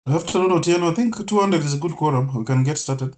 Afternoon, Otieno. I think 200 is a good quorum. We can get started.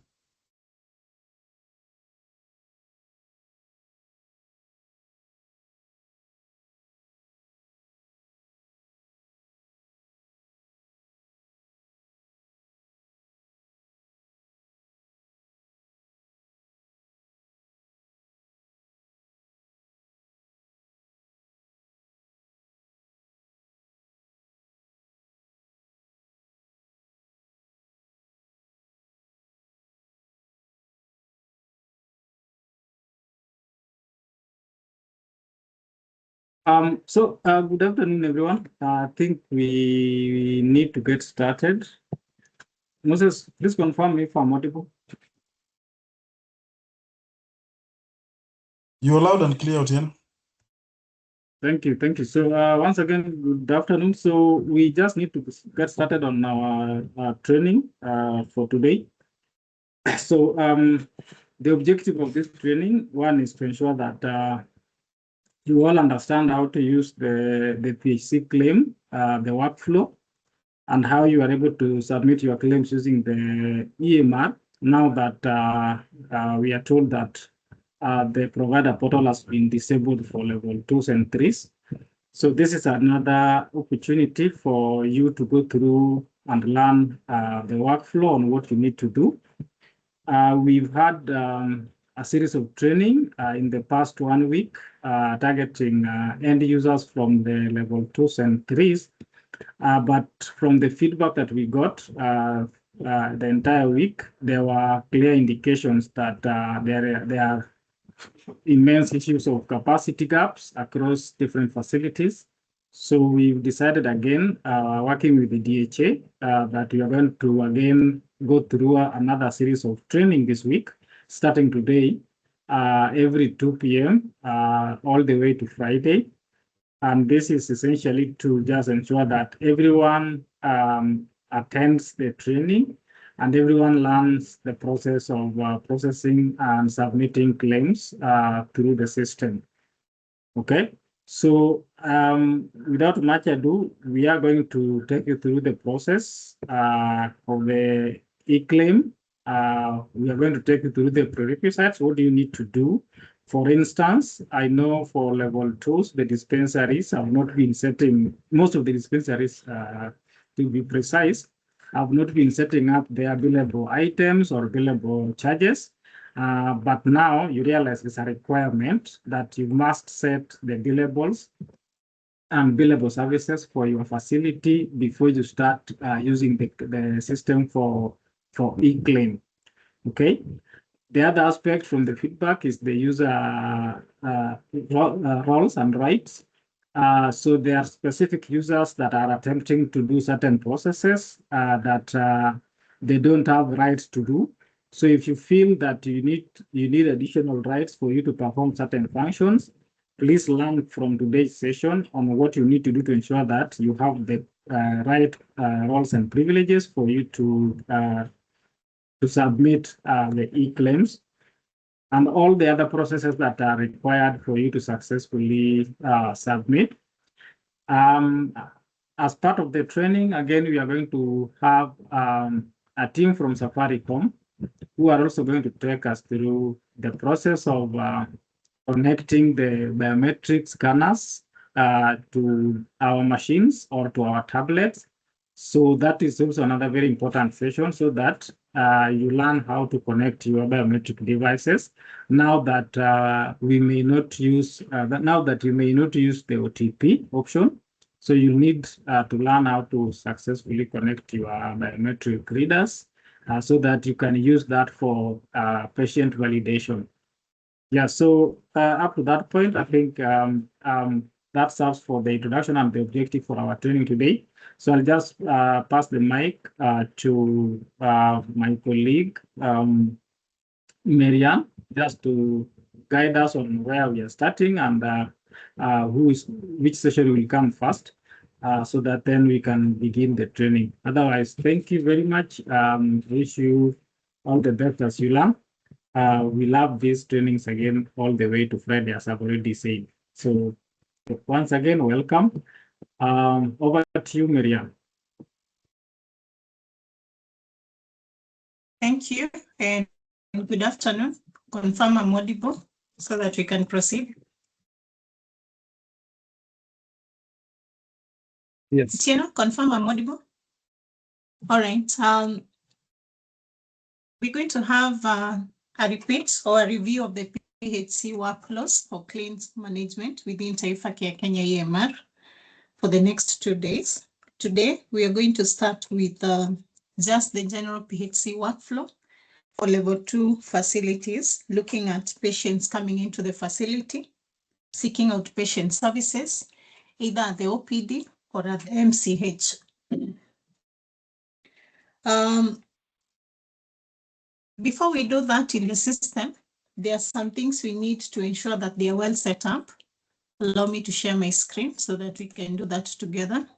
Good afternoon, everyone. I think we need to get started. Moses, please confirm if I'm audible. You're loud and clear, Otieno. Thank you, thank you. So once again, good afternoon. So we just need to get started on our training for today. So the objective of this training, one is to ensure that you all understand how to use the PHC claim, the workflow, and how you are able to submit your claims using the EMR. Now that we are told that the provider portal has been disabled for level 2s and 3s. So this is another opportunity for you to go through and learn the workflow on what you need to do. We've had a series of training in the past 1 week targeting end users from the level 2s and 3s. But from the feedback that we got the entire week, there were clear indications that there are immense issues of capacity gaps across different facilities. So we've decided again, working with the DHA, that we are going to again go through another series of training this week, starting today, every 2 p.m. All the way to Friday. And this is essentially to just ensure that everyone attends the training and everyone learns the process of processing and submitting claims through the system. Okay, so without much ado, we are going to take you through the process of the eClaim. We are going to take you through the prerequisites. What do you need to do? For instance, I know for level 2s, the dispensaries have not been setting, most of the dispensaries, to be precise, have not been setting up their billable items or billable charges. But now you realize it's a requirement that you must set the billables and billable services for your facility before you start using the system for eClaim. Okay. The other aspect from the feedback is the user roles and rights. So there are specific users that are attempting to do certain processes that they don't have rights to do. So if you feel that you need additional rights for you to perform certain functions, please learn from today's session on what you need to do to ensure that you have the right roles and privileges for you to submit the eClaims and all the other processes that are required for you to successfully submit. As part of the training, again, we are going to have a team from TaifaCareK who are also going to take us through the process of connecting the biometric scanners to our machines or to our tablets. So that is also another very important session so that you learn how to connect your biometric devices. Now that we may not use, now that you may not use the OTP option, so you need to learn how to successfully connect your biometric readers so that you can use that for patient validation. Yeah, so up to that point, I think that serves for the introduction and the objective for our training today. So I'll just pass the mic to my colleague, Marianne, just to guide us on where we are starting and which session will come first, so that then we can begin the training. Otherwise, thank you very much. Wish you all the best as you learn. We love these trainings again all the way to Friday, as I've already said. So once again, welcome. Over to you, Miriam. Thank you, and good afternoon. Confirm I'm audible so that we can proceed. Yes. Tieno, confirm I'm audible. All right. We're going to have a repeat or a review of the PHC workflows for claims management within TaifaCareK Kenya EMR for the next 2 days. Today, we are going to start with just the general PHC workflow for level 2 facilities, looking at patients coming into the facility, seeking outpatient services, either at the OPD or at the MCH. Before we do that in the system, there are some things we need to ensure that they are well set up. Allow me to share my screen so that we can do that together.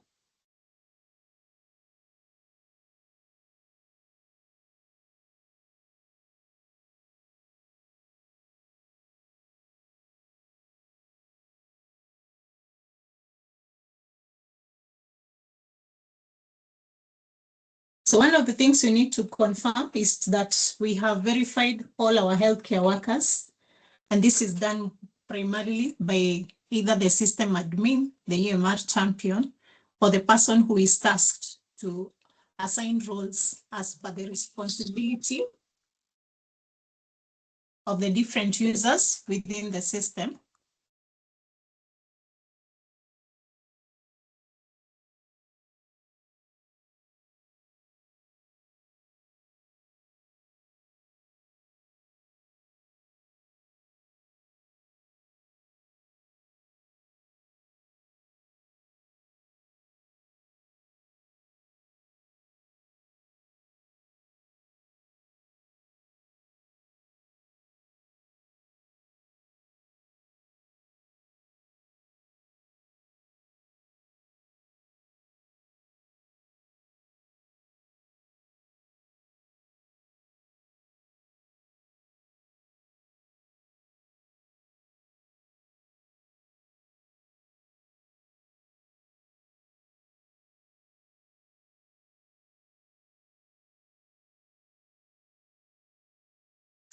So one of the things we need to confirm is that we have verified all our healthcare workers, and this is done primarily by either the system admin, the EMR champion, or the person who is tasked to assign roles as per the responsibility of the different users within the system.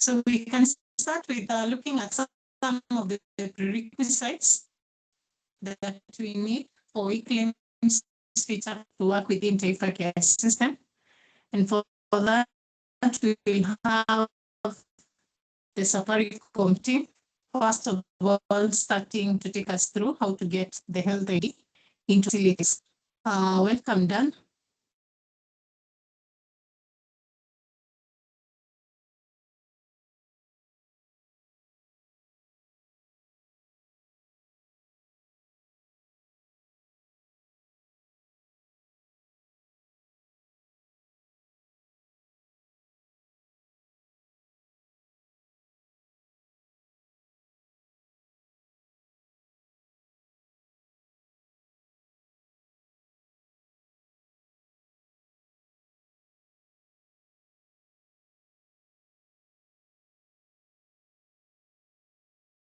So we can start with looking at some of the prerequisites that we need for eClaims feature to work within TaifaCare system. And for that, we will have the SAFARICOM team, first of all, starting to take us through how to get the health ID into facilities. Welcome, Dan.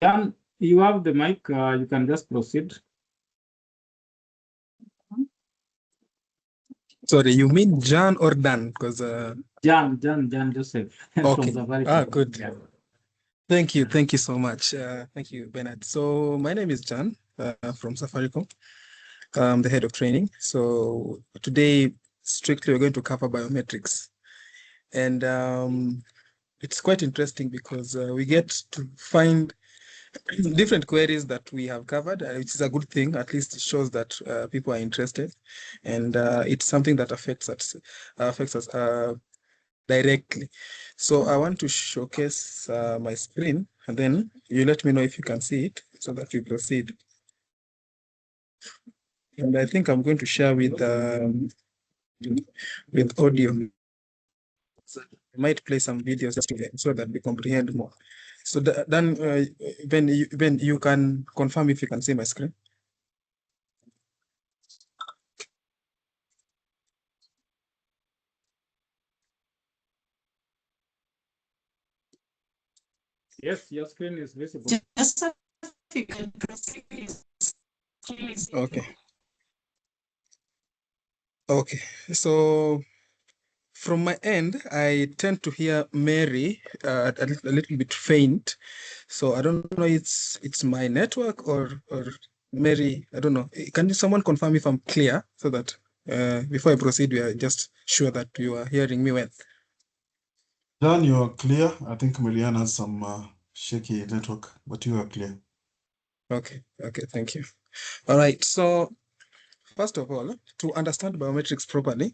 Jan, you have the mic. You can just proceed. Sorry, you mean Jan or Dan? Because Jan Joseph. okay. From Safaricom. Good. Yeah. Thank you so much. Thank you, Bernard. So my name is Jan from Safaricom. I'm the head of training. So today, strictly, we're going to cover biometrics, and it's quite interesting because we get to find different queries that we have covered, which is a good thing. At least it shows that people are interested, and it's something that affects us directly. So I want to showcase my screen, and then you let me know if you can see it so that we proceed. And I think I'm going to share with audio. So I might play some videos just so that we comprehend more. So then, when you can confirm if you can see my screen. Yes, your screen is visible. Just if you can proceed, please. Okay. Okay. So From my end, I tend to hear Mary a little bit faint. So I don't know it's my network or Mary, I don't know. Can someone confirm if I'm clear so that before I proceed, we are just sure that you are hearing me well. John, you are clear. I think Marianne has some shaky network, but you are clear. Okay, thank you. All right, so first of all, to understand biometrics properly,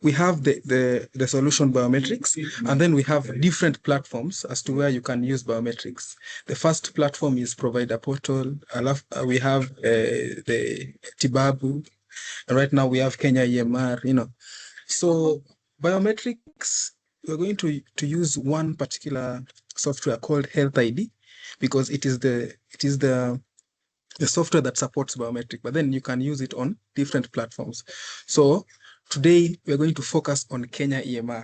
we have the solution biometrics, and then we have different platforms as to where you can use biometrics. The first platform is provider portal. We have the Tibabu, and right now we have Kenya EMR, So biometrics, we're going to use one particular software called Health ID because it is the software that supports biometric, but then you can use it on different platforms. So today we're going to focus on Kenya EMR.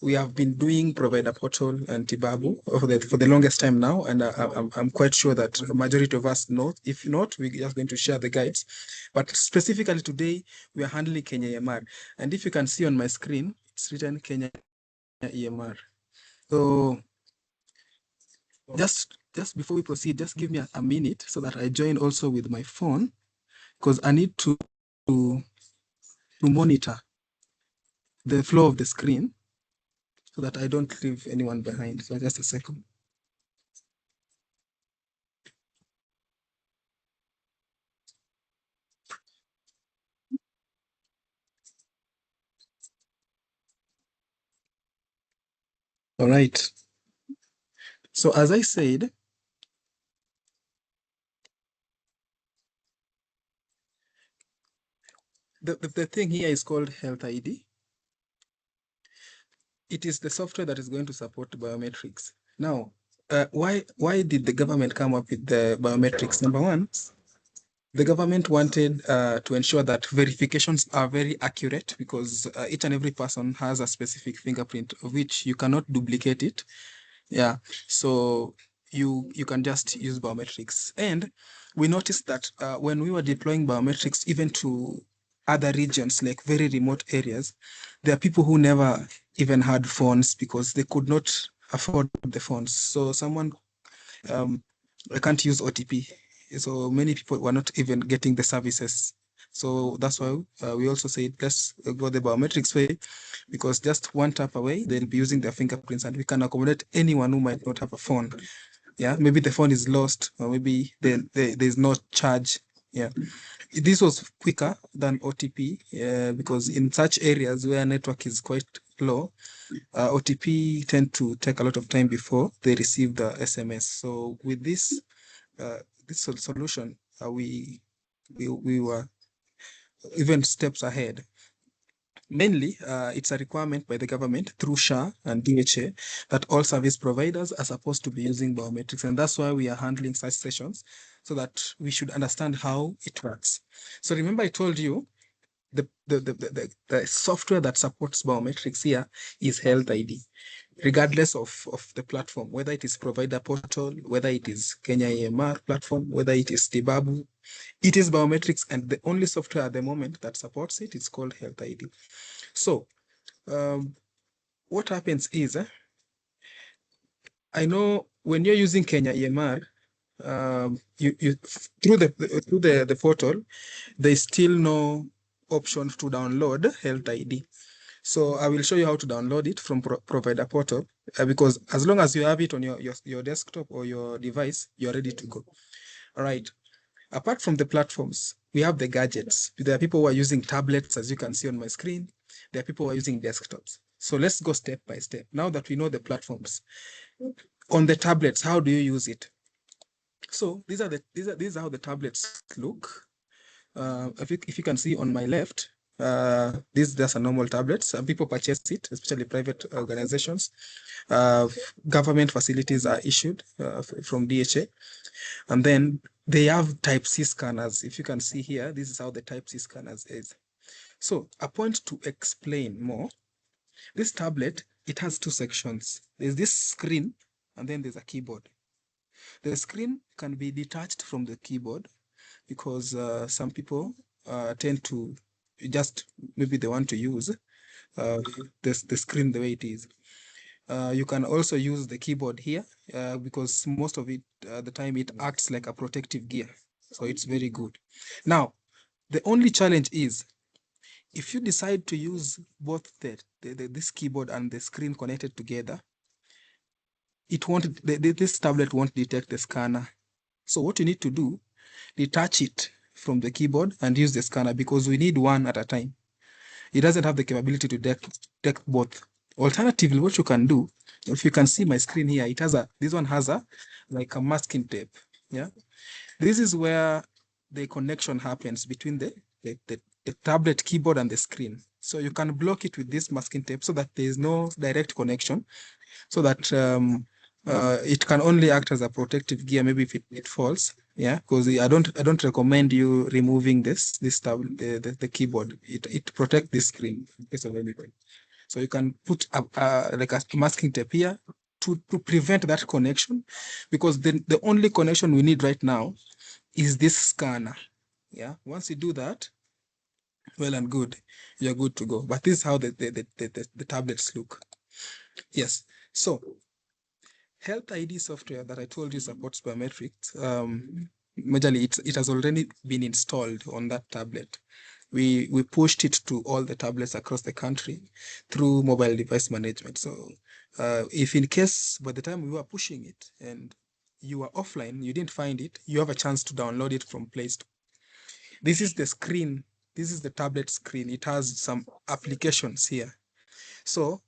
We have been doing provider portal and Tibabu for the longest time now, and I'm quite sure that a majority of us know. If not, we're just going to share the guides. But specifically today, we are handling Kenya EMR. And if you can see on my screen, it's written Kenya EMR. So just before we proceed, just give me a minute so that I join also with my phone, because I need to monitor the flow of the screen so that I don't leave anyone behind. So just a second. All right. So as I said, the thing here is called Health ID. It is the software that is going to support biometrics. Now, why did the government come up with the biometrics? Number one, the government wanted to ensure that verifications are very accurate because each and every person has a specific fingerprint of which you cannot duplicate it. Yeah, so you can just use biometrics. And we noticed that when we were deploying biometrics even to other regions, like very remote areas, there are people who never even had phones because they could not afford the phones. So someone can't use OTP. So many people were not even getting the services. So that's why we also say let's go the biometrics way, because just one tap away, they'll be using their fingerprints and we can accommodate anyone who might not have a phone. Yeah, maybe the phone is lost or maybe there's no charge. Yeah, this was quicker than OTP because in such areas where network is quite low, OTP tend to take a lot of time before they receive the SMS. So with this solution, we were even steps ahead. Mainly, it's a requirement by the government through SHA and DHA that all service providers are supposed to be using biometrics. And that's why we are handling such sessions so that we should understand how it works. So remember I told you the software that supports biometrics here is Health ID, regardless of the platform, whether it is provider portal, whether it is Kenya EMR platform, whether it is Tibabu, it is biometrics, and the only software at the moment that supports it is called Health ID. So what happens is, I know when you're using Kenya EMR, you through the portal, there's still no option to download Health ID. So I will show you how to download it from provider portal because as long as you have it on your desktop or your device, you're ready to go. All right. Apart from the platforms, we have the gadgets. There are people who are using tablets, as you can see on my screen. There are people who are using desktops. So let's go step by step. Now that we know the platforms, on the tablets, how do you use it? So these are how the tablets look. If you can see on my left, this is just a normal tablet. Some people purchase it, especially private organizations. Government facilities are issued from DHA. And then they have Type-C scanners. If you can see here, this is how the Type-C scanners is. So a point to explain more, this tablet, it has two sections. There's this screen, and then there's a keyboard. The screen can be detached from the keyboard because some people tend to just maybe they want to use the screen the way it is. You can also use the keyboard here because most of it, the time it acts like a protective gear. So it's very good. Now, the only challenge is if you decide to use both this keyboard and the screen connected together, it won't, this tablet won't detect the scanner. So what you need to do, detach it from the keyboard and use the scanner because we need one at a time. It doesn't have the capability to detect both. Alternatively, what you can do, if you can see my screen here, it has this one has like a masking tape. Yeah, this is where the connection happens between the tablet keyboard and the screen. So you can block it with this masking tape so that there is no direct connection, so that it can only act as a protective gear maybe if it falls. Yeah, because I don't recommend you removing the keyboard. It protects the screen in case of anything. So you can put like a masking tape here to prevent that connection, because the only connection we need right now is this scanner. Yeah, once you do that, well and good, you're good to go. But this is how the tablets look. Yes, so Health ID software that I told you supports biometrics. Majorly, it has already been installed on that tablet. We pushed it to all the tablets across the country through mobile device management. So if in case by the time we were pushing it and you were offline, you didn't find it, you have a chance to download it from Play Store. This is the screen. This is the tablet screen. It has some applications here. So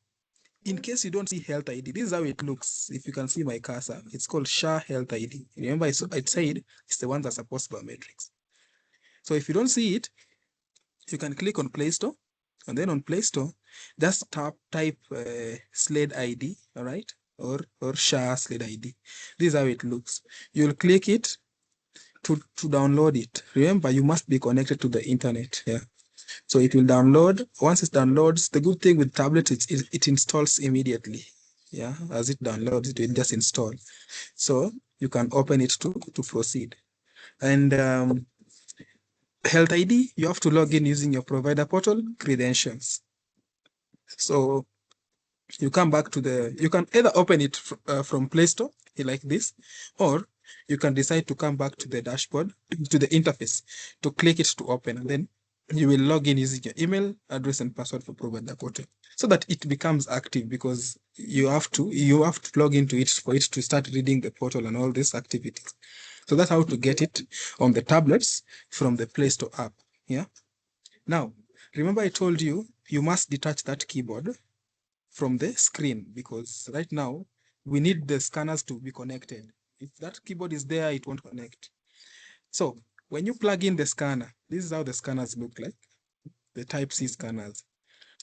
in case you don't see Health ID, this is how it looks. If you can see my cursor, it's called SHA Health ID. Remember, I said it's the one that supports biometrics. So if you don't see it, you can click on Play Store, and then on Play Store, just type SLED ID, all right, or SHA SLED ID. This is how it looks. You'll click it to download it. Remember, you must be connected to the internet. Yeah. So it will download. Once it downloads, the good thing with tablets is it installs immediately. Yeah, as it downloads, it will just install. So you can open it to proceed. And Health ID, you have to log in using your provider portal credentials. So you come back to you can either open it from Play Store like this, or you can decide to come back to the dashboard, to the interface, to click it to open, and then you will log in using your email address and password for provider portal, so that it becomes active, because you have to log into it for it to start reading the portal and all these activities. So that's how to get it on the tablets from the Play Store app. Yeah. Now, remember I told you must detach that keyboard from the screen, because right now we need the scanners to be connected. If that keyboard is there, it won't connect. So when you plug in the scanner, this is how the scanners look like, the Type-C scanners.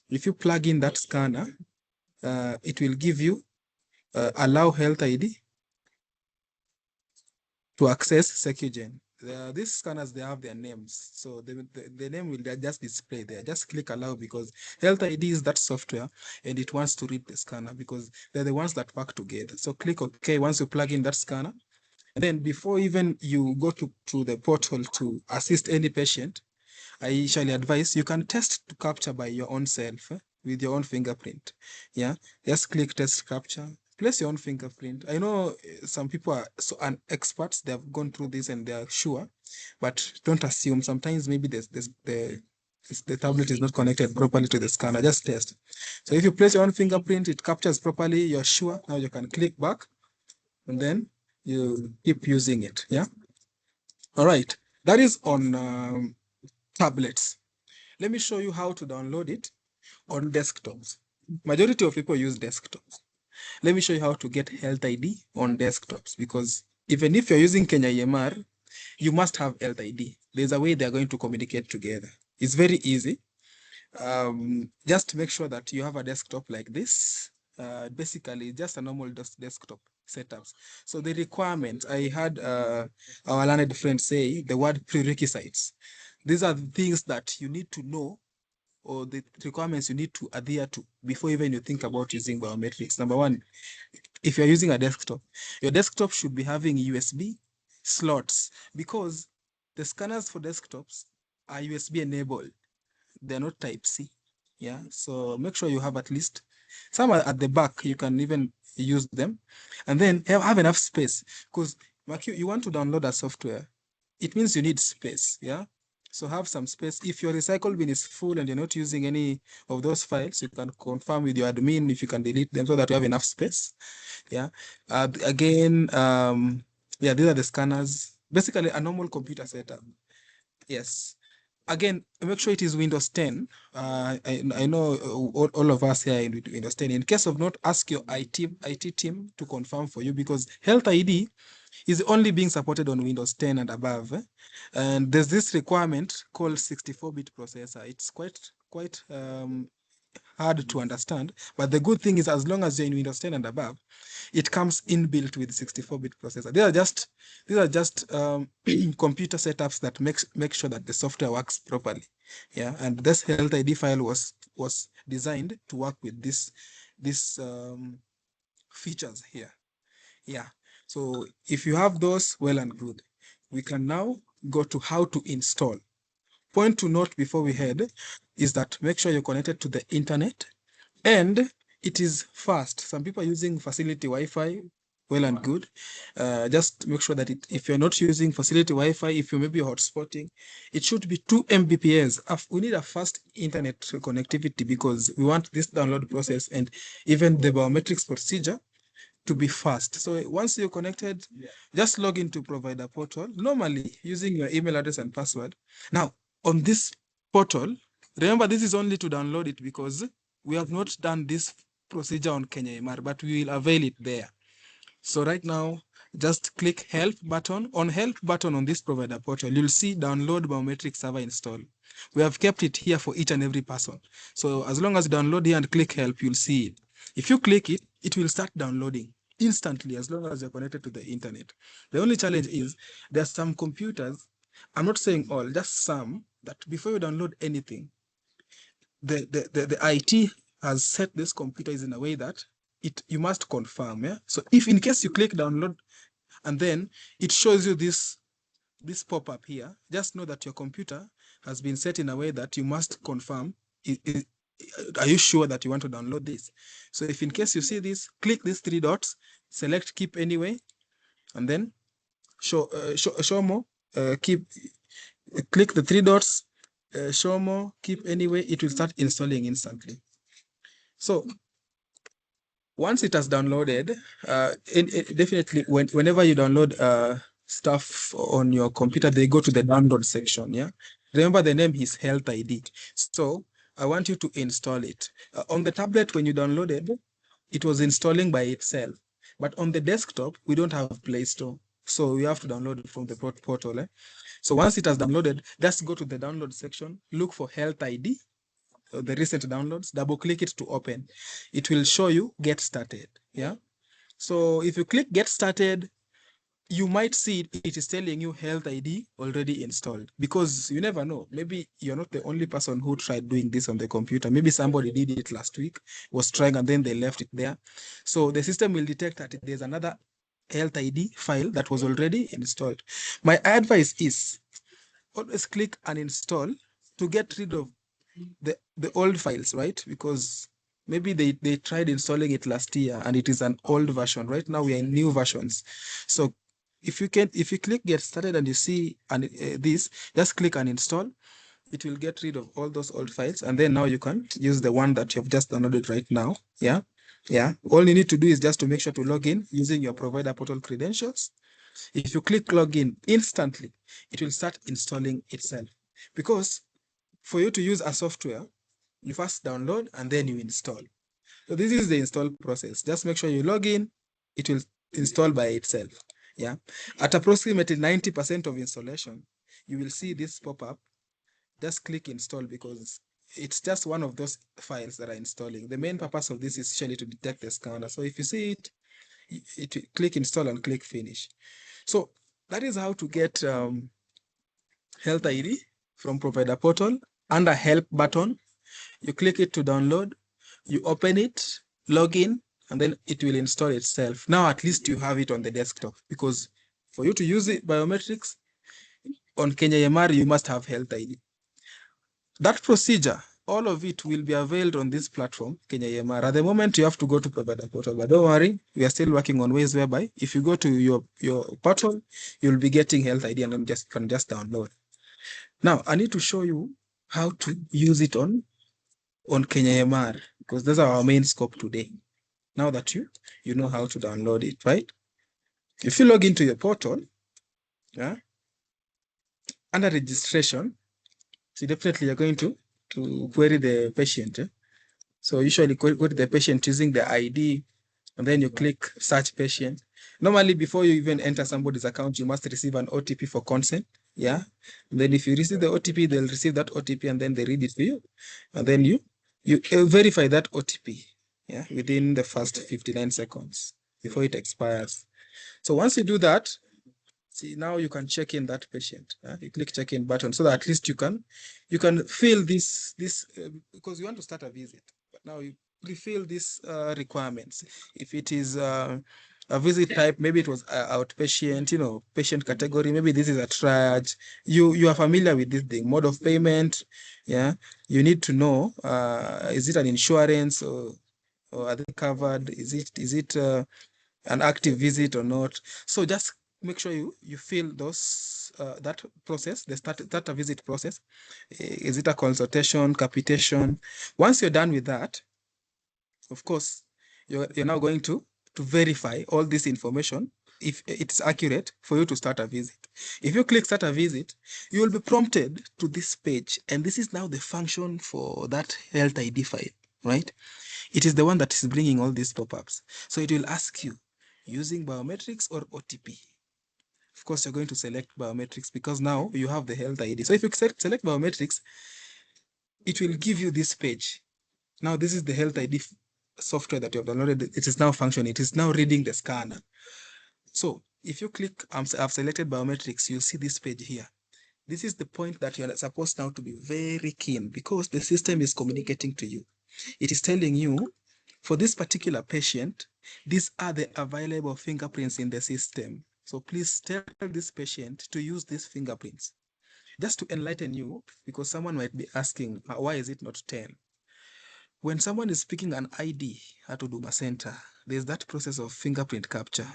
If you plug in that scanner, it will give you allow Health ID to access SecuGen. These scanners, they have their names. So the name will just display there. Just click allow, because Health ID is that software and it wants to read the scanner, because they're the ones that work together. So click OK once you plug in that scanner. And then before even you go to the portal to assist any patient, I usually advise you can test to capture by your own self with your own fingerprint. Yeah, just click test capture. Place your own fingerprint. I know some people are experts, they have gone through this and they are sure, but don't assume. Sometimes maybe the tablet is not connected properly to the scanner. Just test. So if you place your own fingerprint, it captures properly, you're sure. Now you can click back and then you keep using it. Yeah. All right. That is on tablets. Let me show you how to download it on desktops. Majority of people use desktops. Let me show you how to get Health ID on desktops, because even if you're using Kenya EMR, you must have Health ID. There's a way they're going to communicate together. It's very easy. Just make sure that you have a desktop like this. Basically, just a normal desktop setups. So the requirements, I had our learned friend say the word prerequisites. These are the things that you need to know, or the requirements you need to adhere to before even you think about using biometrics. Number one, if you're using a desktop, your desktop should be having USB slots, because the scanners for desktops are USB enabled. they're not type C. Yeah, so make sure you have at least some are at the back. You can even use them, and then have enough space, because you want to download a software. It means you need space. Yeah, so have some space. If your recycle bin is full and you're not using any of those files, you can confirm with your admin if you can delete them so that you have enough space. Yeah. Again, yeah, these are the scanners. Basically, a normal computer setup. Yes. Again, make sure it is Windows 10. I know all of us here in Windows 10. In case of not, ask your IT team to confirm for you, because Health ID is only being supported on Windows 10 and above. And there's this requirement called 64-bit processor. It's quite hard to understand, but the good thing is, as long as you're in Windows 10 and above, it comes inbuilt with 64-bit processor. These are just computer setups that make sure that the software works properly. Yeah, and this Health ID file was designed to work with this features here. Yeah, so if you have those, well and good. We can now go to how to install. Point to note before we head is that make sure you're connected to the internet and it is fast. Some people are using facility Wi-Fi, well and good. Just make sure that if you're not using facility Wi-Fi, if you may be hotspotting, it should be 2 Mbps. We need a fast internet connectivity because we want this download process and even the biometrics procedure to be fast. So once you're connected, just log into provider portal, normally using your email address and password. Now, on this portal, remember this is only to download it because we have not done this procedure on Kenya EMR, but we will avail it there. So right now, just click help button. On help button on this provider portal, you'll see download biometric server install. We have kept it here for each and every person. So as long as you download here and click help, you'll see it. If you click it, it will start downloading instantly as long as you're connected to the internet. The only challenge is there are some computers, I'm not saying all, just some, that before you download anything, the IT has set this computers in a way that you must confirm. Yeah. So if in case you click download and then it shows you this pop-up here, just know that your computer has been set in a way that you must confirm. Are you sure that you want to download this? So if in case you see this, click these 3 dots, select keep anyway, and then show more, click the 3 dots, show more, keep anyway, it will start installing instantly. So once it has downloaded, definitely whenever you download stuff on your computer, they go to the download section. Yeah, remember the name is Health ID. So I want you to install it. On the tablet, when you downloaded, it was installing by itself. But on the desktop, we don't have Play Store. So you have to download it from the portal. So once it has downloaded, just go to the download section, look for Health ID, the recent downloads, double click it to open. It will show you get started. Yeah. So if you click get started, you might see it is telling you Health ID already installed, because you never know. Maybe you're not the only person who tried doing this on the computer. Maybe somebody did it last week, was trying, and then they left it there. So the system will detect that there's another Health ID file that was already installed. My advice is always click uninstall to get rid of the old files, right? Because maybe they tried installing it last year and it is an old version. Right now we are in new versions. So if you click get started and you see this, just click uninstall. It will get rid of all those old files, and then now you can use the one that you've just downloaded right now. Yeah. All you need to do is just to make sure to log in using your provider portal credentials. If you click login, instantly it will start installing itself. Because for you to use a software, you first download and then you install. So this is the install process. Just make sure you log in, it will install by itself. Yeah. At approximately 90% of installation, you will see this pop up. Just click install because it's just one of those files that are installing. The main purpose of this is usually to detect the scanner. So if you see it click install and click finish. So that is how to get Health ID from provider portal. Under help button, you click it to download, you open it, log in, and then it will install itself. Now at least you have it on the desktop, because for you to use it biometrics on Kenya EMR, you must have Health ID. that procedure, all of it will be availed on this platform, Kenya EMR. At the moment, you have to go to provider portal, but don't worry, we are still working on ways whereby if you go to your portal, you'll be getting health ID and then can just download. Now, I need to show you how to use it on Kenya EMR, because those are our main scope today. Now that you know how to download it, right? If you log into your portal, yeah, under registration, so definitely you're going to query the patient. So usually query the patient using the ID, and then you click search patient. Normally, before you even enter somebody's account, you must receive an OTP for consent. Yeah. And then if you receive the OTP, they'll receive that OTP and then they read it for you. And then you verify that OTP, yeah, within the first 59 seconds before it expires. So once you do that, see, now you can check in that patient. You click check in button so that at least you can fill this because you want to start a visit. But now you refill these requirements. If it is a visit type, maybe it was outpatient, patient category, maybe this is a triage. You are familiar with this thing, mode of payment. Yeah, you need to know, is it an insurance or are they covered? Is it an active visit or not? So just make sure you fill those that process, the start a visit process. Is it a consultation, capitation? Once you're done with that, of course, you're now going to verify all this information if it's accurate for you to start a visit. If you click start a visit, you will be prompted to this page, and this is now the function for that health ID file, right? It is the one that is bringing all these pop-ups. So it will ask you, using biometrics or OTP? Of course, you're going to select biometrics because now you have the health ID. So if you select biometrics, it will give you this page. Now, this is the health ID software that you have downloaded. It is now functioning. It is now reading the scanner. So if you click, I've selected biometrics, you'll see this page here. This is the point that you're supposed now to be very keen because the system is communicating to you. It is telling you, for this particular patient, these are the available fingerprints in the system. So please tell this patient to use these fingerprints. Just to enlighten you, because someone might be asking, why is it not 10? When someone is picking an ID at Huduma Center, there's that process of fingerprint capture.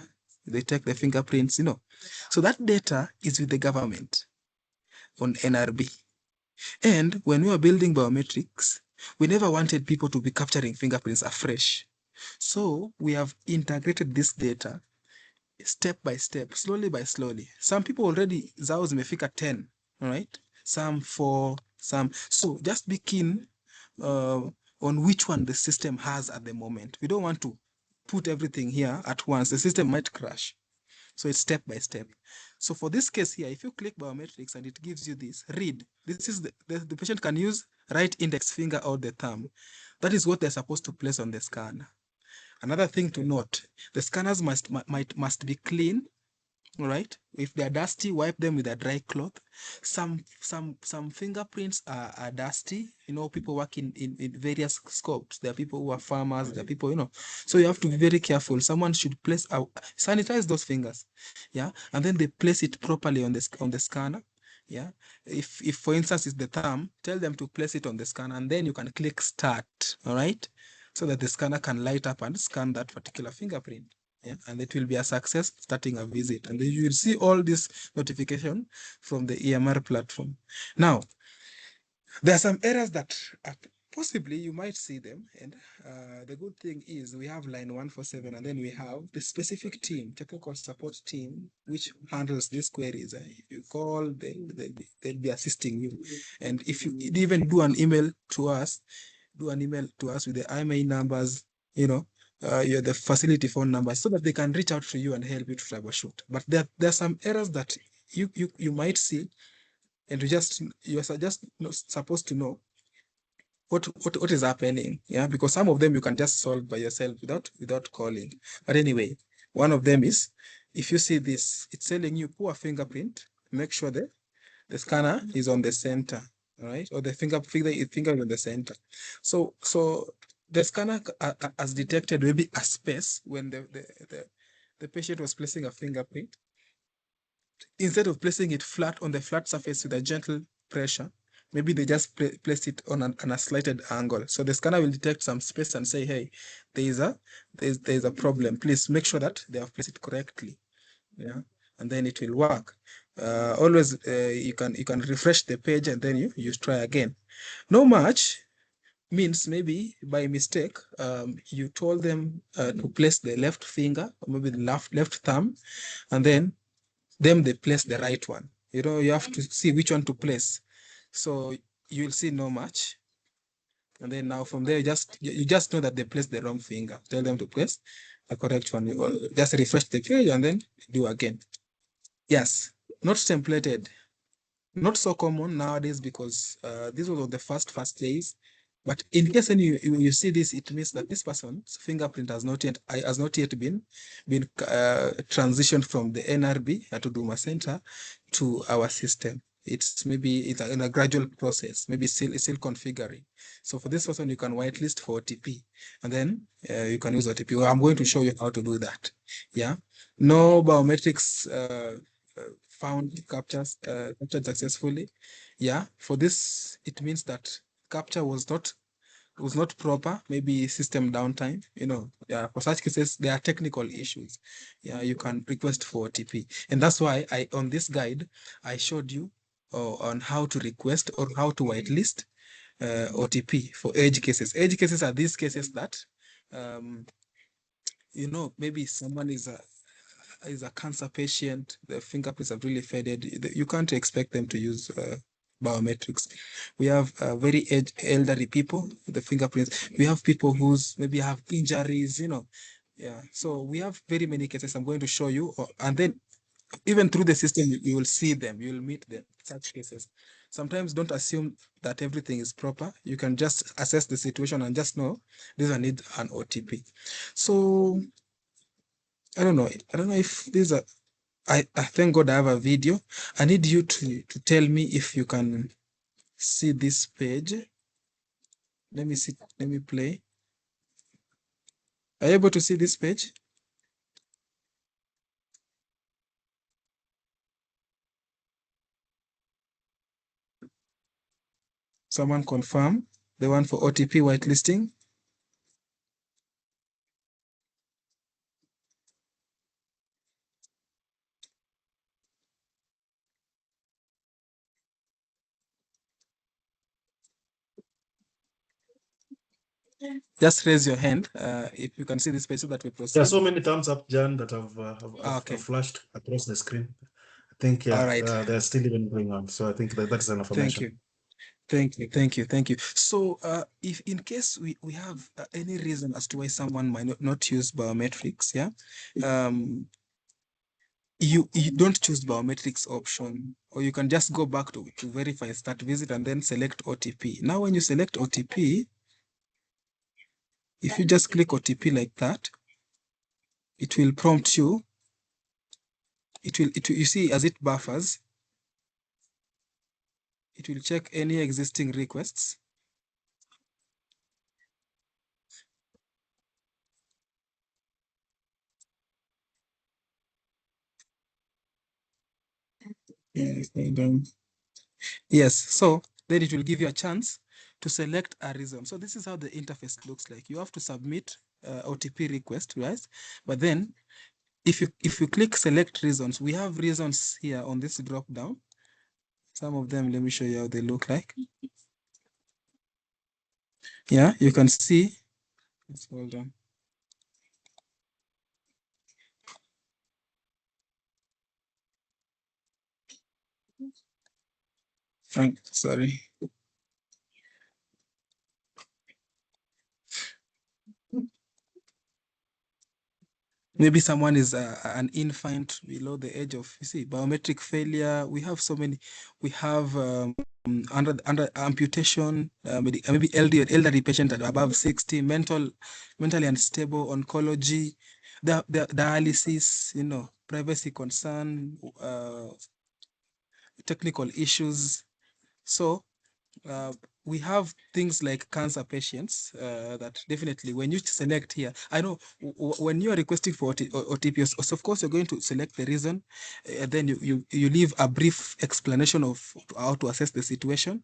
They take the fingerprints, So that data is with the government on NRB. And when we were building biometrics, we never wanted people to be capturing fingerprints afresh. So we have integrated this data step by step, slowly by slowly. Some people already, zao zimefika 10, all right? Some 4, some. So just be keen on which one the system has at the moment. We don't want to put everything here at once. The system might crash. So it's step by step. So for this case here, if you click biometrics and it gives you this, read. This is the patient can use right index finger or the thumb. That is what they're supposed to place on the scanner. Another thing to note, the scanners must be clean. All right. If they're dusty, wipe them with a dry cloth. Some fingerprints are dusty. People work in various scopes. There are people who are farmers. There are people, So you have to be very careful. Someone should sanitize those fingers, yeah, and then they place it properly on the scanner, yeah. If for instance it's the thumb, tell them to place it on the scanner, and then you can click start. All right, so that the scanner can light up and scan that particular fingerprint. Yeah, and it will be a success starting a visit. And then you will see all this notification from the EMR platform. Now, there are some errors that possibly you might see them. And the good thing is we have line 147, and then we have the specific team, technical support team, which handles these queries. If you call, they'll be assisting you. And if you even do an email to us with the IMEI numbers, you're the facility phone number, so that they can reach out to you and help you to troubleshoot. But there are some errors that you might see, and you are just supposed to know what is happening. Yeah, because some of them you can just solve by yourself without calling. But anyway, one of them is, if you see this, it's telling you poor fingerprint. Make sure the scanner is on the center, all right, or the finger on the center. So the scanner has detected maybe a space when the patient was placing a fingerprint. Instead of placing it flat on the flat surface with a gentle pressure, maybe they just place it on a slighted angle. So the scanner will detect some space and say, hey, there's a problem. Please make sure that they have placed it correctly. Yeah, and then it will work. Always you can refresh the page and then you try again. No match means maybe by mistake you told them to place the left finger or maybe the left thumb, and then they place the right one. You have to see which one to place. So you'll see no match, and then now from there you just know that they placed the wrong finger. Tell them to place the correct one. You just refresh the page and then do again. Yes, not templated. Not so common nowadays because this was on the first days. But in case you see this, it means that this person's fingerprint has not yet been transitioned from the NRB at Huduma Center to our system. It's in a gradual process, maybe still configuring. So for this person, you can whitelist for OTP, and then you can use OTP. Well, I'm going to show you how to do that. Yeah, no biometrics found captured successfully. Yeah, for this it means that capture was not proper, maybe system downtime. Yeah, for such cases there are technical issues. Yeah, you can request for OTP, and that's why on this guide I showed you on how to request or how to whitelist OTP for edge cases. Edge cases are these cases that maybe someone is a cancer patient, the fingerprints have really faded. You can't expect them to use biometrics. We have very elderly people, the fingerprints. We have people who's maybe have injuries, Yeah. So we have very many cases I'm going to show you. And then even through the system, you will see them, you will meet them, such cases. Sometimes don't assume that everything is proper. You can just assess the situation and just know this one needs an OTP. So I don't know if these are, I thank God I have a video. I need you to tell me if you can see this page. Let me see, let me play. Are you able to see this page? Someone confirm the one for OTP whitelisting. Just raise your hand if you can see this page so that we proceed. There are so many thumbs up, Jan, that have flashed across the screen. I think, yeah, all right. they're still even going on. So I think that's an information. Thank you. So if in case we have any reason as to why someone might not use biometrics, yeah, you don't choose biometrics option, or you can just go back to verify, start visit, and then select OTP. Now when you select OTP, if you just click OTP like that, it will prompt you. You see, as it buffers, it will check any existing requests. Yes, so then it will give you a chance to select a reason. So this is how the interface looks like. You have to submit OTP request, right? But then if you click select reasons, we have reasons here on this drop down. Some of them, let me show you how they look like. Yeah, you can see. Let's hold on. Sorry. Maybe someone is an infant below the age of, you see, biometric failure. We have so many. We have under amputation, maybe elderly patient at above 60, mentally unstable, oncology, the dialysis, privacy concern, technical issues. So we have things like cancer patients that definitely when you select here, I know when you are requesting for OTP, of course you're going to select the reason, and then you leave a brief explanation of how to assess the situation.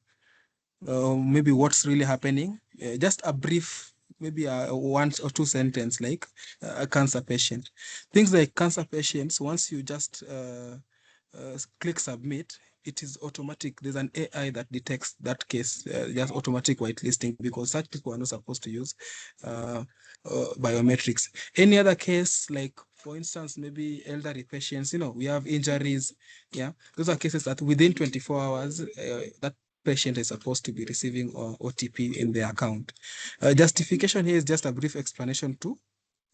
maybe what's really happening. Just a brief, maybe a 1 or 2 sentence, like a cancer patient. Things like cancer patients, once you just click submit, it is automatic. There's an AI that detects that case, just automatic whitelisting, because such people are not supposed to use biometrics. Any other case, like for instance, maybe elderly patients, we have injuries. Yeah, those are cases that within 24 hours, that patient is supposed to be receiving OTP in their account. Justification here is just a brief explanation to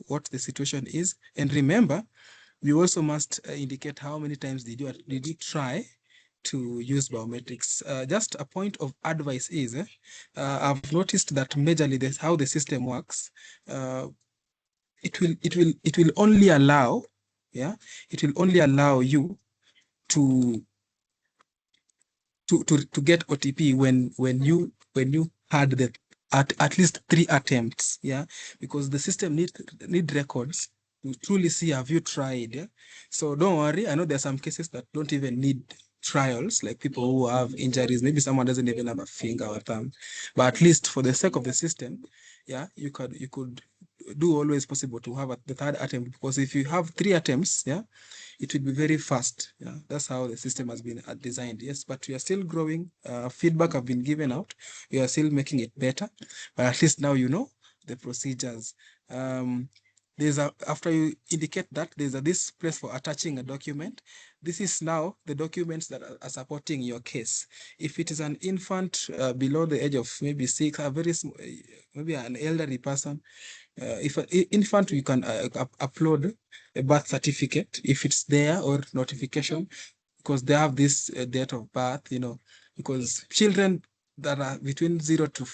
what the situation is. And remember, we also must indicate how many times did you try to use biometrics. Just a point of advice is, I've noticed that majorly this how the system works. It will only allow, yeah, it will only allow you to to get OTP when you had the at least 3 attempts, yeah, because the system need records to truly see have you tried. Yeah? So don't worry. I know there's some cases that don't even need trials, like people who have injuries. Maybe someone doesn't even have a finger or thumb, but at least for the sake of the system, yeah, you could do always possible to have the 3rd attempt, because if you have 3 attempts, yeah, it will be very fast. Yeah, that's how the system has been designed. Yes, but we are still growing. Feedback have been given out. We are still making it better, but at least now you know the procedures. After you indicate that, there's this place for attaching a document. This is now the documents that are supporting your case. If it is an infant below the age of maybe 6, a very small, maybe an elderly person, if an infant, you can upload a birth certificate if it's there, or notification, because they have this date of birth, because children that are between 0 to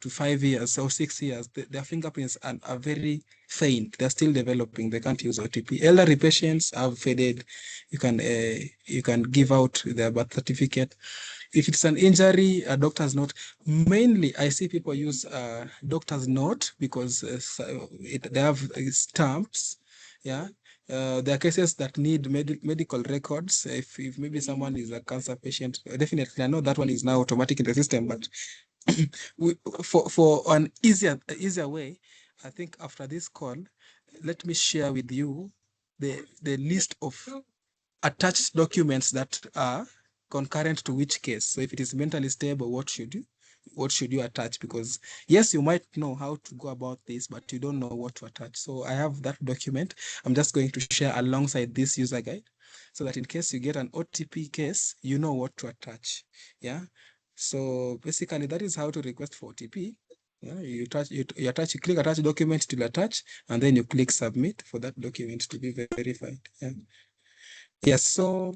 5 years or 6 years, their fingerprints are very faint. They're still developing. They can't use OTP. Elderly patients have faded. You can give out their birth certificate. If it's an injury, a doctor's note. Mainly, I see people use doctor's note because they have stamps. Yeah. There are cases that need medical records. If maybe someone is a cancer patient, definitely I know that one is now automatic in the system. But for an easier way, I think after this call, let me share with you the list of attached documents that are concurrent to which case. So if it is mentally stable, what should you attach? Because yes, you might know how to go about this, but you don't know what to attach. So I have that document. I'm just going to share alongside this user guide, so that in case you get an OTP case, you know what to attach. Yeah. So basically, that is how to request for OTP. Yeah, you click attach document to attach, and then you click submit for that document to be verified. Yeah. Yes, so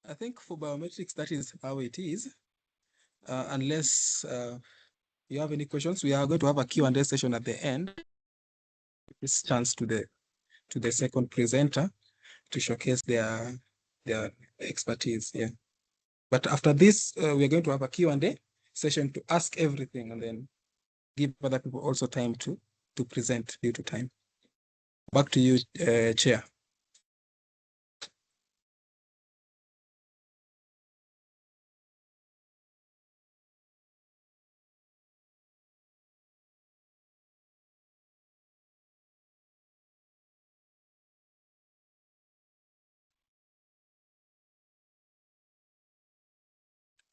I think for biometrics, that is how it is. Unless you have any questions, we are going to have a Q&A session at the end. This chance to the second presenter to showcase their expertise. Yeah. But after this, we're going to have a Q&A session to ask everything, and then give other people also time to present due to time. Back to you, Chair.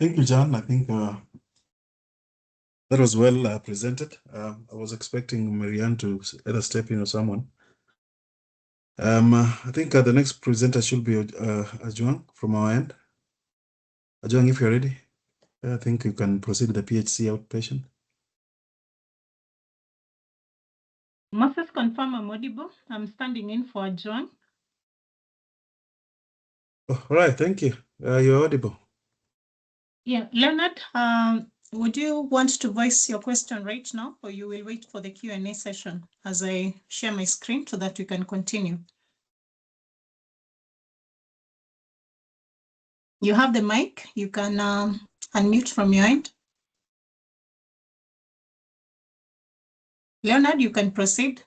Thank you, John. I think that was well presented. I was expecting Marianne to either step in or someone. I think the next presenter should be Ajuang from our end. Ajuang, if you're ready, I think you can proceed with the PHC outpatient. Moses, confirm I'm audible. I'm standing in for John. Oh, all right, thank you. You're audible. Yeah, Leonard, would you want to voice your question right now, or you will wait for the Q&A session as I share my screen so that we can continue? You have the mic. You can unmute from your end. Leonard, you can proceed.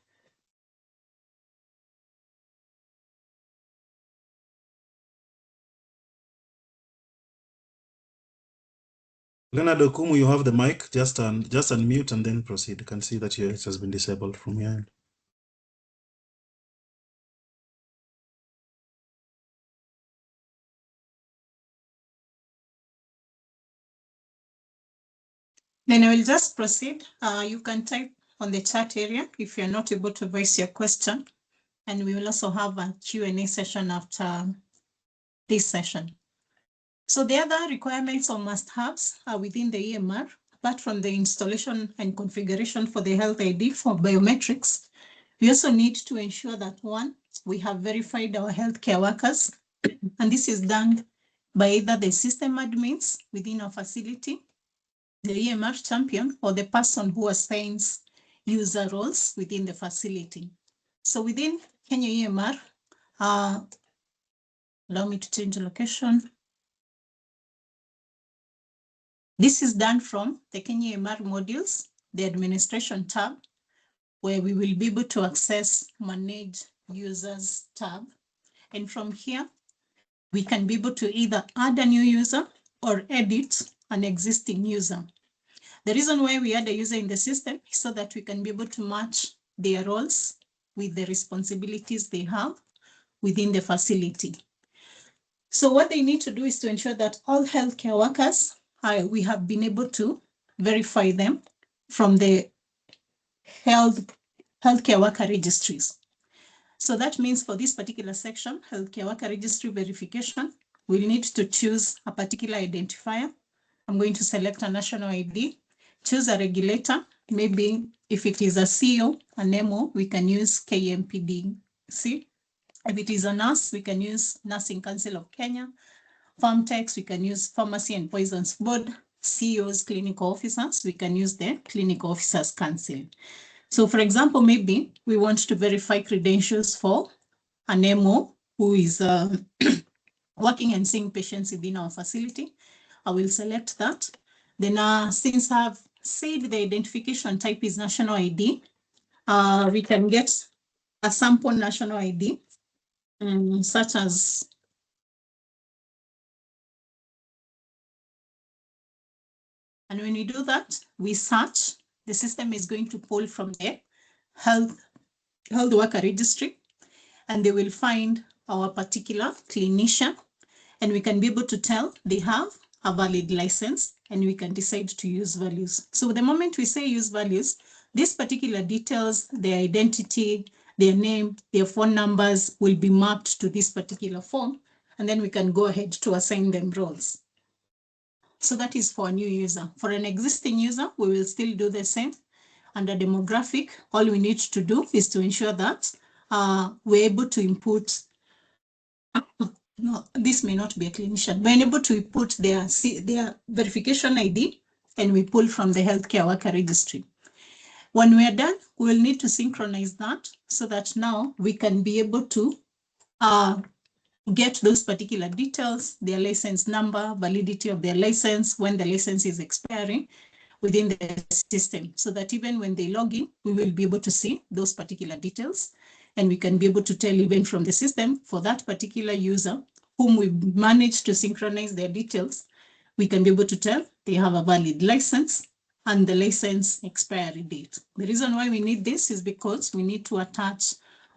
Leonard Okumu, you have the mic. Just unmute and then proceed. You can see that it has been disabled from your end. Then I will just proceed. You can type on the chat area if you're not able to voice your question. And we will also have a Q&A session after this session. So the other requirements or must-haves are within the EMR, apart from the installation and configuration for the health ID for biometrics. We also need to ensure that, one, we have verified our healthcare workers, and this is done by either the system admins within our facility, the EMR champion, or the person who assigns user roles within the facility. So within Kenya EMR, allow me to change the location. This is done from the Kenya EMR modules, the administration tab, where we will be able to access manage users tab. And from here, we can be able to either add a new user or edit an existing user. The reason why we add a user in the system is so that we can be able to match their roles with the responsibilities they have within the facility. So what they need to do is to ensure that all healthcare workers, we have been able to verify them from the healthcare worker registries. So that means for this particular section, healthcare worker registry verification, we'll need to choose a particular identifier. I'm going to select a national ID, choose a regulator. Maybe if it is a CO, an MO, we can use KMPDC. If it is a nurse, we can use Nursing Council of Kenya. Pharmtechs, we can use Pharmacy and Poisons Board. CEOs, clinical officers, we can use the Clinical Officers Council. So for example, maybe we want to verify credentials for an MO who is working and seeing patients within our facility. I will select that. Then since I've said the identification type is national ID, we can get a sample national ID, such as and when we do that, we search, the system is going to pull from the health worker registry, and they will find our particular clinician, and we can be able to tell they have a valid license, and we can decide to use values. So the moment we say use values, these particular details, their identity, their name, their phone numbers will be mapped to this particular form, and then we can go ahead to assign them roles. So that is for a new user. For an existing user, we will still do the same. Under demographic, all we need to do is to ensure that we're able to input, no, this may not be a clinician, we're able to input their verification ID, and we pull from the healthcare worker registry. When we are done, we'll need to synchronize that so that now we can be able to get those particular details, their license number, validity of their license, when the license is expiring within the system, so that even when they log in, we will be able to see those particular details, and we can be able to tell even from the system for that particular user whom we managed to synchronize their details, we can be able to tell they have a valid license and the license expiry date. The reason why we need this is because we need to attach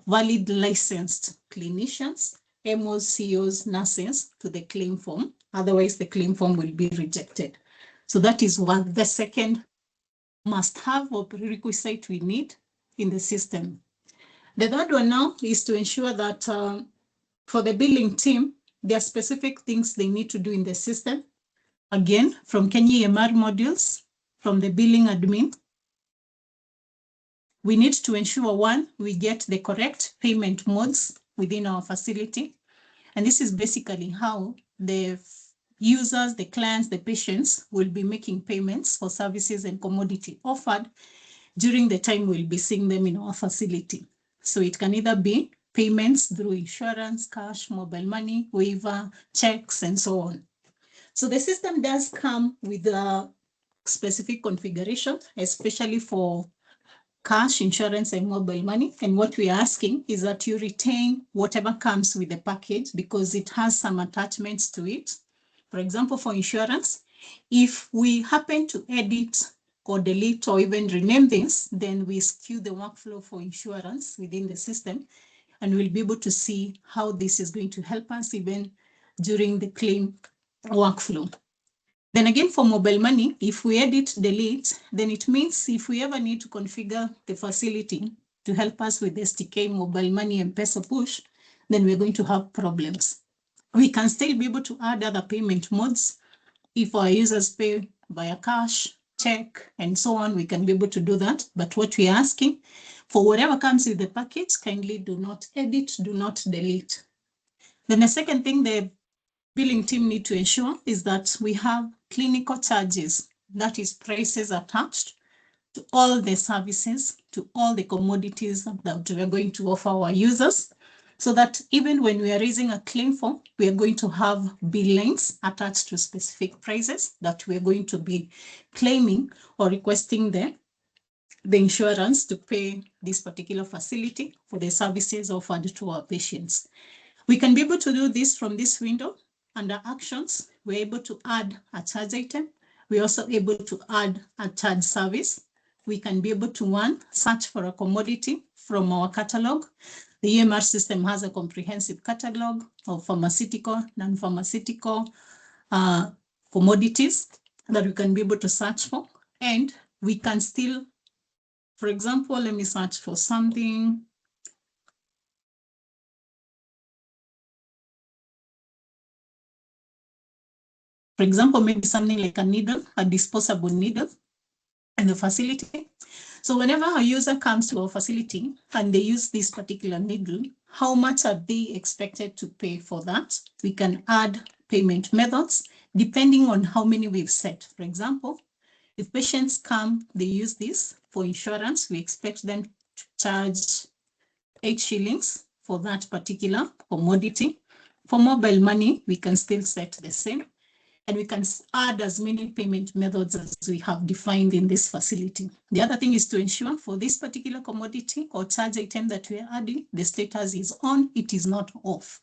valid licensed clinicians, MOs, CEOs, nurses to the claim form. Otherwise, the claim form will be rejected. So that is what the second must-have or prerequisite we need in the system. The third one now is to ensure that for the billing team, there are specific things they need to do in the system. Again, from Kenya EMR modules, from the billing admin, we need to ensure, one, we get the correct payment modes within our facility. And this is basically how the users, the clients, the patients will be making payments for services and commodity offered during the time we'll be seeing them in our facility. So it can either be payments through insurance, cash, mobile money, waiver, checks, and so on. So the system does come with a specific configuration, especially for cash, insurance, and mobile money. And what we're asking is that you retain whatever comes with the package because it has some attachments to it. For example, for insurance, If we happen to edit or delete or even rename this, then we skew the workflow for insurance within the system, and we'll be able to see how this is going to help us even during the claim workflow. Then again, for mobile money, if we edit, delete, then it means if we ever need to configure the facility to help us with STK, mobile money, and M-Pesa push, then we're going to have problems. We can still be able to add other payment modes. If our users pay via cash, check, and so on, we can be able to do that. But what we're asking for, whatever comes with the package, kindly do not edit, do not delete. Then the second thing the billing team need to ensure is that we have clinical charges, that is prices attached to all the services, to all the commodities that we are going to offer our users, so that even when we are raising a claim form, we are going to have bill lines attached to specific prices that we are going to be claiming or requesting the insurance to pay this particular facility for the services offered to our patients. We can be able to do this from this window. Under actions, we're able to add a charge item. We're also able to add a charge service. We can be able to, one, search for a commodity from our catalog. The EMR system has a comprehensive catalog of pharmaceutical, non-pharmaceutical commodities that we can be able to search for. And we can still, for example, let me search for something. For example, maybe something like a needle, a disposable needle in the facility. So whenever a user comes to our facility and they use this particular needle, how much are they expected to pay for that? We can add payment methods depending on how many we've set. For example, if patients come, they use this for insurance, we expect them to charge 8 shillings for that particular commodity. For mobile money, we can still set the same. And we can add as many payment methods as we have defined in this facility. The other thing is to ensure for this particular commodity or charge item that we are adding, the status is on, it is not off.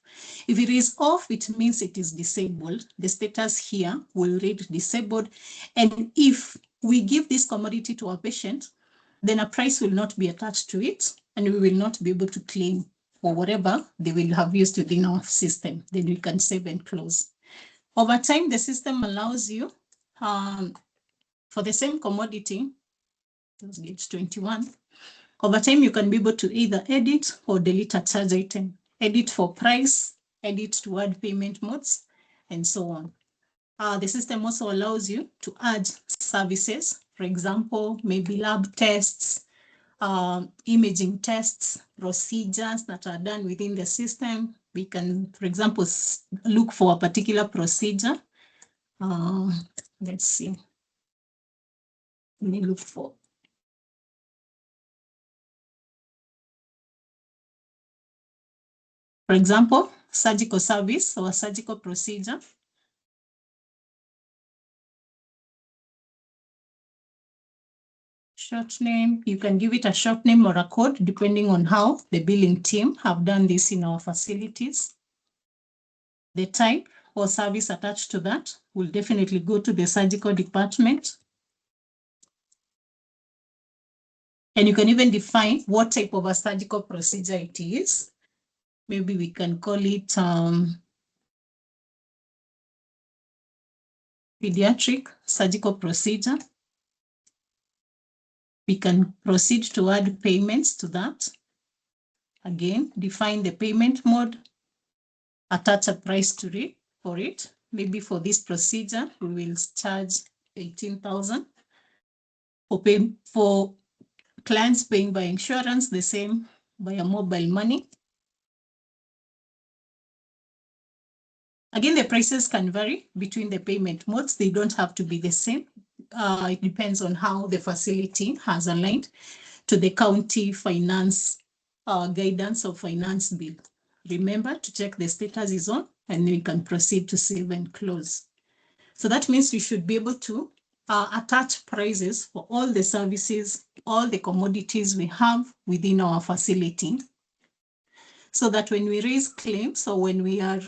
If it is off, it means it is disabled. The status here will read disabled. And if we give this commodity to our patient, then a price will not be attached to it, and we will not be able to claim for whatever they will have used within our system. Then we can save and close. Over time, the system allows you, for the same commodity, that's gauge 21, over time you can be able to either edit or delete a charge item, edit for price, edit to add payment modes, and so on. The system also allows you to add services, for example, maybe lab tests, imaging tests, procedures that are done within the system. We can, for example, look for a particular procedure. Let's see. Let me look for. For example, surgical service or surgical procedure. Short name, you can give it a short name or a code depending on how the billing team have done this in our facilities. The type or service attached to that will definitely go to the surgical department. And you can even define what type of a surgical procedure it is. Maybe we can call it pediatric surgical procedure. We can proceed to add payments to that. Again, define the payment mode, attach a price to it for it. Maybe for this procedure, we will charge 18,000. For clients paying by insurance, the same via mobile money. Again, the prices can vary between the payment modes. They don't have to be the same. It depends on how the facility has aligned to the county finance guidance or finance bill. Remember to check the status is on, and we can proceed to save and close. So that means we should be able to attach prices for all the services, all the commodities we have within our facility, so that when we raise claims or when we are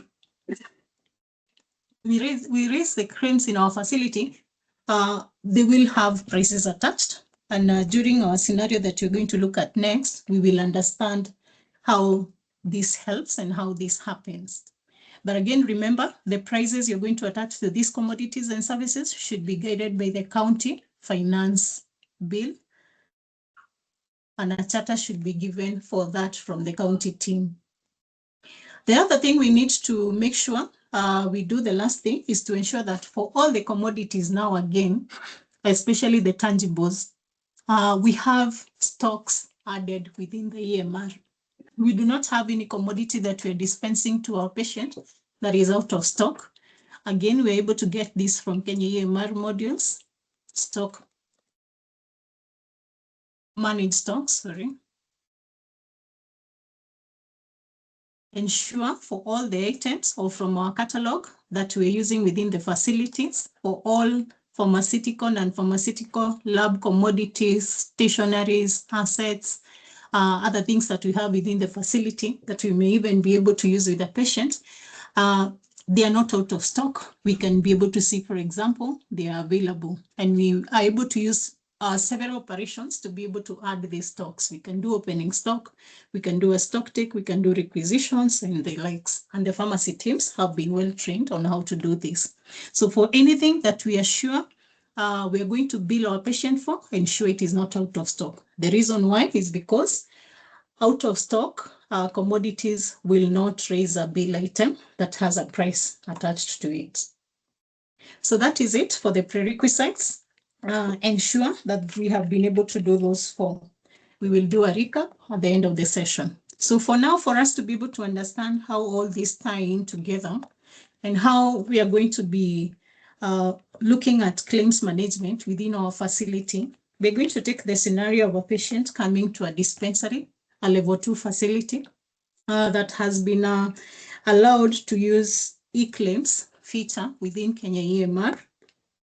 we raise the claims in our facility, they will have prices attached. And during our scenario that you're going to look at next, we will understand how this helps and how this happens. But again, remember, the prices you're going to attach to these commodities and services should be guided by the county finance bill, and a charter should be given for that from the county team. The other thing we need to make sure we do, the last thing, is to ensure that for all the commodities now, again, especially the tangibles, we have stocks added within the EMR. We do not have any commodity that we're dispensing to our patient that is out of stock. Again, we're able to get this from Kenya EMR modules, stock, managed stocks, sorry. Ensure for all the items or from our catalog that we're using within the facilities for all pharmaceutical and pharmaceutical lab commodities, stationaries, assets, other things that we have within the facility that we may even be able to use with the patient. They are not out of stock. We can be able to see, for example, they are available, and we are able to use several operations to be able to add these stocks. We can do opening stock, we can do a stock take, we can do requisitions and the likes. And the pharmacy teams have been well trained on how to do this. So for anything that we are sure we are going to bill our patient for, ensure it is not out of stock. The reason why is because out of stock commodities will not raise a bill item that has a price attached to it. So that is it for the prerequisites. Ensure that we have been able to do those four. We will do a recap at the end of the session. So for now, for us to be able to understand how all these tie in together and how we are going to be looking at claims management within our facility, we're going to take the scenario of a patient coming to a dispensary, a level 2 facility that has been allowed to use eClaims feature within Kenya EMR,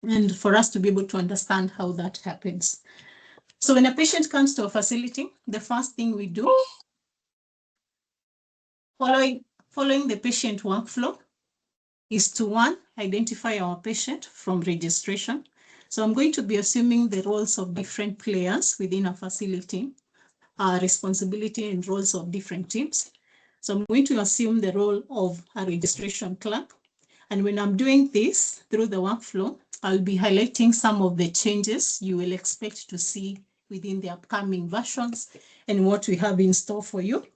and for us to be able to understand how that happens. So when a patient comes to a facility, the first thing we do, following the patient workflow, is to, one, identify our patient from registration. So I'm going to be assuming the roles of different players within a facility, responsibility and roles of different teams. So I'm going to assume the role of a registration clerk. And when I'm doing this through the workflow, I'll be highlighting some of the changes you will expect to see within the upcoming versions and what we have in store for you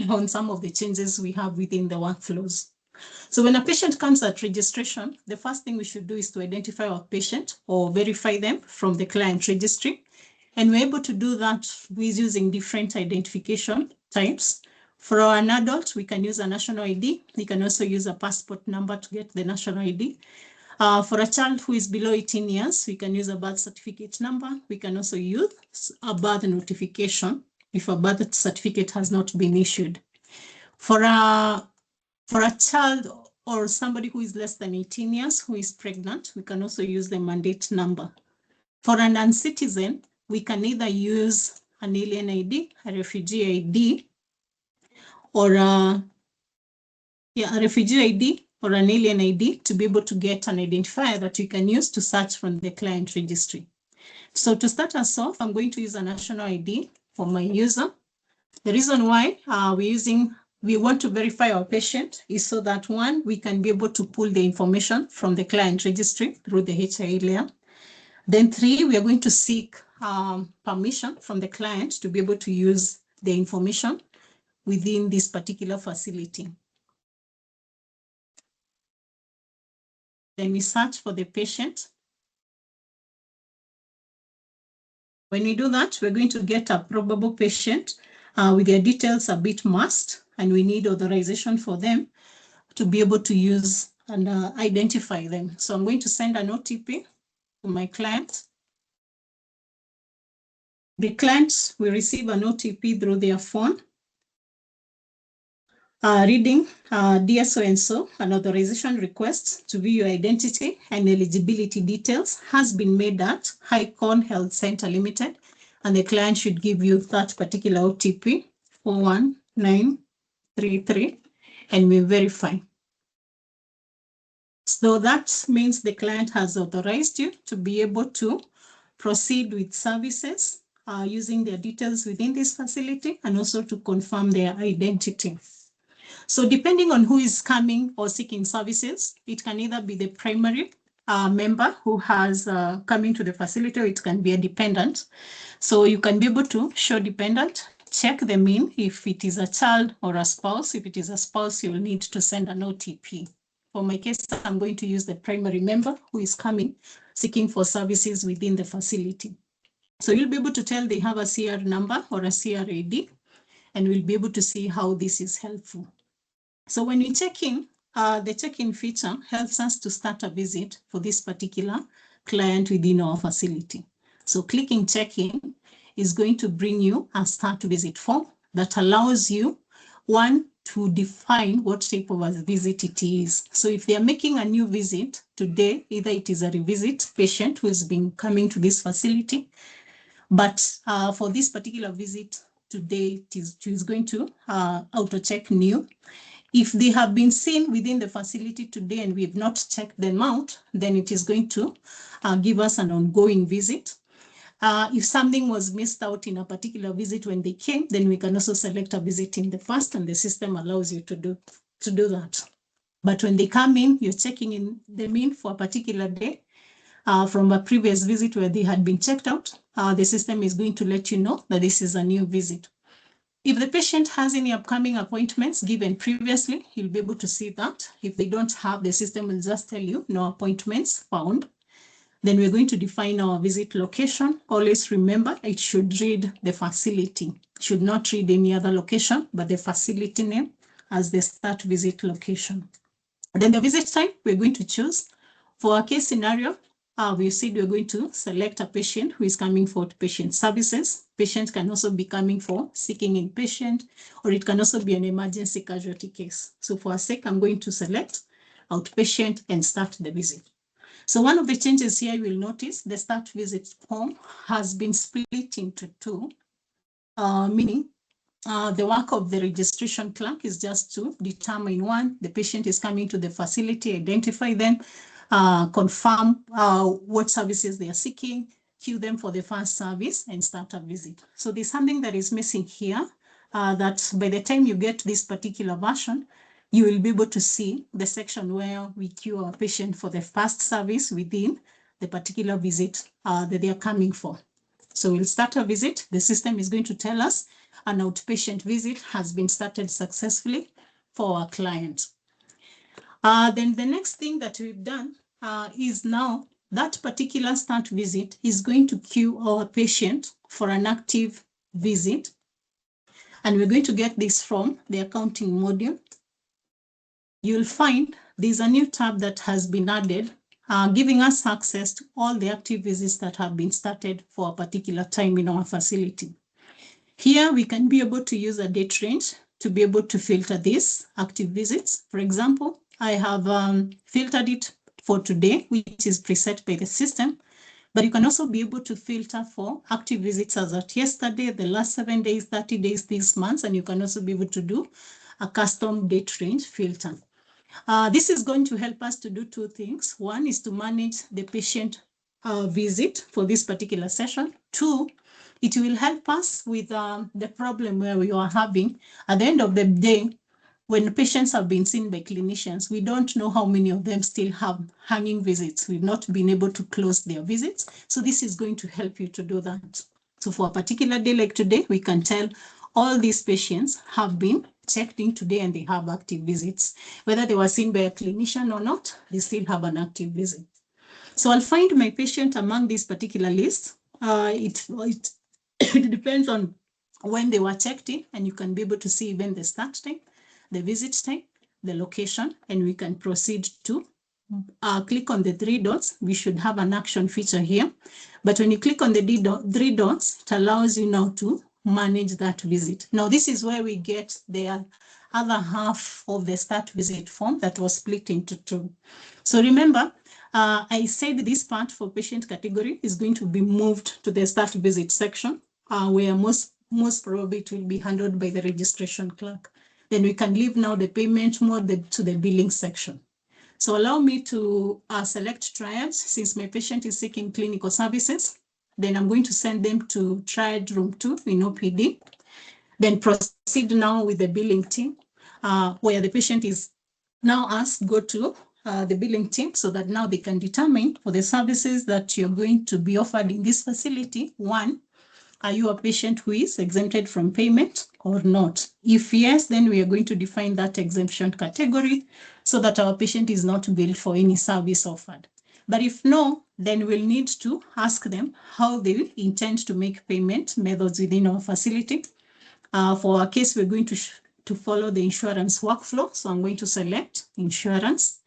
on some of the changes we have within the workflows. So when a patient comes at registration, the first thing we should do is to identify our patient or verify them from the client registry. And we're able to do that with using different identification types. For an adult, we can use a national ID. We can also use a passport number to get the national ID. For a child who is below 18 years, we can use a birth certificate number. We can also use a birth notification if a birth certificate has not been issued. For a child or somebody who is less than 18 years who is pregnant, we can also use the mandate number. For a non-citizen, we can either use an alien ID, a refugee ID, or a refugee ID or an alien ID to be able to get an identifier that you can use to search from the client registry. So to start us off, I'm going to use a national ID for my user. The reason why we want to verify our patient is so that, one, we can be able to pull the information from the client registry through the HIE layer. Then 3, we are going to seek permission from the client to be able to use the information within this particular facility. Then we search for the patient. When we do that, we're going to get a probable patient with their details a bit masked, and we need authorization for them to be able to use and identify them. So I'm going to send an OTP to my client. The client will receive an OTP through their phone. Reading, dear so-and-so, an authorization request to view your identity and eligibility details has been made at Highcorn Health Center Limited, and the client should give you that particular OTP, 41933, and we verify. So that means the client has authorized you to be able to proceed with services using their details within this facility and also to confirm their identity. So depending on who is coming or seeking services, it can either be the primary member who has coming to the facility, or it can be a dependent. So you can be able to show dependent, check them in. If it is a child or a spouse, if it is a spouse, you'll need to send an OTP. For my case, I'm going to use the primary member who is coming, seeking for services within the facility. So you'll be able to tell they have a CR number or a CRAD, and we'll be able to see how this is helpful. So when we check in, the check-in feature helps us to start a visit for this particular client within our facility. So clicking check-in is going to bring you a start visit form that allows you, one, to define what type of a visit it is. So if they are making a new visit today, either it is a revisit patient who has been coming to this facility, but for this particular visit today, it is going to auto-check new. If they have been seen within the facility today and we have not checked them out, then it is going to give us an ongoing visit. If something was missed out in a particular visit when they came, then we can also select a visit in the first, and the system allows you to do that. But when they come in, you're checking in them in for a particular day from a previous visit where they had been checked out, the system is going to let you know that this is a new visit. If the patient has any upcoming appointments given previously, you'll be able to see that. If they don't have, the system will just tell you no appointments found. Then we're going to define our visit location. Always remember, it should read the facility. It should not read any other location, but the facility name as the start visit location. Then the visit type, we're going to choose. For a case scenario, we said we're going to select a patient who is coming for outpatient services. Patient can also be coming for seeking inpatient, or it can also be an emergency casualty case. So for a sec, I'm going to select outpatient and start the visit. So one of the changes here you will notice, the start visit form has been split into two, meaning the work of the registration clerk is just to determine, one, the patient is coming to the facility, identify them, confirm what services they are seeking, queue them for the first service, and start a visit. So there's something that is missing here, that by the time you get this particular version, you will be able to see the section where we queue our patient for the first service within the particular visit that they are coming for. So we'll start a visit. The system is going to tell us an outpatient visit has been started successfully for our client. Then the next thing that we've done is now that particular start visit is going to queue our patient for an active visit. And we're going to get this from the accounting module. You'll find there's a new tab that has been added, giving us access to all the active visits that have been started for a particular time in our facility. Here we can be able to use a date range to be able to filter these active visits. For example, I have filtered it for today, which is preset by the system, but you can also be able to filter for active visits as at yesterday, the last 7 days, 30 days, these months, and you can also be able to do a custom date range filter. This is going to help us to do two things. One is to manage the patient visit for this particular session. Two, it will help us with the problem where we are having at the end of the day, when patients have been seen by clinicians, we don't know how many of them still have hanging visits. We've not been able to close their visits. So this is going to help you to do that. So for a particular day like today, we can tell all these patients have been checked in today and they have active visits. Whether they were seen by a clinician or not, they still have an active visit. So I'll find my patient among this particular list. It depends on when they were checked in, and you can be able to see even the start time, the visit time, the location, and we can proceed to click on the three dots. We should have an action feature here. But when you click on the three dots, it allows you now to manage that visit. Now, this is where we get the other half of the start visit form that was split into two. So remember, I said this part for patient category is going to be moved to the start visit section, where most probably it will be handled by the registration clerk. Then we can leave now the payment mode to the billing section. So allow me to select triads since my patient is seeking clinical services. Then I'm going to send them to triad room 2 in OPD. Then proceed now with the billing team, where the patient is now asked go to the billing team so that now they can determine for the services that you're going to be offered in this facility. One, are you a patient who is exempted from payment or not? If yes, then we are going to define that exemption category so that our patient is not billed for any service offered. But if no, then we'll need to ask them how they intend to make payment methods within our facility. For our case, we're going to follow the insurance workflow. So I'm going to select insurance.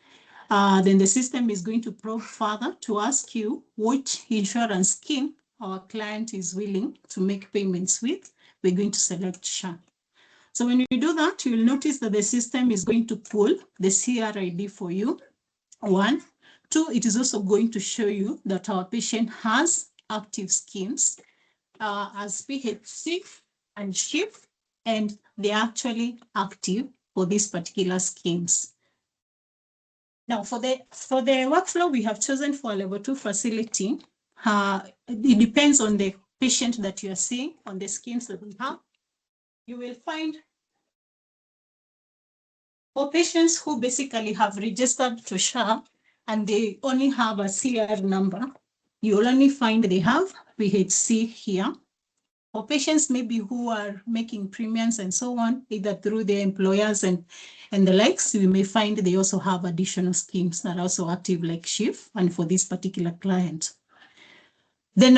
Then the system is going to probe further to ask you which insurance scheme our client is willing to make payments with. We're going to select SHA. So when you do that, you'll notice that the system is going to pull the CRID for you. 1. 2, it is also going to show you that our patient has active schemes as PHC and SHIF, and they're actually active for these particular schemes. Now, for the workflow we have chosen for a level 2 facility, it depends on the patient that you are seeing, on the schemes that we have. You will find for patients who basically have registered to SHA and they only have a CR number, you will only find they have PHC here. For patients maybe who are making premiums and so on, either through their employers and the likes, we may find they also have additional schemes that are also active like SHIF and for this particular client. Then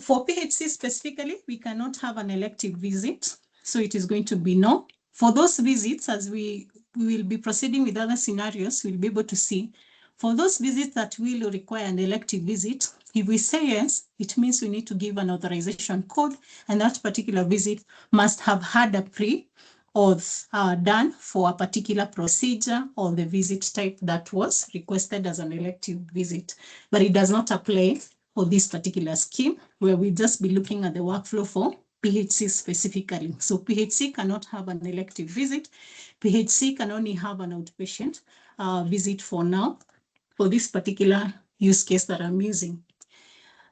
for PHC specifically, we cannot have an elective visit. So it is going to be no. For those visits, as we will be proceeding with other scenarios, we'll be able to see. For those visits that will require an elective visit, if we say yes, it means we need to give an authorization code, and that particular visit must have had a pre-auth done for a particular procedure or the visit type that was requested as an elective visit. But it does not apply for this particular scheme, where we just be looking at the workflow for PHC specifically. So PHC cannot have an elective visit. PHC can only have an outpatient visit for now, for this particular use case that I'm using.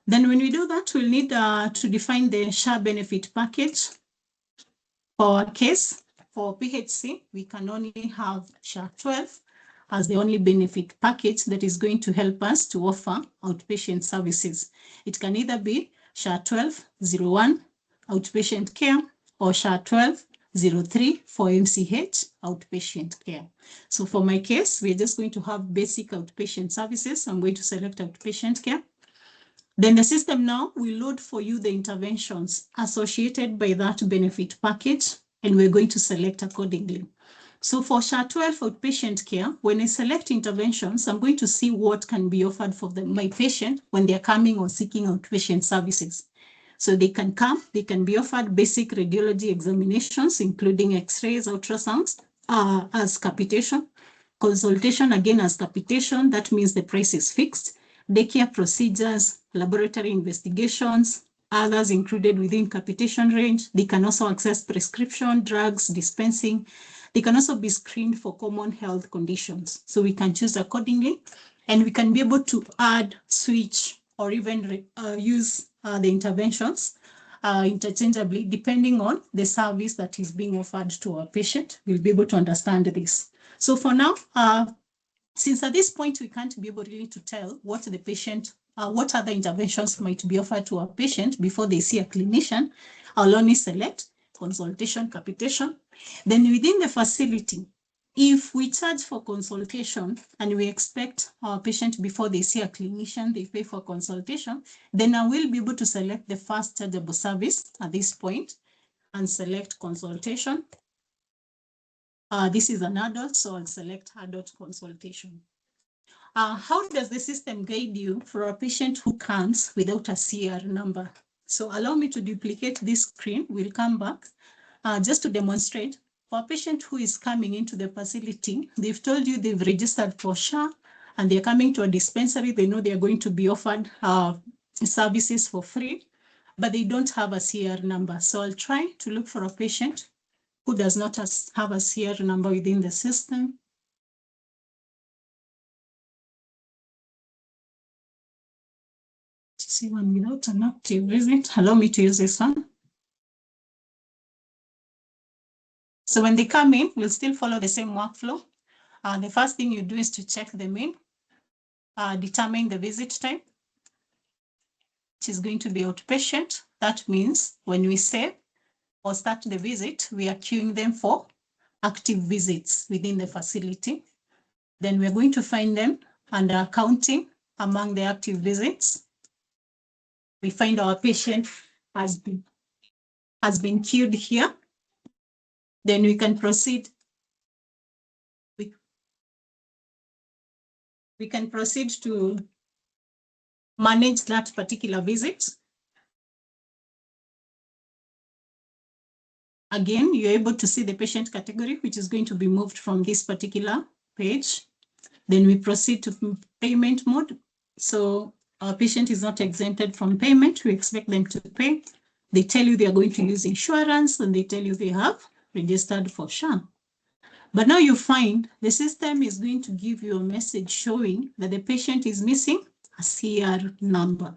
Then when we do that, we'll need to define the SHA benefit package. For our case, for PHC, we can only have SHA 12 as the only benefit package that is going to help us to offer outpatient services. It can either be SHA 1201 outpatient care or SHA 1203 for MCH outpatient care. So for my case, we're just going to have basic outpatient services. I'm going to select outpatient care. Then the system now will load for you the interventions associated by that benefit package, and we're going to select accordingly. So for SHA 12 outpatient care, when I select interventions, I'm going to see what can be offered for my patient when they're coming or seeking outpatient services. So they can come, they can be offered basic radiology examinations, including x-rays, ultrasounds, as capitation. Consultation, again, as capitation, that means the price is fixed. Daycare procedures, laboratory investigations, others included within capitation range. They can also access prescription, drugs, dispensing. They can also be screened for common health conditions. So we can choose accordingly, and we can be able to add, switch, or even use the interventions interchangeably, depending on the service that is being offered to our patient. We'll be able to understand this. So for now, since at this point, we can't be able really to tell what the patient, what other interventions might be offered to our patient before they see a clinician, I'll only select consultation, capitation. Then within the facility, if we charge for consultation and we expect our patient before they see a clinician, they pay for consultation, then I will be able to select the first chargeable service at this point and select consultation. This is an adult, so I'll select adult consultation. How does the system guide you for a patient who comes without a CR number? So allow me to duplicate this screen. We'll come back just to demonstrate. For a patient who is coming into the facility, they've told you they've registered for SHA and they're coming to a dispensary. They know they're going to be offered services for free, but they don't have a CR number. So I'll try to look for a patient who does not have a CR number within the system. see one without an active visit. Allow me to use this one. So when they come in, we'll still follow the same workflow. The first thing you do is to check them in, determine the visit time, which is going to be outpatient. That means when we save or start the visit, we are queuing them for active visits within the facility. Then we're going to find them under counting among the active visits. We find our patient has been queued here. Then we can proceed. We can proceed to manage that particular visit. Again, you're able to see the patient category, which is going to be moved from this particular page. Then we proceed to payment mode. So our patient is not exempted from payment. We expect them to pay. They tell you they are going to use insurance, and they tell you they have registered for SHA. But now you find the system is going to give you a message showing that the patient is missing a CR number.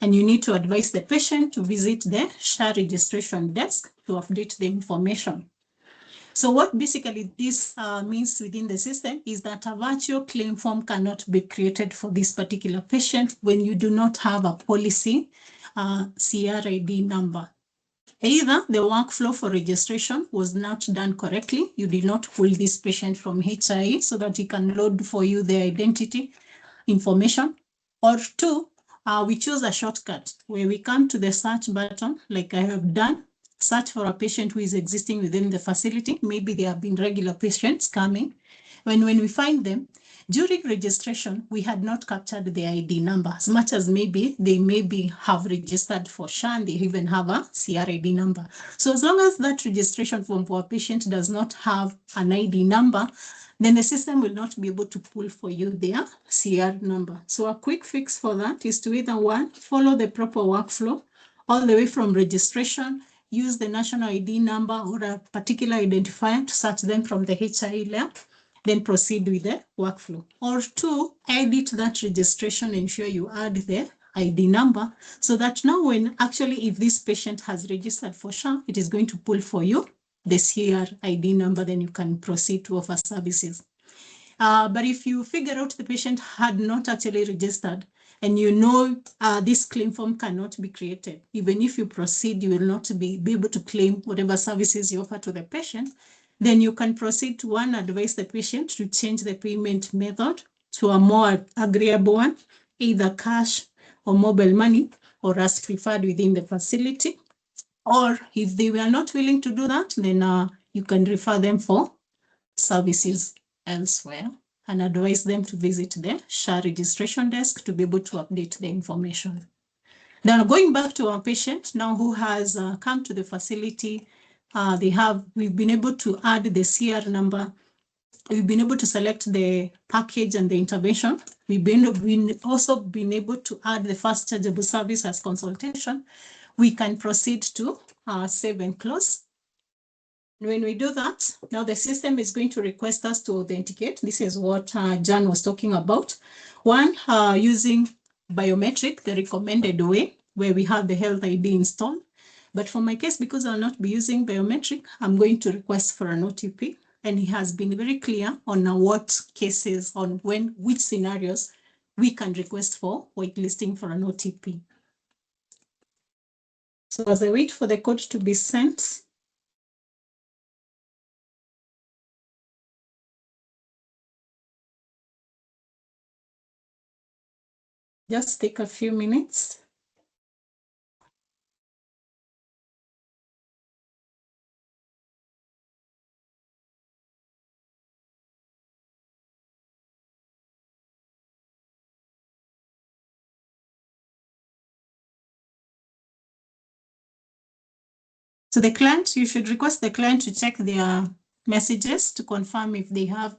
And you need to advise the patient to visit the SHA registration desk to update the information. So what basically this means within the system is that a virtual claim form cannot be created for this particular patient when you do not have a policy CRID number. Either the workflow for registration was not done correctly, you did not pull this patient from HIE so that he can load for you the identity information, or two, we choose a shortcut where we come to the search button like I have done, search for a patient who is existing within the facility. Maybe there have been regular patients coming. When we find them, during registration, we had not captured the ID number, as much as maybe they have registered for SHA and they even have a CRID number. So as long as that registration form for a patient does not have an ID number, then the system will not be able to pull for you their CR number. So a quick fix for that is to either one, follow the proper workflow all the way from registration, use the national ID number or a particular identifier to search them from the HIE layer, then proceed with the workflow. Or two, edit that registration, ensure you add the ID number so that now when actually if this patient has registered for SHA, it is going to pull for you the CR ID number, then you can proceed to offer services. But if you figure out the patient had not actually registered and you know this claim form cannot be created, even if you proceed, you will not be able to claim whatever services you offer to the patient, then you can proceed to one, advise the patient to change the payment method to a more agreeable one, either cash or mobile money, or as preferred within the facility. Or if they were not willing to do that, then you can refer them for services elsewhere and advise them to visit the SHA registration desk to be able to update the information. Now, going back to our patient now who has come to the facility, we've been able to add the CR number. We've been able to select the package and the intervention. We've also been able to add the first chargeable service as consultation. We can proceed to save and close. When we do that, now the system is going to request us to authenticate. This is what Jan was talking about. One, using biometric, the recommended way, where we have the health ID installed. But for my case, because I'll not be using biometric, I'm going to request for an OTP. And he has been very clear on what cases, on which scenarios we can request for whitelisting for an OTP. So as I wait for the code to be sent, just take a few minutes. So the client, you should request the client to check their messages to confirm if they have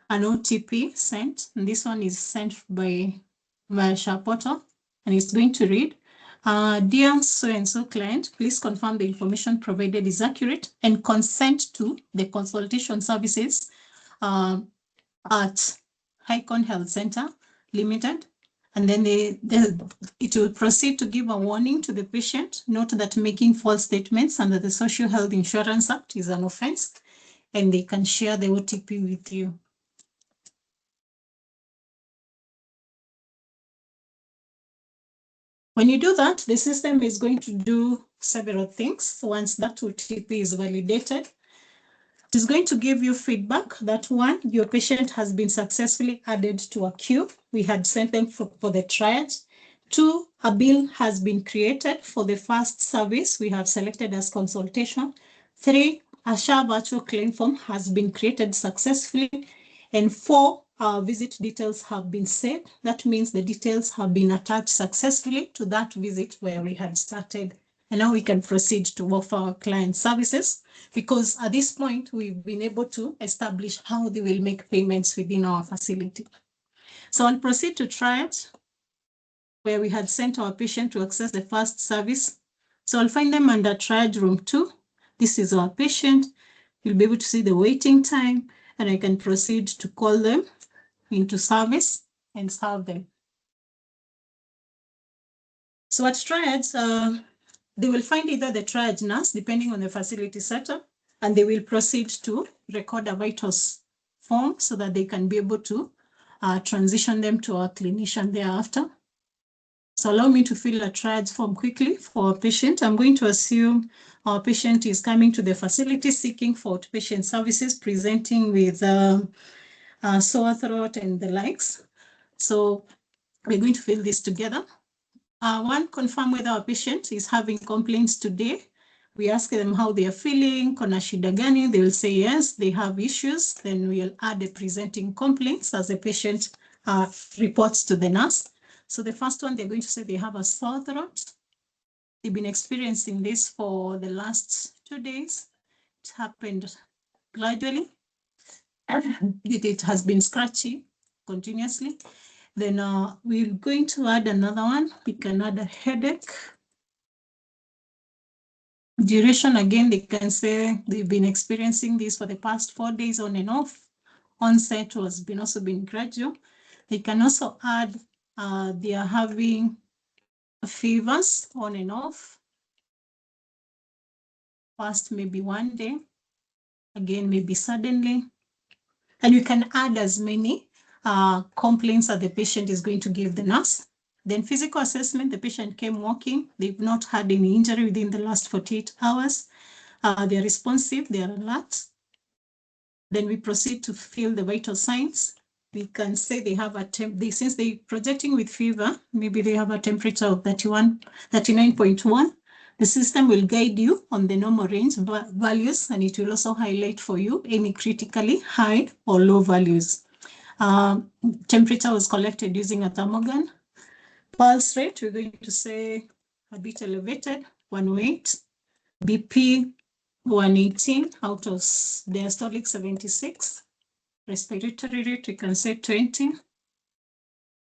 an OTP sent. And this one is sent via SHA portal, and it's going to read, dear so-and-so client, please confirm the information provided is accurate and consent to the consultation services at Icon Health Center Limited And then it will proceed to give a warning to the patient. Note that making false statements under the Social Health Insurance Act is an offense, and they can share the OTP with you. When you do that, the system is going to do several things. Once that OTP is validated, it is going to give you feedback that one, your patient has been successfully added to a queue. We had sent them for the triage. Two, a bill has been created for the first service we have selected as consultation. Three, a SHA virtual claim form has been created successfully. And four, our visit details have been saved. That means the details have been attached successfully to that visit where we had started. And now we can proceed to offer our client services, because at this point, we've been able to establish how they will make payments within our facility. So I'll proceed to triage, where we had sent our patient to access the first service. So I'll find them under triage room 2. This is our patient. You'll be able to see the waiting time, and I can proceed to call them into service and serve them. So at triage, they will find either the triage nurse, depending on the facility setup, and they will proceed to record a vitals form so that they can be able to transition them to our clinician thereafter. So allow me to fill a triage form quickly for a patient. I'm going to assume our patient is coming to the facility seeking for outpatient services, presenting with sore throat and the likes. So we're going to fill this together. One, confirm whether our patient is having complaints today. We ask them how they are feeling, kuna shida gani. They will say yes, they have issues. Then we'll add a presenting complaints as the patient reports to the nurse. So the first one, they're going to say they have a sore throat. They've been experiencing this for the last 2 days. It happened gradually. It has been scratchy continuously. Then we're going to add another one. We can add a headache. Duration, again, they can say they've been experiencing this for the past 4 days on and off. Onset has also been gradual. They can also add they are having fevers on and off. First, maybe 1 day. Again, maybe suddenly. And you can add as many complaints that the patient is going to give the nurse. Then physical assessment, the patient came walking. They've not had any injury within the last 48 hours. They're responsive, they're alert. Then we proceed to fill the vital signs. We can say they have since they're projecting with fever, maybe they have a temperature of 39.1. The system will guide you on the normal range values, and it will also highlight for you any critically high or low values. Temperature was collected using a thermogun. Pulse rate, we're going to say a bit elevated, 108. BP, 118 out of diastolic 76. Respiratory rate, we can say 20.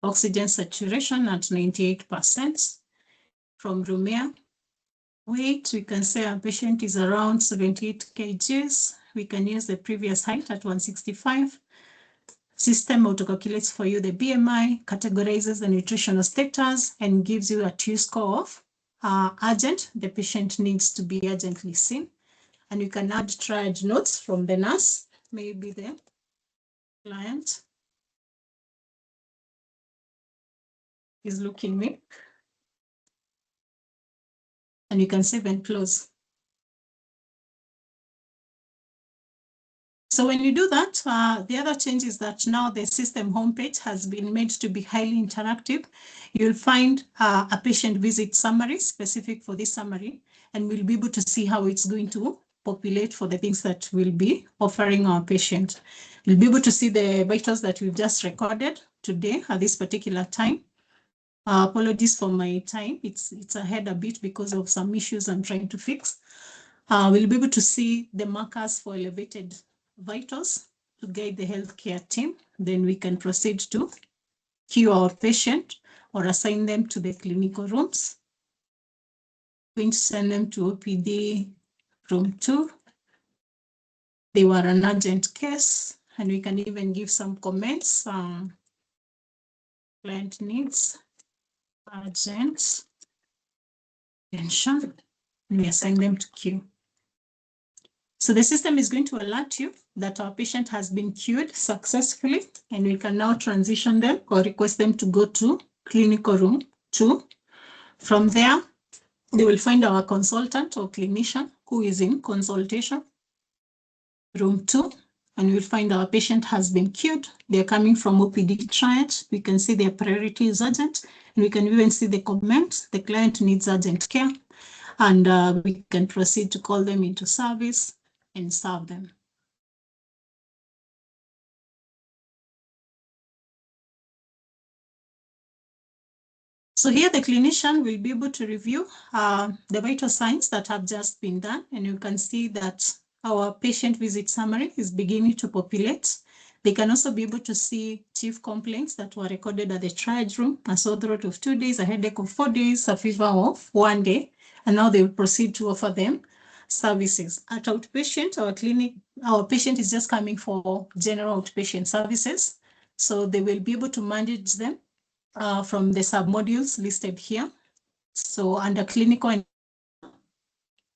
Oxygen saturation at 98%. From room air. Weight, we can say our patient is around 78 kgs. We can use the previous height at 165. System auto-calculates for you the BMI, categorizes the nutritional status, and gives you a T-score of urgent. The patient needs to be urgently seen. And you can add triage notes from the nurse, maybe the client is looking weak. And you can save and close. So when you do that, the other change is that now the system homepage has been made to be highly interactive. You'll find a patient visit summary specific for this summary, and we'll be able to see how it's going to populate for the things that we'll be offering our patient. You'll be able to see the vitals that we've just recorded today at this particular time. Apologies for my time. It's ahead a bit because of some issues I'm trying to fix. We'll be able to see the markers for elevated vitals to guide the healthcare team. Then we can proceed to queue our patient or assign them to the clinical rooms. We're going to send them to OPD room 2. They were an urgent case, and we can even give some comments client needs urgent attention, and we assign them to queue. So the system is going to alert you that our patient has been queued successfully, and we can now transition them or request them to go to clinical room 2. From there, they will find our consultant or clinician who is in consultation, room 2, and we'll find our patient has been queued. They're coming from OPD triage. We can see their priority is urgent, and we can even see the comment, the client needs urgent care, and we can proceed to call them into service and serve them. So here the clinician will be able to review the vital signs that have just been done, and you can see that our patient visit summary is beginning to populate. They can also be able to see chief complaints that were recorded at the triage room: a sore throat of 2 days, a headache of 4 days, a fever of 1 day, and now they will proceed to offer them services. At outpatient, our patient is just coming for general outpatient services, so they will be able to manage them from the submodules listed here. So under clinical,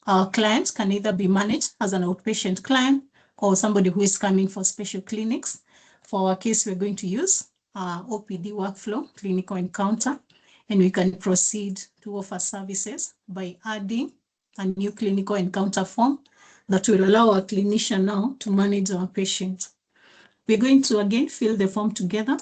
our clients can either be managed as an outpatient client or somebody who is coming for special clinics. For our case, we're going to use OPD workflow, clinical encounter, and we can proceed to offer services by adding a new clinical encounter form that will allow our clinician now to manage our patients. We're going to again fill the form together.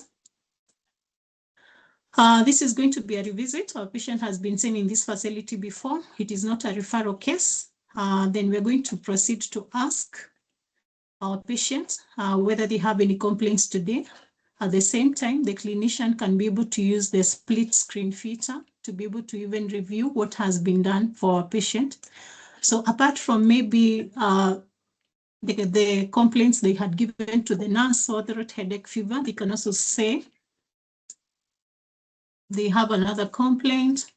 This is going to be a revisit. Our patient has been seen in this facility before. It is not a referral case. Then we're going to proceed to ask our patients whether they have any complaints today. At the same time, the clinician can be able to use the split screen feature to be able to even review what has been done for our patient. So apart from maybe the complaints they had given to the nurse, or throat, headache, fever, they can also say they have another complaint.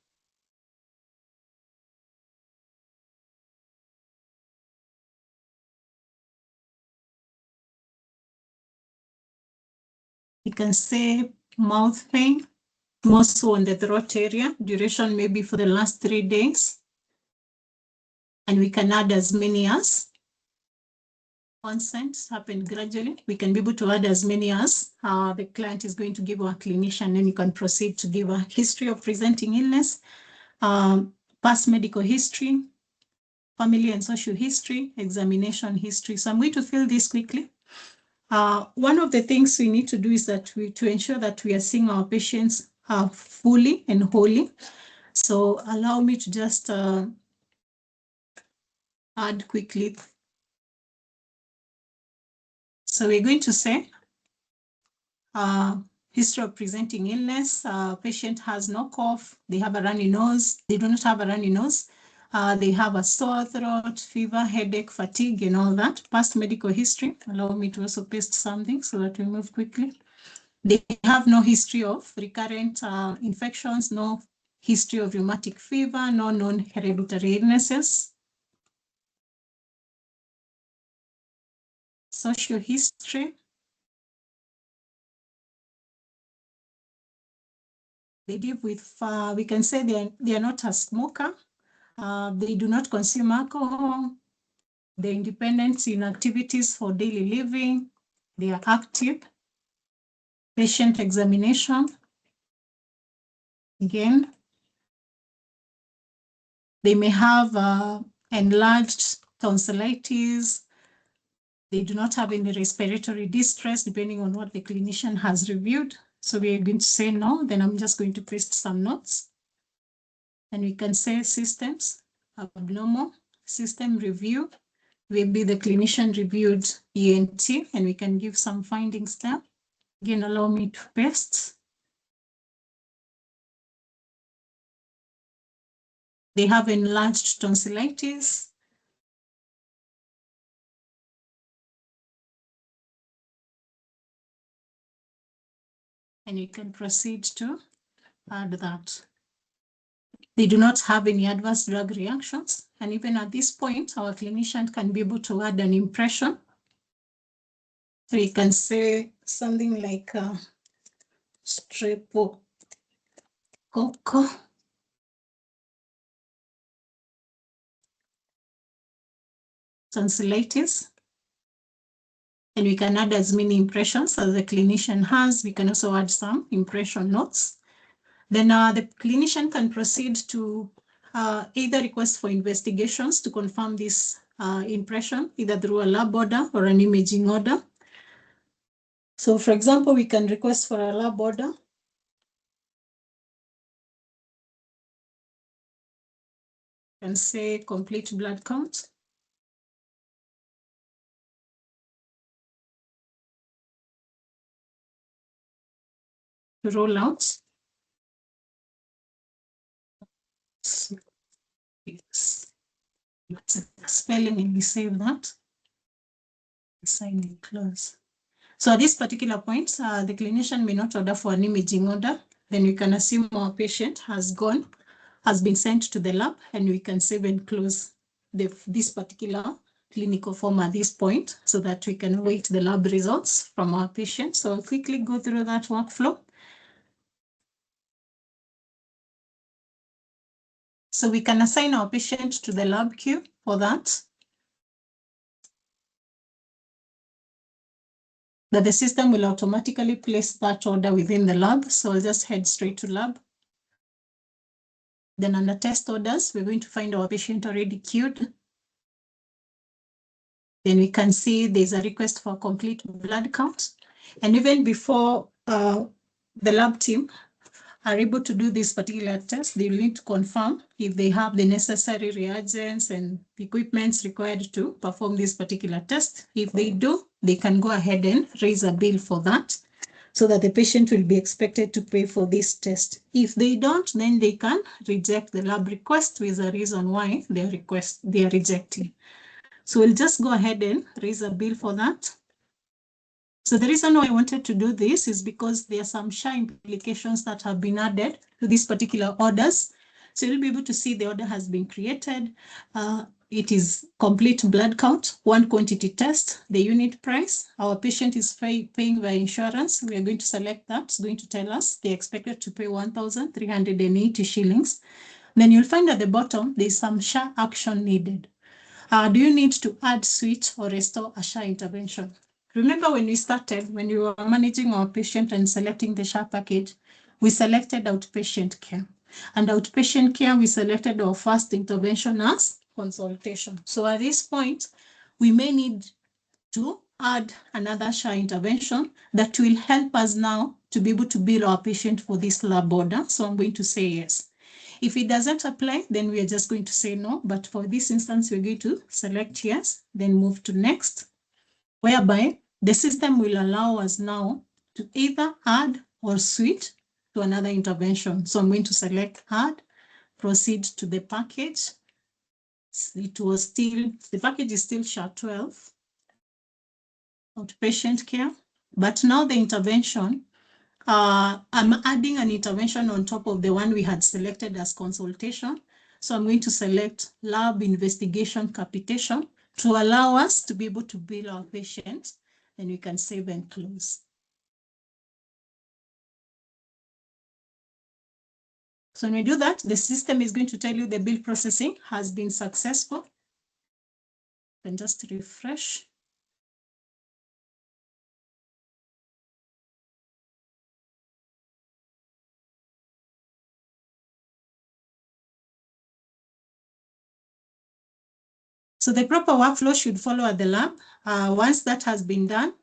You can say mouth pain, more so on the throat area, duration maybe for the last 3 days. And we can add as many as consents happen gradually. We can be able to add as many as the client is going to give our clinician, and you can proceed to give a history of presenting illness, past medical history, family and social history, examination history. So I'm going to fill this quickly. One of the things we need to do is that to ensure that we are seeing our patients fully and wholly. So allow me to just add quickly. So we're going to say history of presenting illness. Patient has no cough. They have a runny nose. They do not have a runny nose. They have a sore throat, fever, headache, fatigue, and all that. Past medical history. Allow me to also paste something so that we move quickly. They have no history of recurrent infections, no history of rheumatic fever, no known hereditary illnesses. Social history. They live with, we can say they are not a smoker. They do not consume alcohol. They're independent in activities for daily living. They are active. Patient examination. Again, they may have enlarged tonsillitis. They do not have any respiratory distress, depending on what the clinician has reviewed. So we are going to say no. Then I'm just going to paste some notes. And we can say systems, abnormal, system review. Maybe the clinician reviewed ENT, and we can give some findings there. Again, allow me to paste. They have enlarged tonsillitis. And you can proceed to add that. They do not have any adverse drug reactions. And even at this point, our clinician can be able to add an impression. So you can say something like, streptococcus tonsillitis. And we can add as many impressions as the clinician has. We can also add some impression notes. Then the clinician can proceed to either request for investigations to confirm this impression, either through a lab order or an imaging order. So for example, we can request for a lab order. And say complete blood count. To roll out. Spelling and we save that. Sign and close. So at this particular point, the clinician may not order for an imaging order. Then we can assume our patient has been sent to the lab, and we can save and close this particular clinical form at this point so that we can await the lab results from our patient. So I'll quickly go through that workflow. So we can assign our patient to the lab queue for that. That the system will automatically place that order within the lab. So I'll just head straight to lab. Then under test orders, we're going to find our patient already queued. Then we can see there's a request for complete blood count. And even before the lab team are able to do this particular test, they will need to confirm if they have the necessary reagents and equipments required to perform this particular test. If they do, they can go ahead and raise a bill for that so that the patient will be expected to pay for this test. If they don't, then they can reject the lab request with a reason why they are rejecting. So we'll just go ahead and raise a bill for that. So the reason why I wanted to do this is because there are some SHA implications that have been added to these particular orders. So you'll be able to see the order has been created. It is complete blood count, one quantity test, the unit price. Our patient is paying by insurance. We are going to select that. It's going to tell us they're expected to pay 1,380 shillings. Then you'll find at the bottom, there's some SHA action needed. Do you need to add, switch, or restore a SHA intervention? Remember when we started, when we were managing our patient and selecting the SHA package, we selected outpatient care. And outpatient care, we selected our first intervention as consultation. So at this point, we may need to add another SHA intervention that will help us now to be able to bill our patient for this lab order. So I'm going to say yes. If it doesn't apply, then we are just going to say no. But for this instance, we're going to select yes, then move to next, whereby the system will allow us now to either add or switch to another intervention. So I'm going to select add, proceed to the package. The package is still SHA-12, outpatient care, but now the intervention, I'm adding an intervention on top of the one we had selected as consultation. So I'm going to select lab investigation capitation to allow us to be able to bill our patients, and we can save and close. So when we do that, the system is going to tell you the bill processing has been successful. And just refresh. So the proper workflow should follow at the lab. Once that has been done,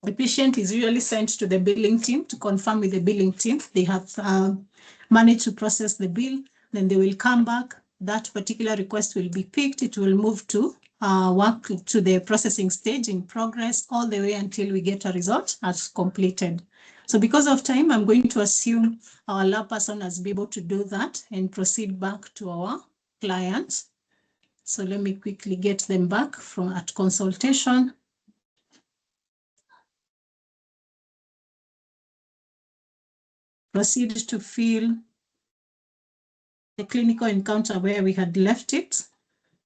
the patient is usually sent to the billing team to confirm with the billing team. They have managed to process the bill. Then they will come back. That particular request will be picked. It will move to work to the processing stage in progress all the way until we get a result as completed. So because of time, I'm going to assume our lab person has been able to do that and proceed back to our clients. So let me quickly get them back from at consultation. Proceed to fill the clinical encounter where we had left it.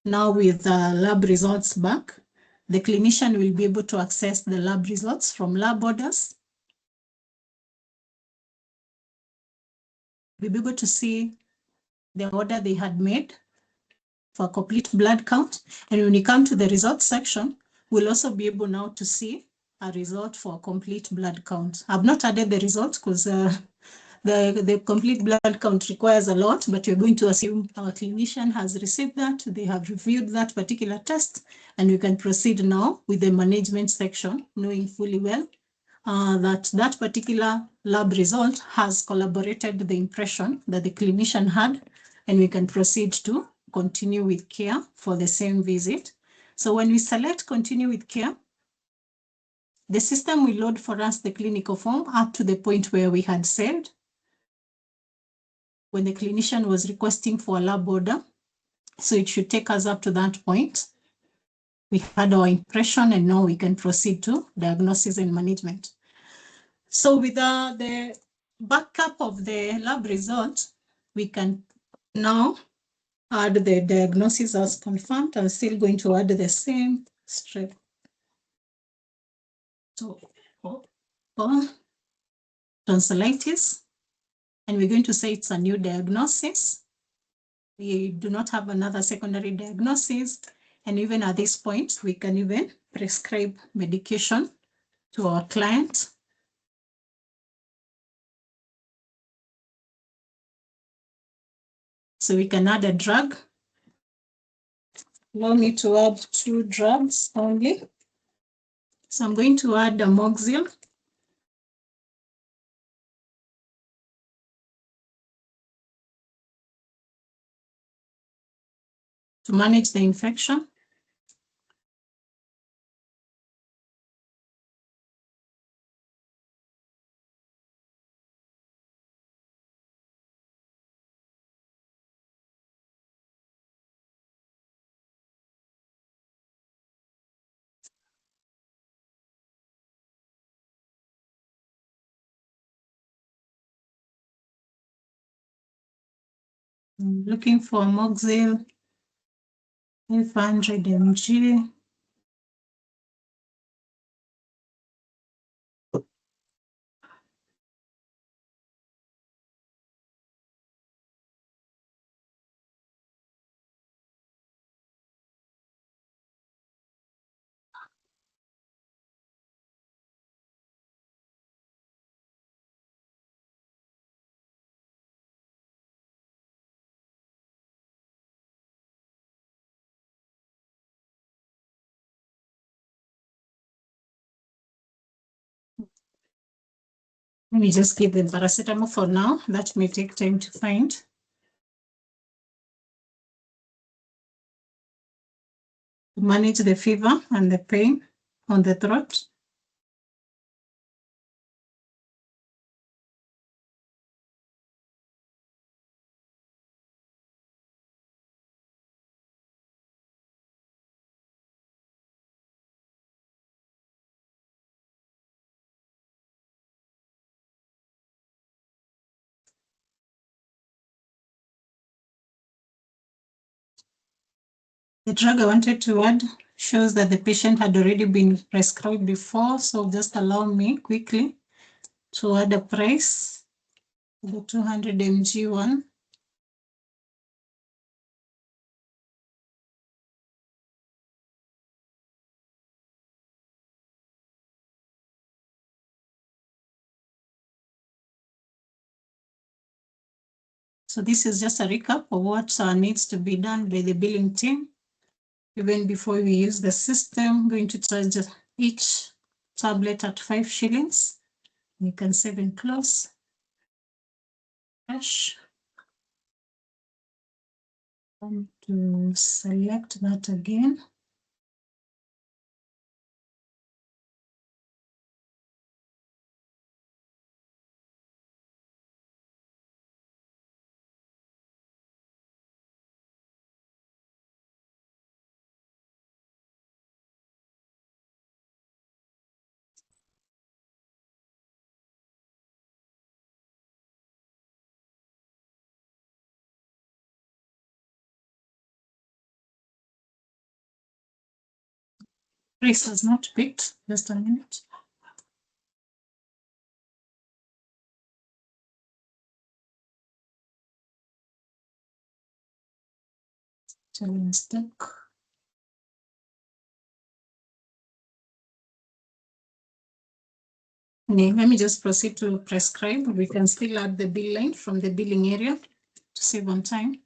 Now with the lab results back, the clinician will be able to access the lab results from lab orders. we'll be able to see the order they had made for a complete blood count. And when we come to the results section, we'll also be able now to see a result for a complete blood count. I've not added the results because the complete blood count requires a lot, but we're going to assume our clinician has received that, they have reviewed that particular test, and we can proceed now with the management section, knowing fully well that particular lab result has collaborated the impression that the clinician had, and we can proceed to continue with care for the same visit. So when we select continue with care, the system will load for us the clinical form up to the point where we had said when the clinician was requesting for a lab order. So it should take us up to that point. We had our impression, and now we can proceed to diagnosis and management. So with the backup of the lab result, we can now add the diagnosis as confirmed. I'm still going to add the same strep. So tonsillitis, and we're going to say it's a new diagnosis. We do not have another secondary diagnosis. And even at this point, we can even prescribe medication to our client. So we can add a drug. Allow me to add 2 drugs only. So I'm going to add amoxicillin. To manage the infection. I'm looking for amoxicillin 500 mg. Let me just give the paracetamol for now. That may take time to find. To manage the fever and the pain on the throat. The drug I wanted to add shows that the patient had already been prescribed before, so just allow me quickly to add a price, the 200 mg one. So this is just a recap of what needs to be done by the billing team. Even before we use the system, I'm going to charge each tablet at 5 shillings. You can save and close. Cash. I'm to select that again. Price has not picked, just a minute. Mistake. Let me just proceed to prescribe. We can still add the bill line from the billing area to save on time.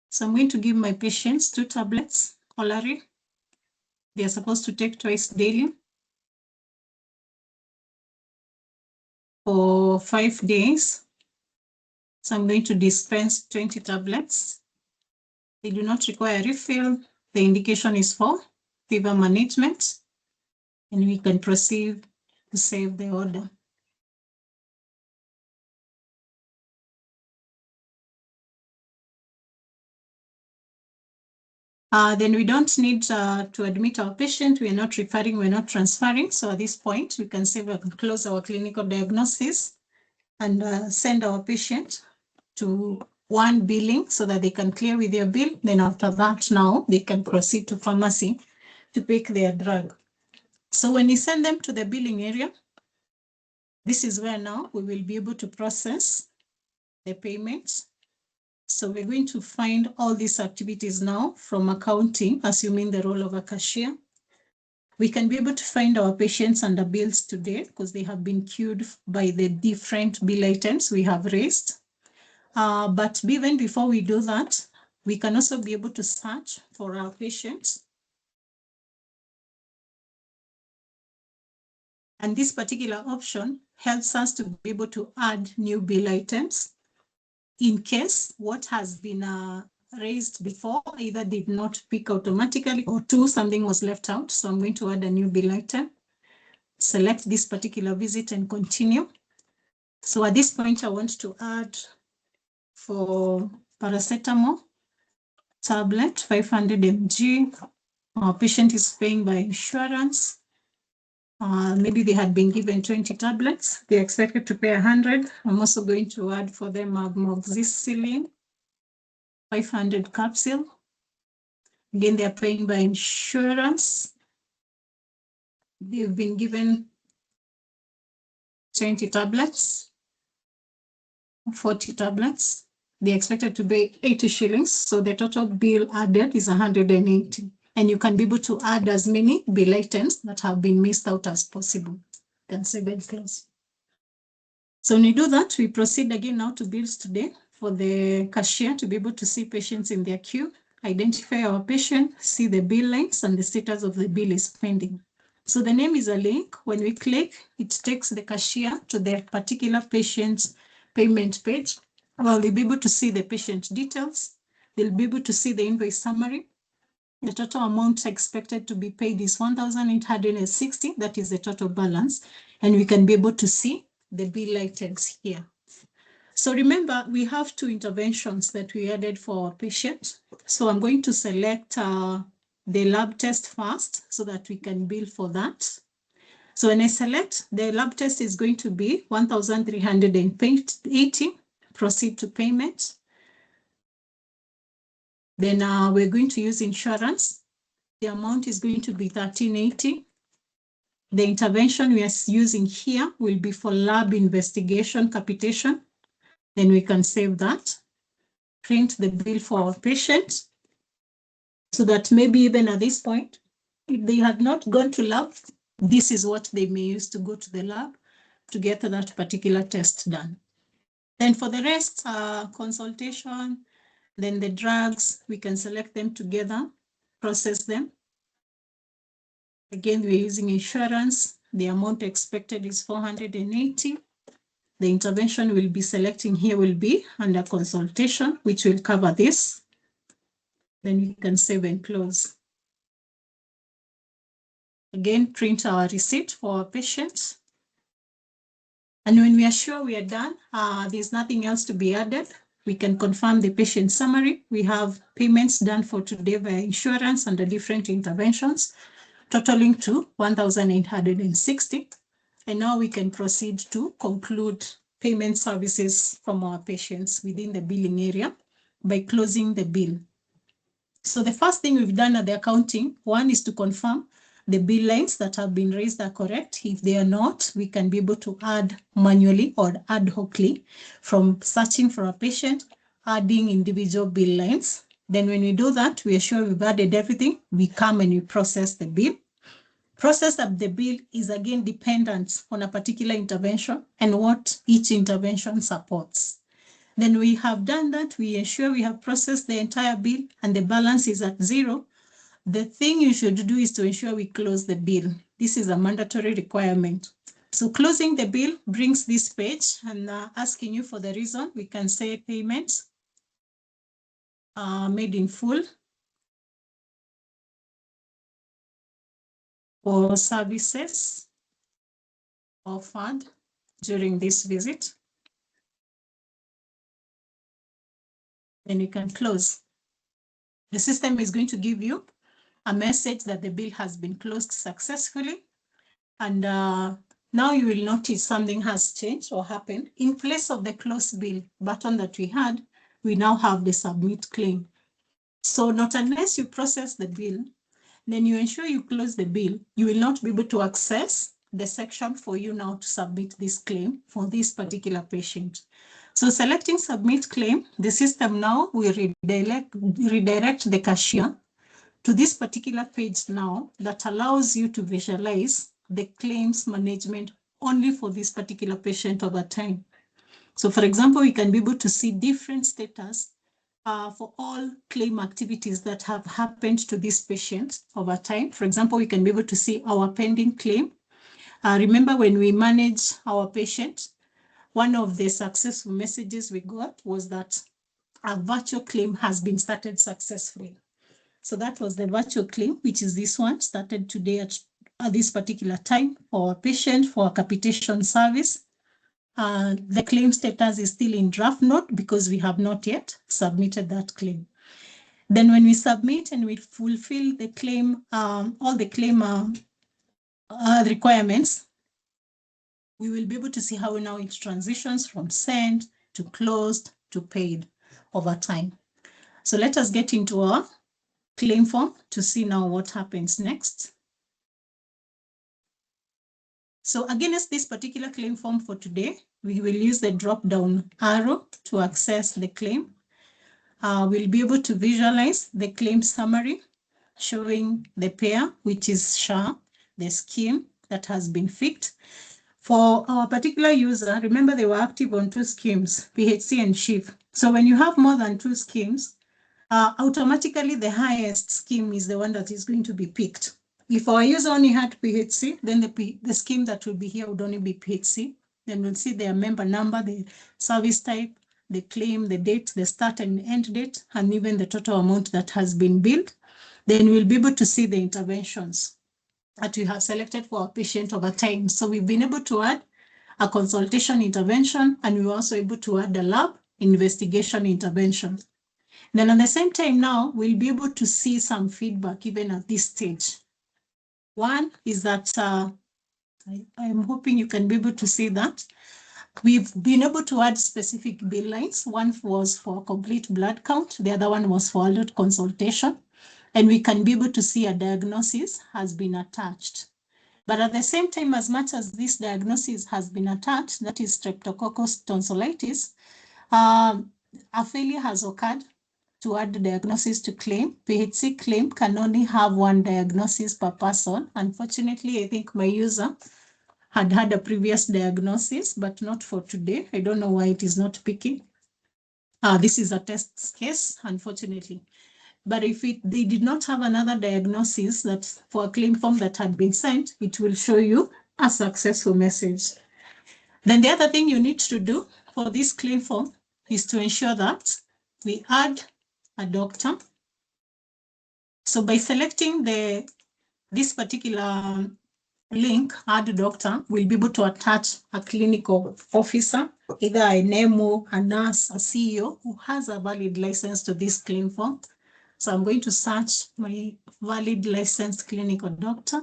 So I'm going to give my patients 2 tablets, Olari. They are supposed to take twice daily for 5 days. So I'm going to dispense 20 tablets. They do not require a refill. The indication is for fever management, and we can proceed to save the order. Then we don't need to admit our patient. We are not referring, we're not transferring. So at this point, we can save and close our clinical diagnosis and send our patient to one billing so that they can clear with their bill. Then after that, now they can proceed to pharmacy to pick their drug. So when you send them to the billing area, this is where now we will be able to process the payments. So we're going to find all these activities now from accounting, assuming the role of a cashier. We can be able to find our patients under bills today because they have been queued by the different bill items we have raised. But even before we do that, we can also be able to search for our patients. And this particular option helps us to be able to add new bill items in case what has been raised before either did not pick automatically or 2, something was left out. So I'm going to add a new bill item, select this particular visit and continue. So at this point, I want to add for paracetamol tablet, 500 mg. Our patient is paying by insurance. Maybe they had been given 20 tablets. They're expected to pay 100. I'm also going to add for them amoxicillin, 500 capsule. Again, they're paying by insurance. They've been given 20 tablets, 40 tablets. They're expected to pay 80 shillings. So the total bill added is 180. And you can be able to add as many bill items that have been missed out as possible. You can save and close. So when you do that, we proceed again now to bills today for the cashier to be able to see patients in their queue, identify our patient, see the bill lines and the status of the bill is pending. So the name is a link. When we click, it takes the cashier to the particular patient's payment page. Well, they'll be able to see the patient details. They'll be able to see the invoice summary. The total amount expected to be paid is 1,860. That is the total balance. And we can be able to see the bill items here. So remember, we have 2 interventions that we added for our patient. So I'm going to select the lab test first so that we can bill for that. So when I select, the lab test is going to be 1,380. Proceed to payment. Then we're going to use insurance. The amount is going to be 1,380. The intervention we are using here will be for lab investigation capitation. Then we can save that. Print the bill for our patient so that maybe even at this point, if they had not gone to lab, this is what they may use to go to the lab to get that particular test done. Then for the rest, consultation, then the drugs, we can select them together, process them. Again, we're using insurance. The amount expected is 480. The intervention we'll be selecting here will be under consultation, which will cover this. Then we can save and close. Again, print our receipt for our patients. And when we are sure we are done, there's nothing else to be added. We can confirm the patient summary. We have payments done for today via insurance under different interventions, totaling to 1,860. And now we can proceed to conclude payment services from our patients within the billing area by closing the bill. So the first thing we've done at the accounting, one is to confirm the bill lines that have been raised are correct. If they are not, we can be able to add manually or ad hocly from searching for a patient, adding individual bill lines. Then when we do that, we are sure we've added everything. We come and we process the bill. Process of the bill is again dependent on a particular intervention and what each intervention supports. Then we have done that. We ensure we have processed the entire bill and the balance is at zero. The thing you should do is to ensure we close the bill. This is a mandatory requirement. So closing the bill brings this page and asking you for the reason. We can say payments made in full or services offered during this visit. Then you can close. The system is going to give you a message that the bill has been closed successfully. And now you will notice something has changed or happened. In place of the close bill button that we had, we now have the submit claim. So not unless you process the bill, then you ensure you close the bill, you will not be able to access the section for you now to submit this claim for this particular patient. So selecting submit claim, the system now will redirect the cashier to this particular page now that allows you to visualize the claims management only for this particular patient over time. So for example, we can be able to see different status for all claim activities that have happened to this patient over time. For example, we can be able to see our pending claim. Remember when we manage our patient, one of the successful messages we got was that a virtual claim has been started successfully. So that was the virtual claim, which is this one, started today at this particular time for our patient for a capitation service. The claim status is still in draft note because we have not yet submitted that claim. Then when we submit and we fulfill the claim, all the claim requirements, we will be able to see how now it transitions from sent to closed to paid over time. So let us get into our claim form to see now what happens next. So against this particular claim form for today, we will use the drop-down arrow to access the claim. We'll be able to visualize the claim summary showing the pair, which is SHA, the scheme that has been fixed. For our particular user, remember they were active on 2 schemes, PHC and SHIF. So when you have more than 2 schemes, automatically the highest scheme is the one that is going to be picked. If our user only had PHC, then the scheme that will be here would only be PHC. Then we'll see their member number, the service type, the claim, the date, the start and end date, and even the total amount that has been billed. Then we'll be able to see the interventions that we have selected for our patient over time. So we've been able to add a consultation intervention, and we were also able to add a lab investigation intervention. Then at the same time now, we'll be able to see some feedback even at this stage. One is that I'm hoping you can be able to see that we've been able to add specific bill lines. One was for complete blood count. The other one was for adult consultation. And we can be able to see a diagnosis has been attached. But at the same time, as much as this diagnosis has been attached, that is streptococcus tonsillitis, a failure has occurred to add the diagnosis to claim. PHC claim can only have 1 diagnosis per person. Unfortunately, I think my user had a previous diagnosis, but not for today. I don't know why it is not picking. This is a test case, unfortunately. But if they did not have another diagnosis that for a claim form that had been sent, it will show you a successful message. Then the other thing you need to do for this claim form is to ensure that we add a doctor. So by selecting this particular link, add doctor, we'll be able to attach a clinical officer, either a NEMO, a nurse, a CEO who has a valid license to this claim form. So I'm going to search my valid licensed clinical doctor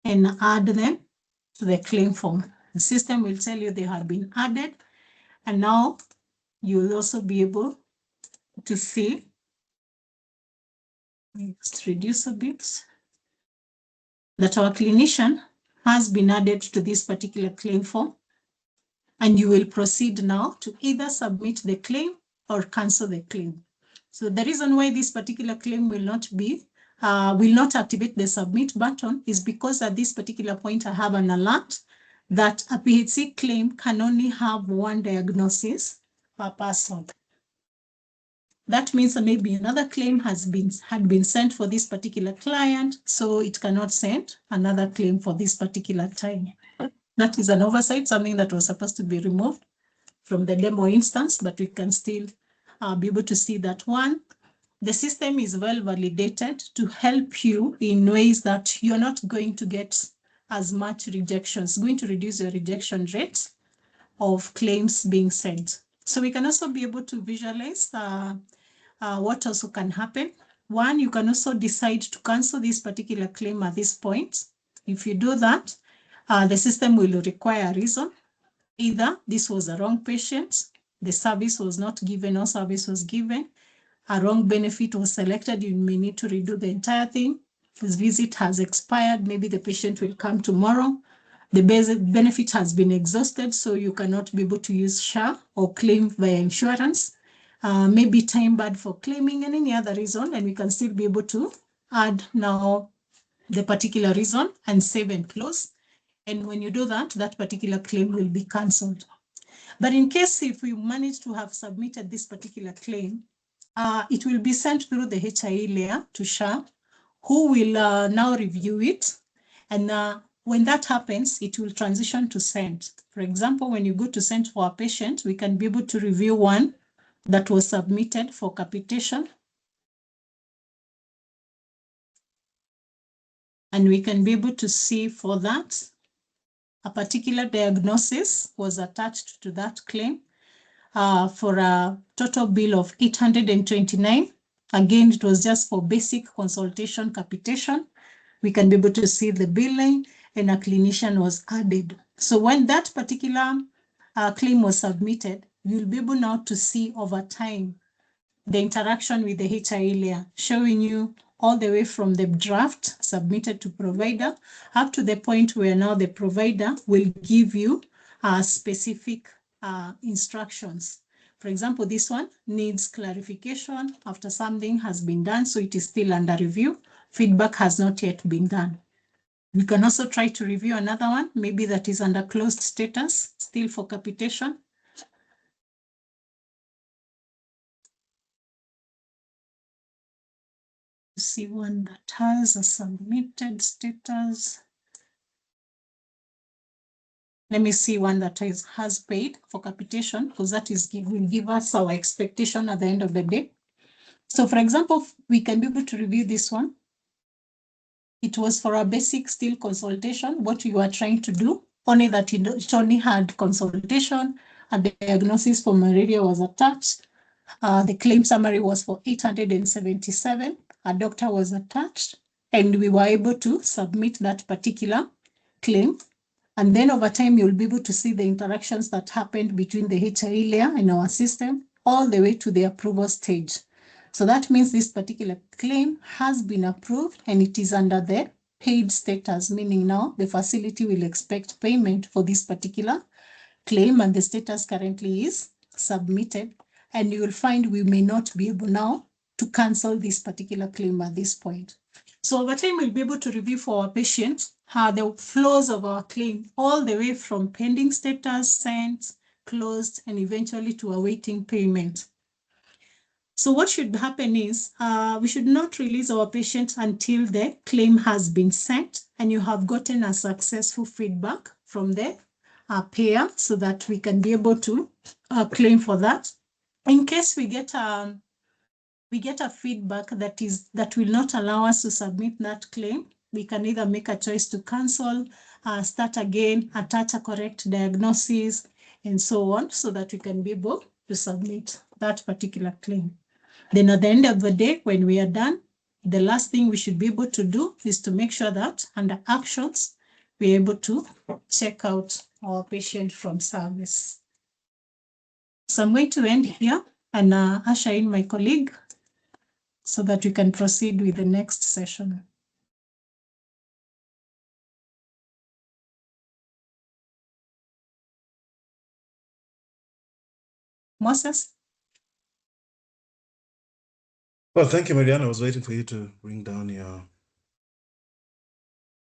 and add them to the claim form. The system will tell you they have been added. And now you will also be able to see, let's reduce a bit, that our clinician has been added to this particular claim form. And you will proceed now to either submit the claim or cancel the claim. So the reason why this particular claim will not activate the submit button is because at this particular point I have an alert that a PHC claim can only have one diagnosis per person. That means that maybe another claim had been sent for this particular client, so it cannot send another claim for this particular time. That is an oversight, something that was supposed to be removed from the demo instance, but we can still be able to see that one. The system is well validated to help you in ways that you're not going to get as much rejections, it's going to reduce your rejection rate of claims being sent. So we can also be able to visualize what also can happen. One, you can also decide to cancel this particular claim at this point. If you do that, the system will require a reason. Either this was a wrong patient, the service was not given or service was given, a wrong benefit was selected, you may need to redo the entire thing. This visit has expired, maybe the patient will come tomorrow. The basic benefit has been exhausted, so you cannot be able to use SHA or claim via insurance. Maybe time barred for claiming and any other reason, and we can still be able to add now the particular reason and save and close. And when you do that, that particular claim will be cancelled. But in case if we manage to have submitted this particular claim, it will be sent through the HIE layer to SHA, who will now review it. And when that happens, it will transition to send. For example, when you go to send for a patient, we can be able to review one that was submitted for capitation. And we can be able to see for that, a particular diagnosis was attached to that claim for a total bill of 829. Again, it was just for basic consultation capitation. We can be able to see the billing and a clinician was added. So when that particular claim was submitted, you'll be able now to see over time the interaction with the HIE layer, showing you all the way from the draft submitted to provider up to the point where now the provider will give you specific instructions. For example, this one needs clarification after something has been done, so it is still under review. Feedback has not yet been done. We can also try to review another one, maybe that is under closed status, still for capitation. See one that has a submitted status. Let me see one that has paid for capitation, because that will give us our expectation at the end of the day. So for example, we can be able to review this one. It was for a basic still consultation, what we were trying to do, only that it only had consultation, and the diagnosis for malaria was attached. The claim summary was for 877. A doctor was attached, and we were able to submit that particular claim. And then over time, you'll be able to see the interactions that happened between the HIE layer and our system, all the way to the approval stage. So that means this particular claim has been approved and it is under the paid status, meaning now the facility will expect payment for this particular claim, and the status currently is submitted. And you will find we may not be able now to cancel this particular claim at this point. So over time, we'll be able to review for our patient the flows of our claim, all the way from pending status, sent, closed, and eventually to awaiting payment. So what should happen is we should not release our patient until the claim has been sent and you have gotten a successful feedback from the payer, so that we can be able to claim for that. In case we get a feedback that will not allow us to submit that claim, we can either make a choice to cancel, start again, attach a correct diagnosis, and so on, so that we can be able to submit that particular claim. Then at the end of the day, when we are done, the last thing we should be able to do is to make sure that under actions, we're able to check out our patient from service. So I'm going to end here and usher in my colleague so that we can proceed with the next session. Moses? Well, thank you, Mariana. I was waiting for you to bring down your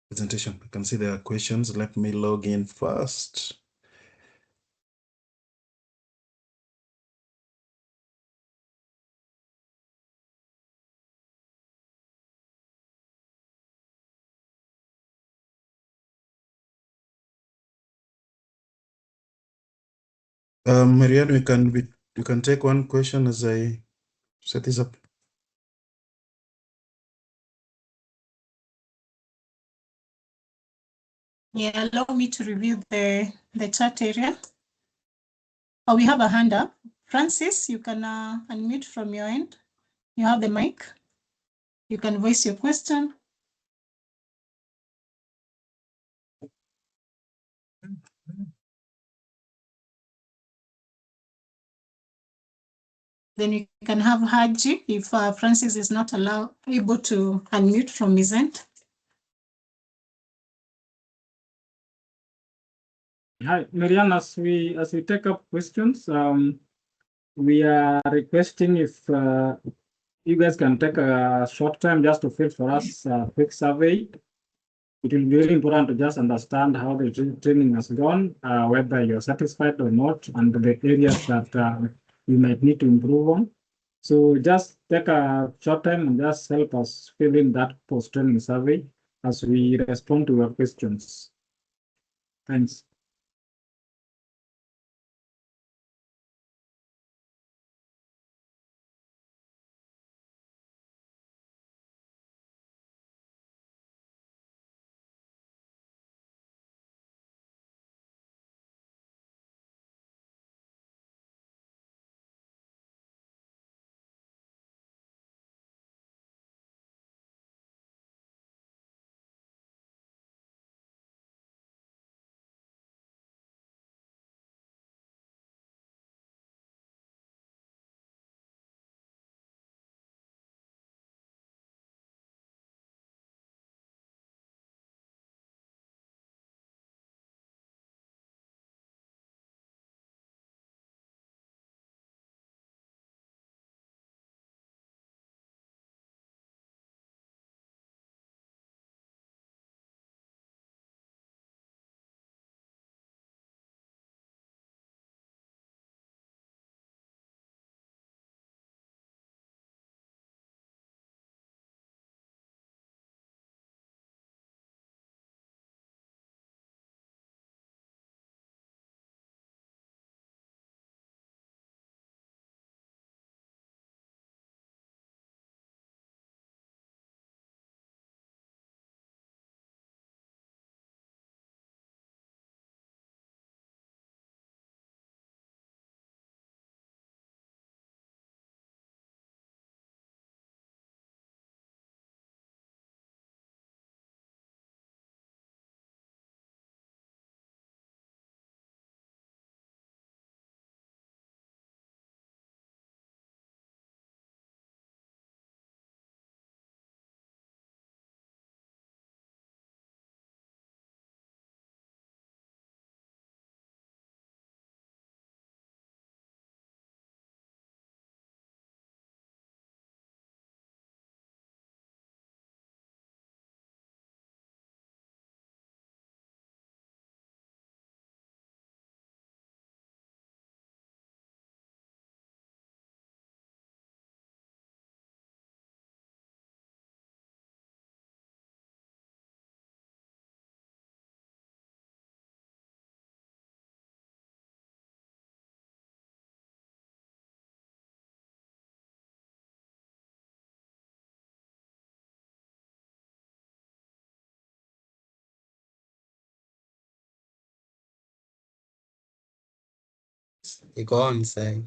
presentation. I can see there are questions. Let me log in first. Mariana, you can take one question as I set this up. Yeah, allow me to review the chat area. Oh, we have a hand up. Francis, you can unmute from your end. You have the mic. You can voice your question. Then you can have Haji if Francis is not able to unmute from his end. Hi, Marianne, as we take up questions, we are requesting if you guys can take a short time just to fill for us a quick survey. It will be very important to just understand how the training has gone, whether you're satisfied or not, and the areas that you might need to improve on. So just take a short time and just help us fill in that post-training survey as we respond to your questions. Thanks. Iko on sai.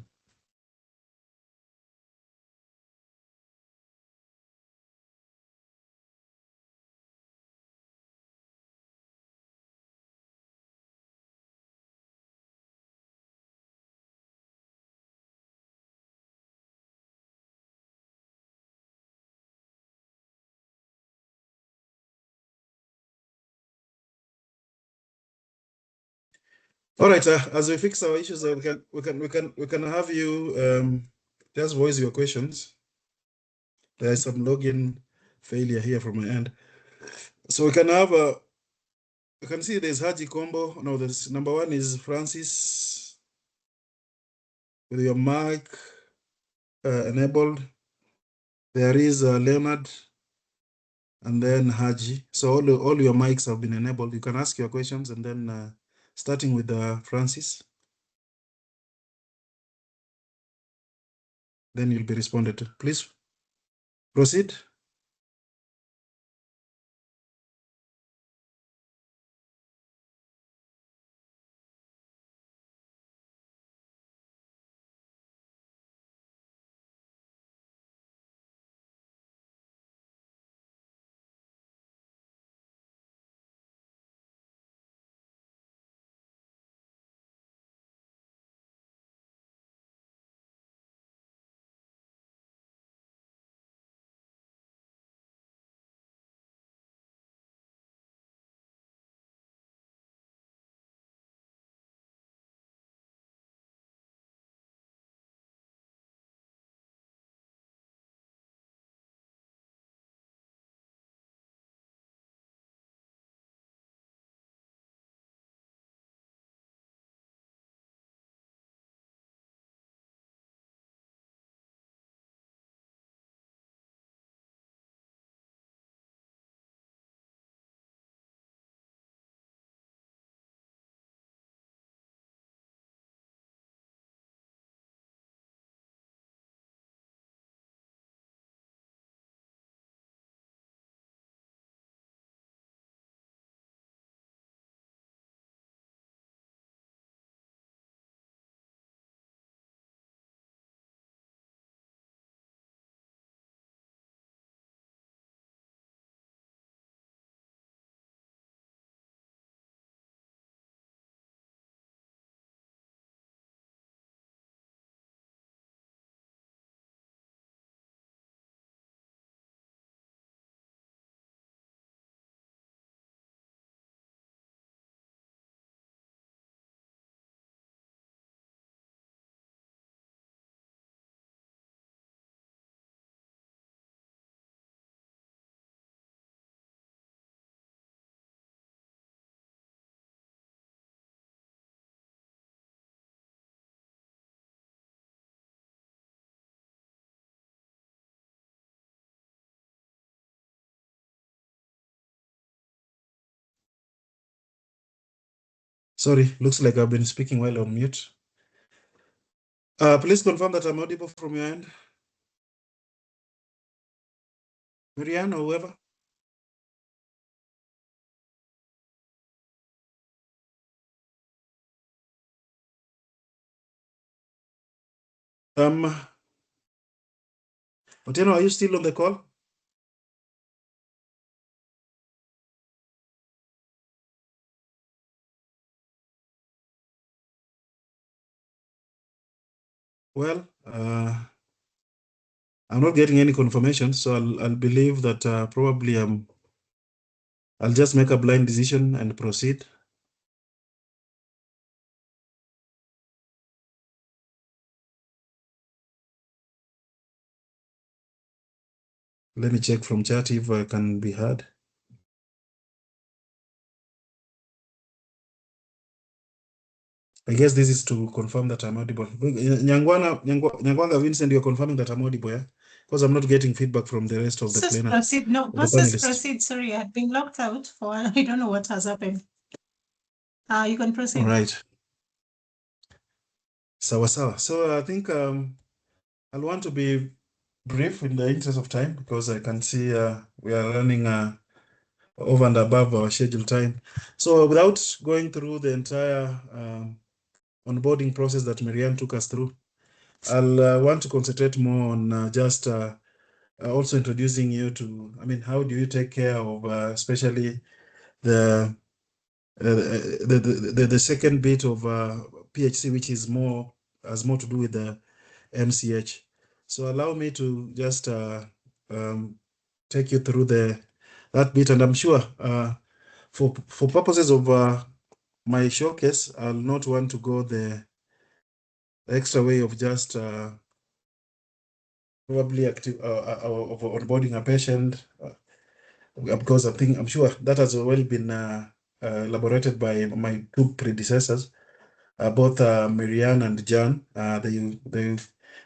All right, as we fix our issues, we can have you just voice your questions. There is some login failure here from my end. So we can have a, you can see there's Haji combo. No, there's number one is Francis with your mic enabled. There is Leonard and then Haji. So all your mics have been enabled. You can ask your questions, and then starting with Francis. Then you'll be responded to. Please proceed. Sorry, looks like I've been speaking while on mute. Please confirm that I'm audible from your end. Marianne or whoever. Otieno, are you still on the call? Well, I'm not getting any confirmation, so I'll believe that probably I'll just make a blind decision and proceed. Let me check from chat if I can be heard. I guess this is to confirm that I'm audible. Nyangwanga Vincent, you're confirming that I'm audible, yeah? Because I'm not getting feedback from the rest of the plenary. Proceed. No, proceed. Sorry, I had been locked out for I don't know what has happened. You can proceed. All right. Sawa. So I think I'll want to be brief in the interest of time, because I can see we are running over and above our scheduled time. So without going through the entire onboarding process that Marianne took us through, I'll want to concentrate more on just also introducing you to, how do you take care of especially the second bit of PHC, which is has more to do with the MCH. So allow me to just take you through that bit, and I'm sure for purposes of my showcase, I'll not want to go the extra way of just probably active of onboarding a patient, because I'm sure that has well been elaborated by my two predecessors, both Marianne and John.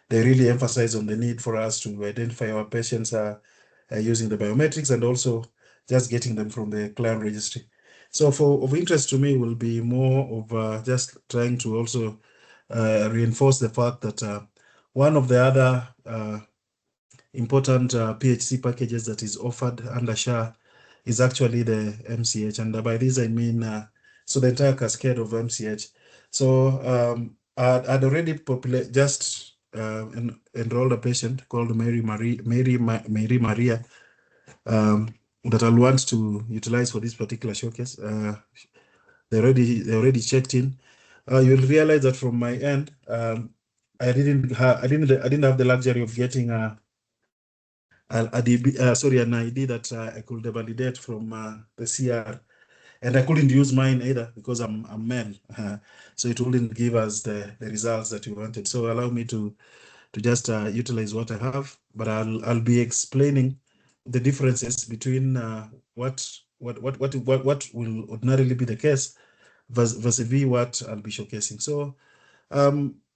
They really emphasize on the need for us to identify our patients using the biometrics and also just getting them from the client registry. So of interest to me will be more of just trying to also reinforce the fact that one of the other important PHC packages that is offered under SHA is actually the MCH, and by this I mean so the entire cascade of MCH. So I'd already just enrolled a patient called Mary Maria that I'll want to utilize for this particular showcase. They already checked in. You'll realize that from my end, I didn't have the luxury of getting an ID that I could validate from the CR, and I couldn't use mine either because I'm male, so it wouldn't give us the results that we wanted. So allow me to just utilize what I have, but I'll be explaining the differences between what will ordinarily be the case versus what I'll be showcasing. So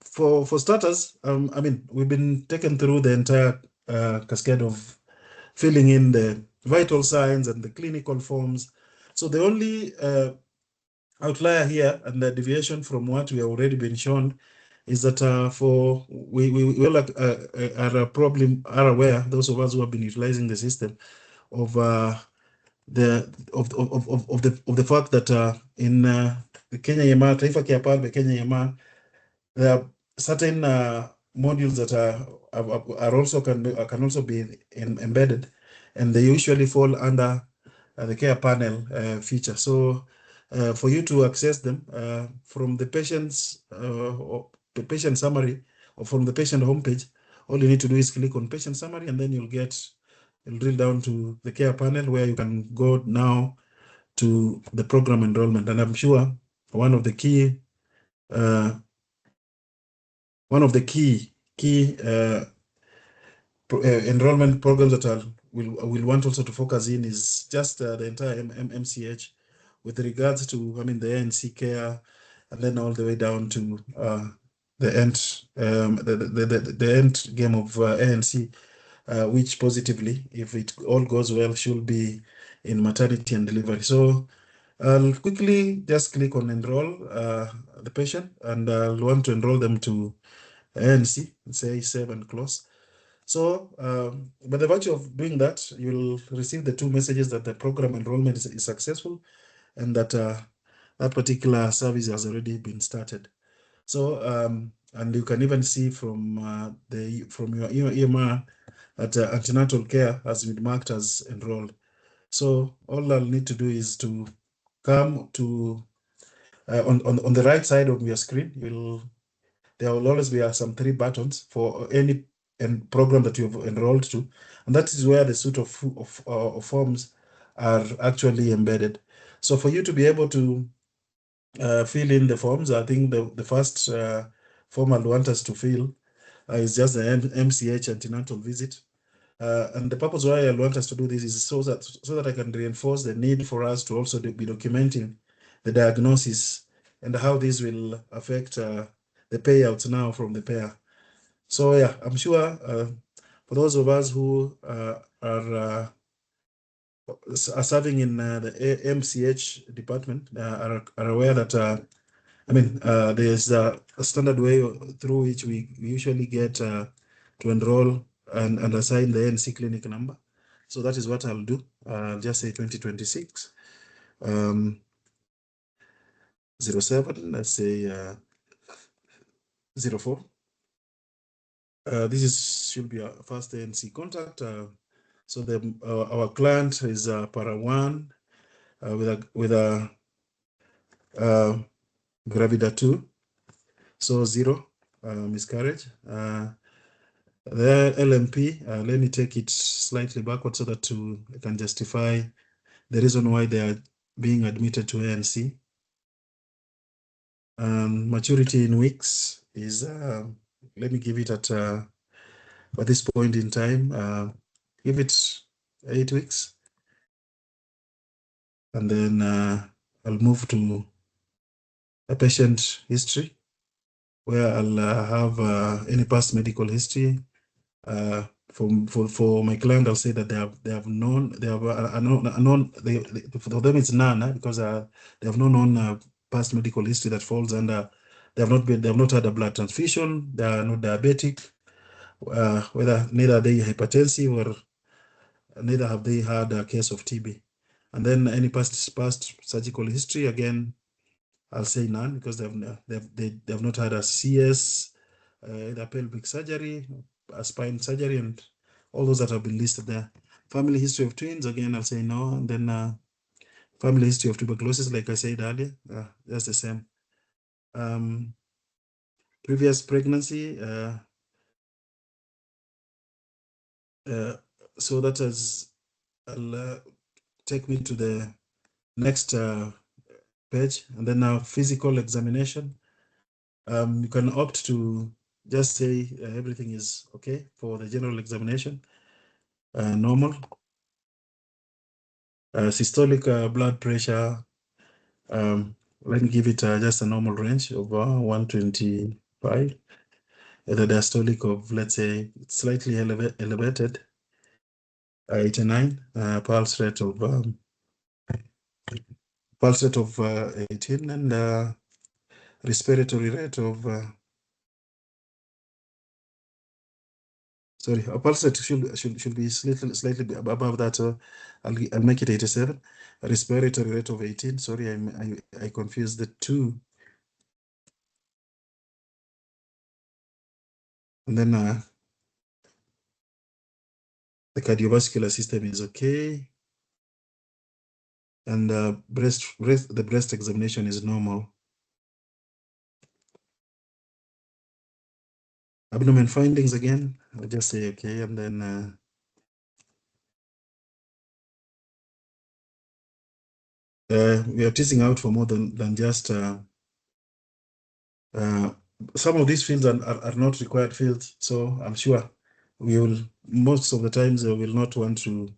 for starters, I mean, we've been taken through the entire cascade of filling in the vital signs and the clinical forms. So the only outlier here and the deviation from what we have already been shown is that we all are aware, those of us who have been utilizing the system, of the fact that in the Kenya EMR, TaifaCareK, the Kenya EMR, there are certain modules that are also can also be embedded, and they usually fall under the care panel feature. So for you to access them from the patient's or the patient summary or from the patient homepage, all you need to do is click on patient summary, and then you'll drill down to the care panel where you can go now to the program enrollment. And I'm sure one of the key enrollment programs that we'll want also to focus in is just the entire MCH with regards to, I mean, the ANC care, and then all the way down to the end game of ANC, which positively, if it all goes well, should be in maternity and delivery. So I'll quickly just click on enroll the patient, and I'll want to enroll them to ANC, say save and close. So by the virtue of doing that, you'll receive the two messages that the program enrollment is successful, and that that particular service has already been started. So and you can even see from your EMR that antenatal care has been marked as enrolled. So all I'll need to do is to come to on the right side of your screen. There will always be some three buttons for any program that you've enrolled to, and that is where the suite of forms are actually embedded. So for you to be able to fill in the forms, I think the first form I'd want us to fill is just the MCH antenatal visit. And the purpose why I want us to do this is so that I can reinforce the need for us to also be documenting the diagnosis and how this will affect the payouts now from the payer. So yeah, I'm sure for those of us who are serving in the MCH department are aware that I mean there's a standard way through which we usually get to enroll and assign the NC clinic number. So that is what I'll do. I'll just say 2026 07, let's say 04. This should be our first ANC contact. So our client is para 1 with a gravida 2, so 0 miscarriage. The LMP, let me take it slightly backward so that I can justify the reason why they are being admitted to ANC. Maturity in weeks is, let me give it at at this point in time, give it 8 weeks. And then I'll move to a patient history where I'll have any past medical history. For my client, I'll say that they have known for them it's none because they have no known past medical history that falls under. They have not had a blood transfusion. They are not diabetic. Whether neither are they hypertensive or neither have they had a case of TB. And then any past surgical history, again, I'll say none because they have not had a CS, either pelvic surgery, a spine surgery, and all those that have been listed there. Family history of twins, again, I'll say no. And then family history of tuberculosis, like I said earlier, that's the same. Previous pregnancy, so that will take me to the next page, and then now physical examination. You can opt to just say everything is okay for the general examination, normal. Systolic blood pressure, let me give it just a normal range of 125. The diastolic of, let's say, slightly elevated, 89. Pulse rate of 18, and respiratory rate of sorry, a pulse rate should be slightly above that. I'll make it 87. A respiratory rate of 18. Sorry, I confused the two. And then the cardiovascular system is okay, and the breast examination is normal. Abdomen findings, again, I'll just say okay, and then we are teasing out for more than just some of these fields are not required fields, so I'm sure we will most of the times will not want to.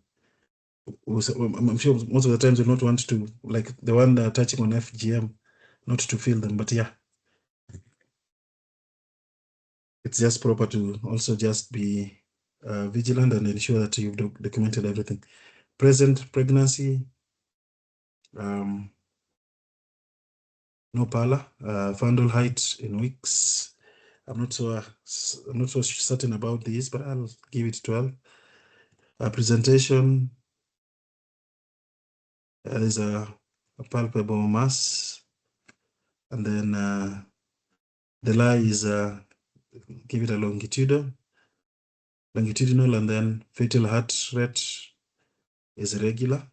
I'm sure most of the times we'll not want to, like the one touching on FGM, not to fill them, but yeah, it's just proper to also just be vigilant and ensure that you've documented everything. Present pregnancy, no pala, fundal height in weeks. I'm not so certain about this, but I'll give it 12. Presentation, there's a palpable mass, and then the lie is give it a longitudinal, and then fetal heart rate is regular.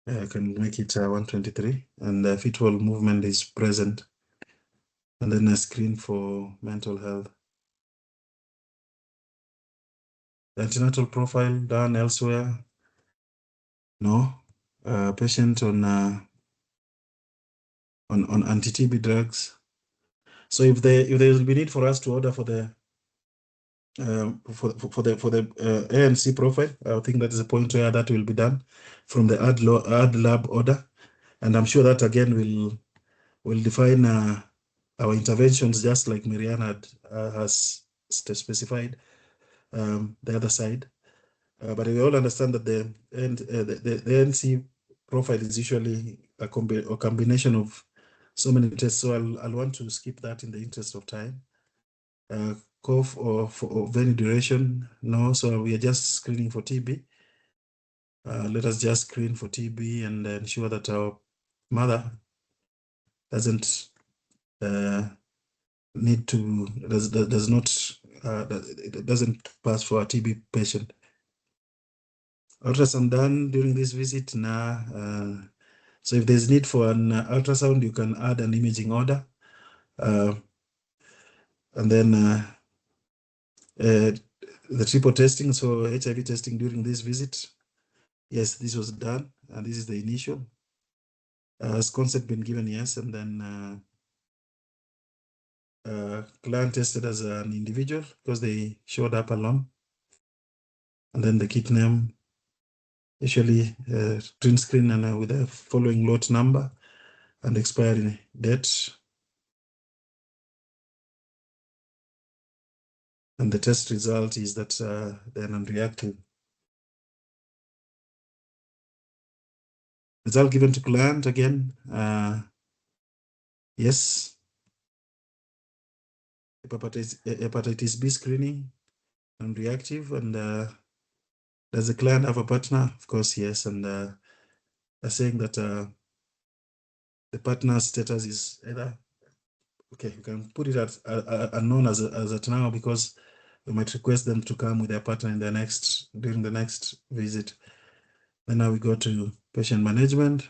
I can make it 123, and fetal movement is present, and then a screen for mental health. The antenatal profile done elsewhere. No. Patient on anti-TB drugs. So if there will be need for us to order for the ANC profile, I think that is a point where that will be done from the ad lab order, and I'm sure that again will define our interventions, just like Marianne has specified the other side. But we all understand that the ANC profile is usually a combination of so many tests. So I'll want to skip that in the interest of time. Cough of any duration, no. So we are just screening for TB. Let us just screen for TB and ensure that our mother doesn't need to doesn't pass for a TB patient. Ultrasound done during this visit now. So if there's need for an ultrasound, you can add an imaging order, and then the triple testing. So HIV testing during this visit. Yes, this was done, and this is the initial. Has consent been given? Yes, and then client tested as an individual because they showed up alone. And then the kit name, usually print screen and with the following lot number and expiry date. And the test result is that they're non-reactive. Result given to client again. Yes. Hepatitis B screening, non-reactive. And does the client have a partner? Of course, yes. And they're saying that the partner status is either, okay, you can put it as unknown as at now, because we might request them to come with their partner in during the next visit. Then now we go to patient management.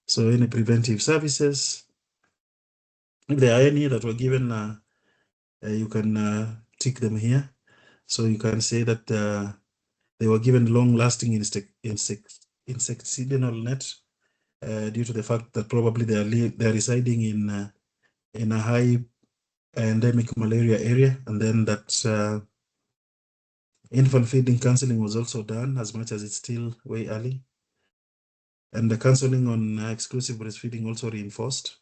So any preventive services, if there are any that were given, you can tick them here. So you can say that they were given long-lasting insecticidal net due to the fact that probably they are residing in a high endemic malaria area, and then that infant feeding counseling was also done, as much as it's still way early. And the counseling on exclusive breastfeeding also reinforced,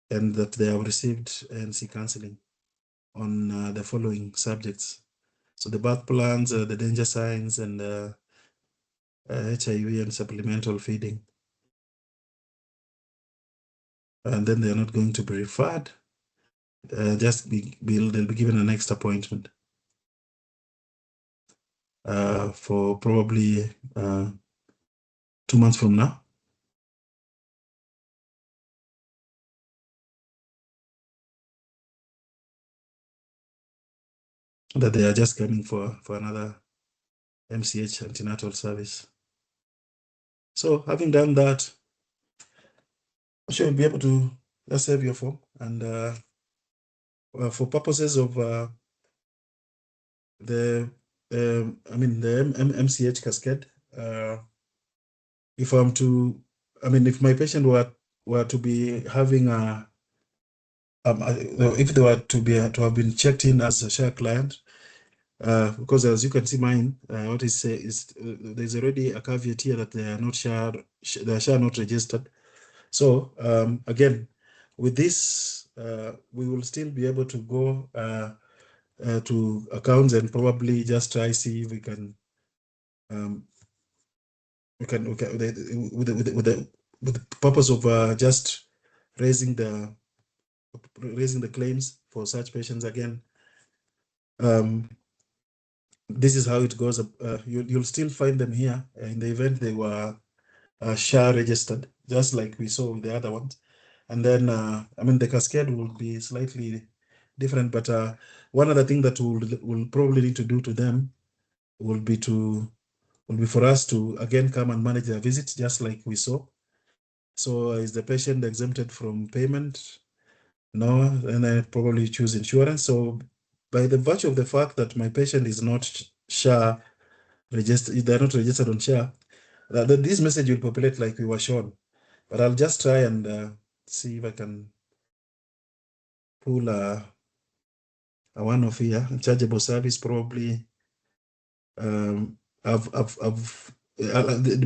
and that they have received NC counseling on the following subjects. So the birth plans, the danger signs, and HIV and supplemental feeding. And then they're not going to be referred. They'll be given a next appointment for probably 2 months from now. That they are just coming for another MCH antenatal service. So having done that, I'm sure you'll be able to just save your form, and for purposes of the MCH cascade, if if my patient were to be having if they were to have been checked in as a share client, because as you can see mine, what is there's already a caveat here that they are not they are share not registered. So again, with this, we will still be able to go to accounts and probably just try see if we can with the purpose of just raising the claims for such patients again. This is how it goes. You'll still find them here in the event they were SHA registered, just like we saw with the other ones. And then, the cascade will be slightly different, but one other thing that we'll probably need to do to them will be for us to again come and manage their visit, just like we saw. So is the patient exempted from payment? No, and then probably choose insurance. So by the virtue of the fact that my patient is not SHA registered, they're not registered on SHA, this message will populate like we were shown. But I'll just try and see if I can pull a one-off here, chargeable service probably.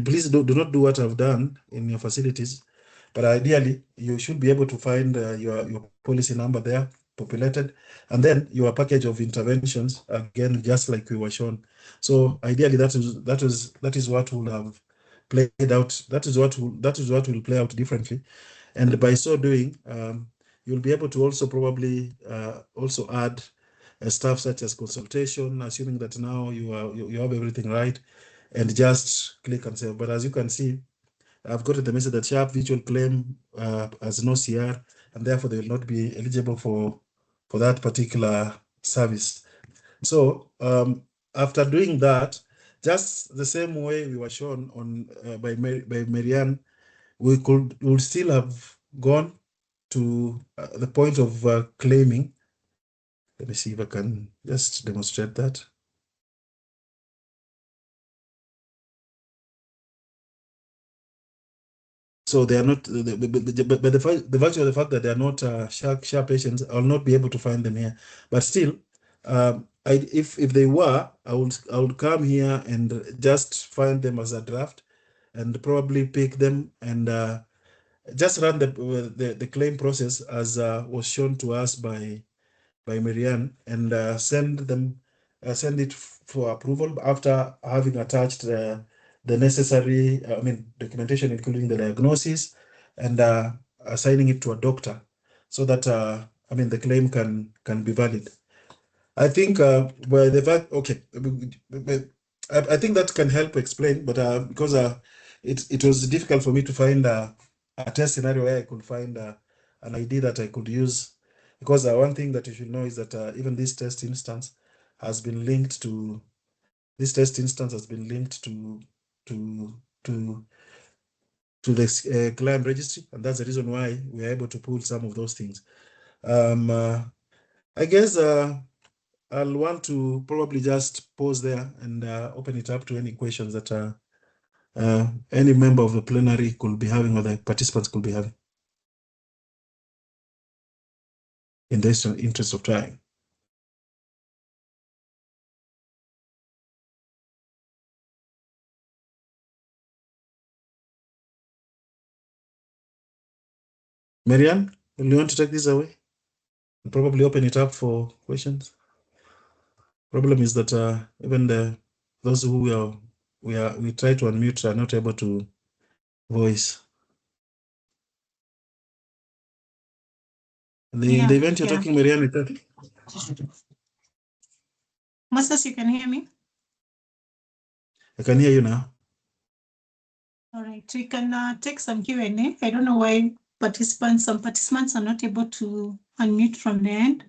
Please do not do what I've done in your facilities, but ideally you should be able to find your policy number there populated, and then your package of interventions again, just like we were shown. So ideally that is what will have played out. That is what will play out differently, and by so doing, you'll be able to also probably also add stuff such as consultation, assuming that now you have everything right, and just click and save. But as you can see, I've got the message that Sharp Virtual Claim has no CR, and therefore they will not be eligible for that particular service. So after doing that, just the same way we were shown on by Marianne, we'll still have gone to the point of claiming. Let me see if I can just demonstrate that. So they are not, but the virtue of the fact that they are not sharp patients, I'll not be able to find them here. But still, if they were, I would come here and just find them as a draft, and probably pick them and just run the claim process as was shown to us by Marianne, and send it for approval after having attached the necessary documentation, including the diagnosis, and assigning it to a doctor, so that the claim can be valid. I think by the fact, okay, I think that can help explain, but because it was difficult for me to find a test scenario where I could find an ID that I could use, because one thing that you should know is that even this test instance has been linked to the client registry, and that's the reason why we are able to pull some of those things. I guess I'll want to probably just pause there and open it up to any questions that any member of the plenary could be having, or the participants could be having, in the interest of time. Marianne, will you want to take this away and probably open it up for questions? Problem is that even those who we try to unmute are not able to voice. In the event you're talking, Marianne, Masters, you can hear me? I can hear you now. All right, we can take some Q&A. I don't know why some participants are not able to unmute from the end.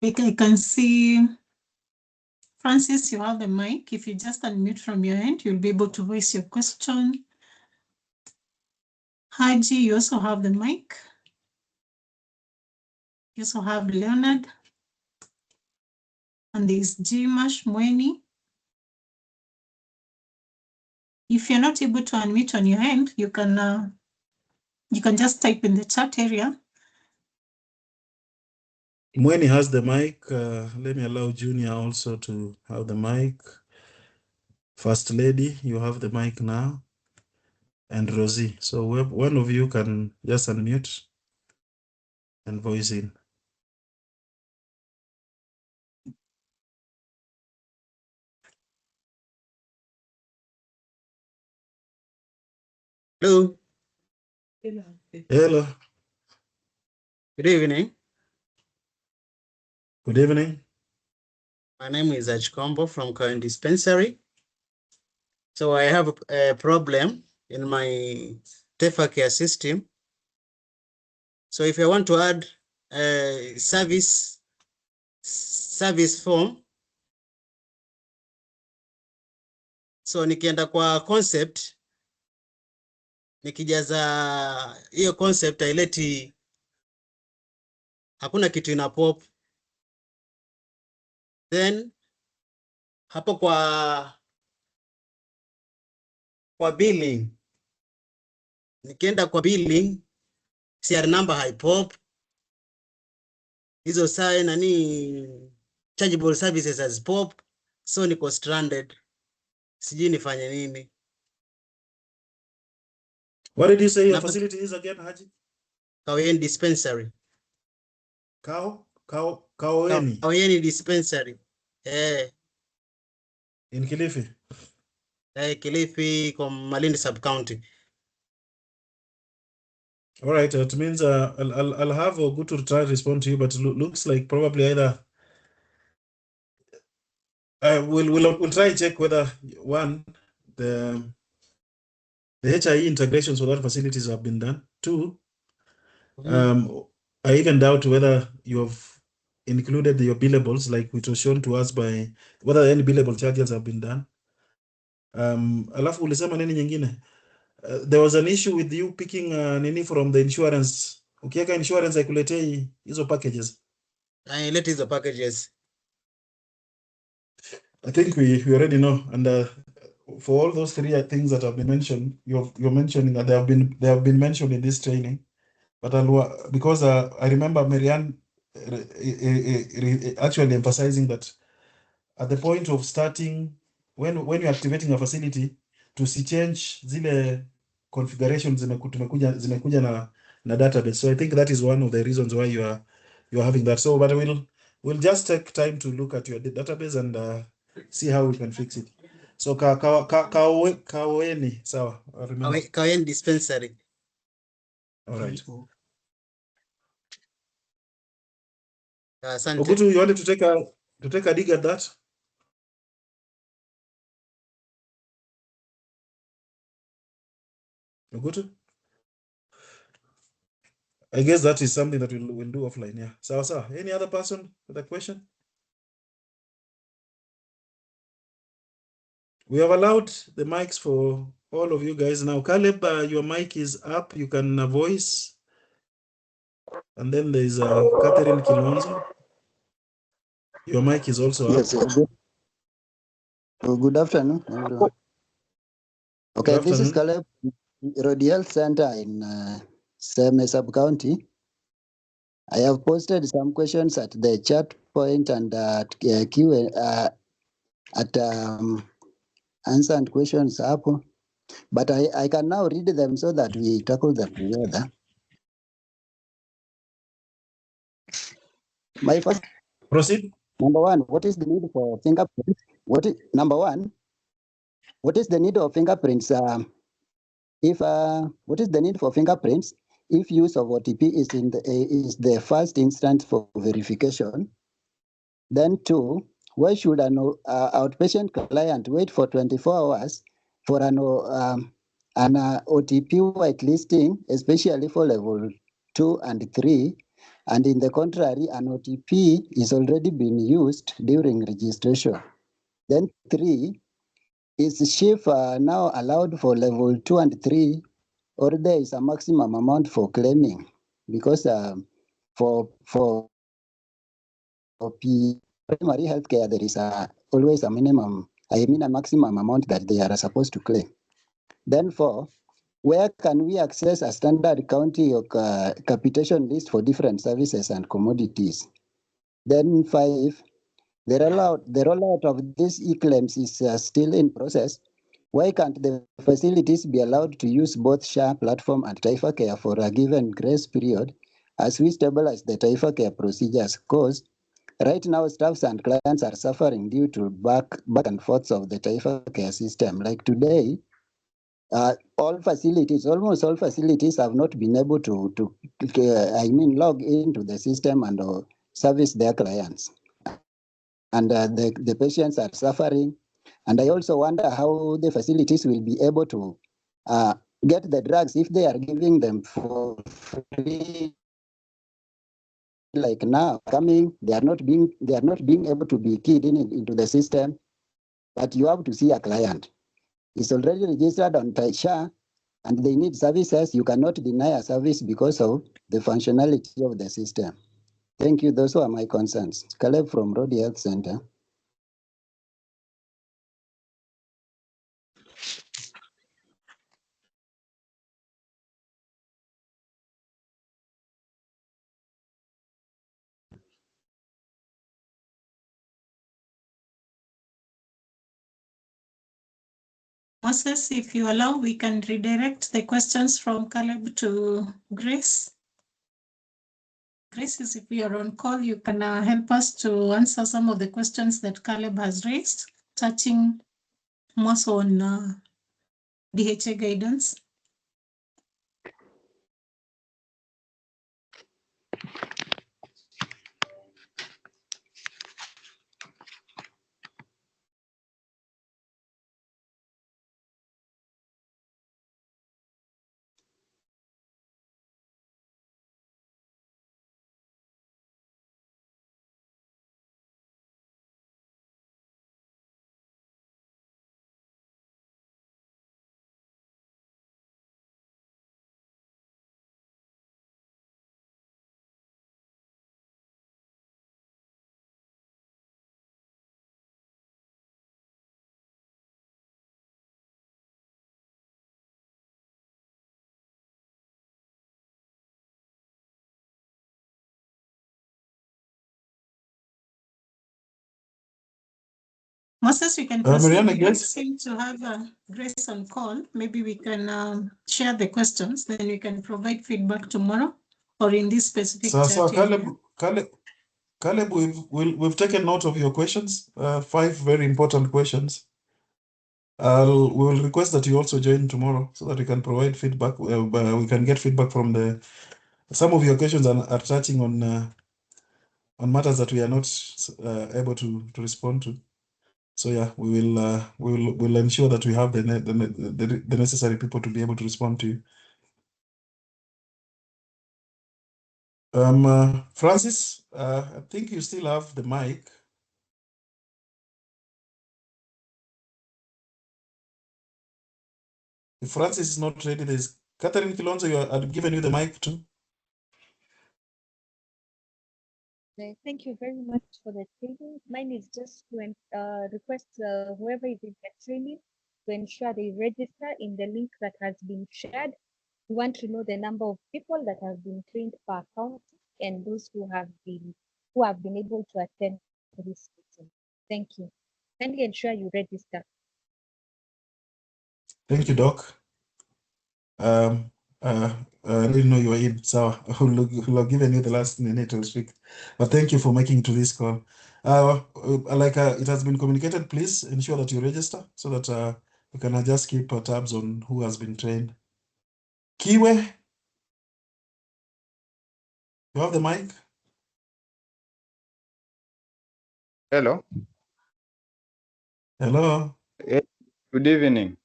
I can see, Francis, you have the mic. If you just unmute from your end, you'll be able to voice your question. Haji, you also have the mic. You also have Leonard. And there's Jimash Mweni. If you're not able to unmute on your end, you can just type in the chat area. Mweni has the mic. Let me allow Junior also to have the mic. First Lady, you have the mic now. And Rosie. So one of you can just unmute and voice in. Hello. Hello. Good evening. Good evening. My name is Achkombo from Current Dispensary. So I have a problem in my TaifaCare system. So if I want to add a service form, so nikienda kwa concept, nikijaza hiyo concept haileti, hakuna kitu ina pop. Then hapo kwa billing, nikienda kwa billing, CR number haipop. Hizo saa nani chargeable services as pop, so niko stranded. Sijui nifanye nini. What did you say your facility is again, Haji? Kaweni Dispensary. Kaweni. Kaweni Dispensary. In Kilifi. Kilifi, Malindi sub-county. All right, it means I'll have a good to try to respond to you, but it looks like probably either we'll try to check whether one, the HIE integrations for that facilities have been done. Two, I even doubt whether you have included your billables, like which was shown to us by whether any billable charges have been done. Alafu ulisema nini nyingine? There was an issue with you picking nini from the insurance. Ukiweka insurance haikuletei hizo packages. Let hizo packages. I think we already know, and for all those three things that have been mentioned, you're mentioning that they have been mentioned in this training. But because I remember Marianne actually emphasizing that at the point of starting, when you're activating a facility, to see change zile configurations zimekuja na database. So I think that is one of the reasons why you are having that. So, but we'll just take time to look at your database and see how we can fix it. So Kaweni, sawa, remember. Kaweni dispensary. All right. Asante. Ogutu, you wanted to take a dig at that? Ogutu? I guess that is something that we'll do offline. Yeah. Sawa. Any other person with a question? We have allowed the mics for all of you guys now. Caleb, your mic is up. You can voice. And then there's Catherine Kilonzo. Your mic is also up. Yes, good afternoon, everyone. Okay, Good this is afternoon. Caleb, Road Health Center in Seme Sub-County. I have posted some questions at the chat point and at answer and questions up, but I can now read them so that we tackle them together. My first Proceed. number one, what is the need for fingerprints? Number one, what is the need of fingerprints? What is the need for fingerprints if use of OTP is the first instance for verification? Then two, why should an outpatient client wait for 24 hours for an OTP whitelisting, especially for level 2 and 3, and in the contrary, an OTP is already been used during registration? Then three, is SHIF now allowed for level 2 and 3, or there is a maximum amount for claiming? Because for primary healthcare, there is always a maximum amount that they are supposed to claim. Then four, where can we access a standard county or capitation list for different services and commodities? Then five, the rollout of this eClaims is still in process. Why can't the facilities be allowed to use both SHA platform and TaifaCare for a given grace period as we stabilize the TaifaCare procedures? Because right now, staffs and clients are suffering due to back and forths of the TaifaCare system. Like today, almost all facilities have not been able to log into the system and service their clients. And the patients are suffering. And I also wonder how the facilities will be able to get the drugs if they are giving them for free. Like now coming, they are not being able to be keyed into the system. But you have to see a client. It's already registered on SHA and they need services. You cannot deny a service because of the functionality of the system. Thank you. Those are my concerns. Caleb from Road Health Center. Moses, if you allow, we can redirect the questions from Caleb to Grace. Grace, if you are on call, you can help us to answer some of the questions that Caleb has raised, touching more on DHA guidance. Moses, we can proceed. Mariana, We don't yes. seem to have Grace on call. Maybe we can share the questions, then we can provide feedback tomorrow or in this specific So chat area. Caleb, we've taken note of your questions. 5 very important questions. We will request that you also join tomorrow so that we can provide feedback. We can get feedback from some of your questions are touching on matters that we are not able to respond to. So yeah, we'll ensure that we have the necessary people to be able to respond to you. Francis, I think you still have the mic. If Francis is not ready, there's Catherine Kilonzo. I've given you the mic too. Thank you very much for the training. Mine is just to request whoever is in the training to ensure they register in the link that has been shared. We want to know the number of people that have been trained per county and those who have been able to attend this meeting. Thank you. Kindly ensure you register. Thank you, Doc. I didn't know you were in, so we'll have given you the last minute to speak. But thank you for making it to this call. It has been communicated, please ensure that you register so that we can just keep tabs on who has been trained. Kiwe, you have the mic? Hello. Hello. Good evening.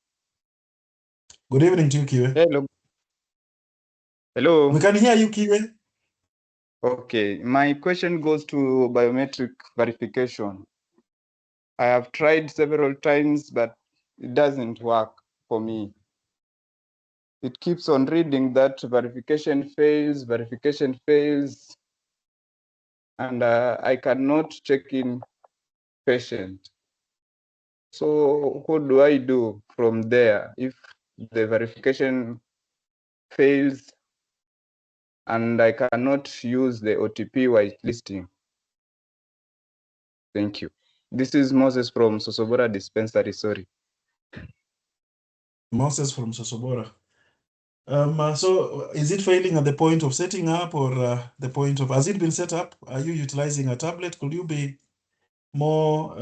Good evening to you, Kiwe. Hello. Hello. We can hear you, Kiwe. Okay, my question goes to biometric verification. I have tried several times, but it doesn't work for me. It keeps on reading that verification fails, and I cannot check in patient. So what do I do from there if the verification fails and I cannot use the OTP whitelisting? Thank you. This is Moses from Sosobora Dispensary, sorry. Moses from Sosobora. So is it failing at the point of setting up or the point of, has it been set up? Are you utilizing a tablet? Could you be more,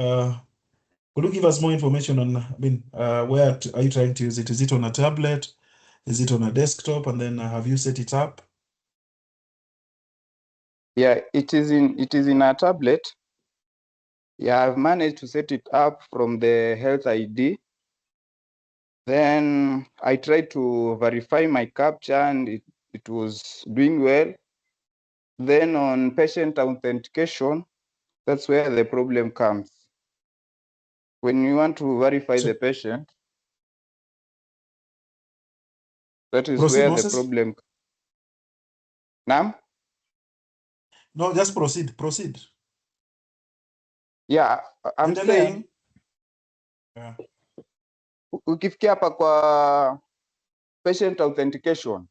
could you give us more information on, where are you trying to use it? Is it on a tablet? Is it on a desktop? And then have you set it up? Yeah, it is in a tablet. Yeah, I've managed to set it up from the health ID. Then I tried to verify my CAPTCHA and it was doing well. Then on patient authentication, that's where the problem comes. When you want to verify the patient, that is Proceed, where Moses. the problem. Now? No, just proceed. Yeah, I'm saying, yeah. Ukifikia hapa kwa patient authentication,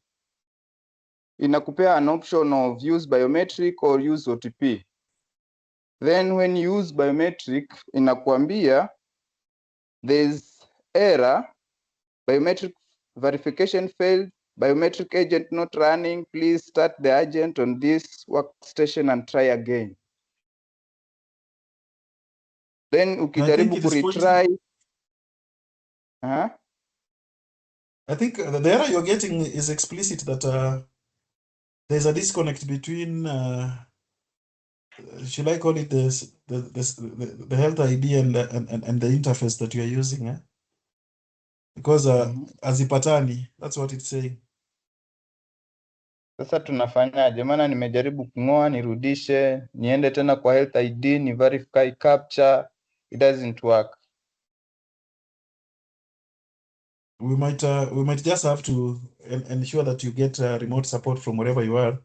inakupea an option of use biometric or use OTP. Then when you use biometric, inakuambia there's error, biometric verification failed, biometric agent not running, please start the agent on this workstation and try again. Then ukijaribu kuretry. I think the error you're getting is explicit that there's a disconnect between should I call it the health ID and the interface that you are using, eh? Because azipatani, that's what it's saying. Sasa tunafanyaje? Maana nimejaribu kung'oa nirudishe, niende tena kwa health ID, ni verify CAPTCHA, it doesn't work. We might just have to ensure that you get remote support from wherever you are.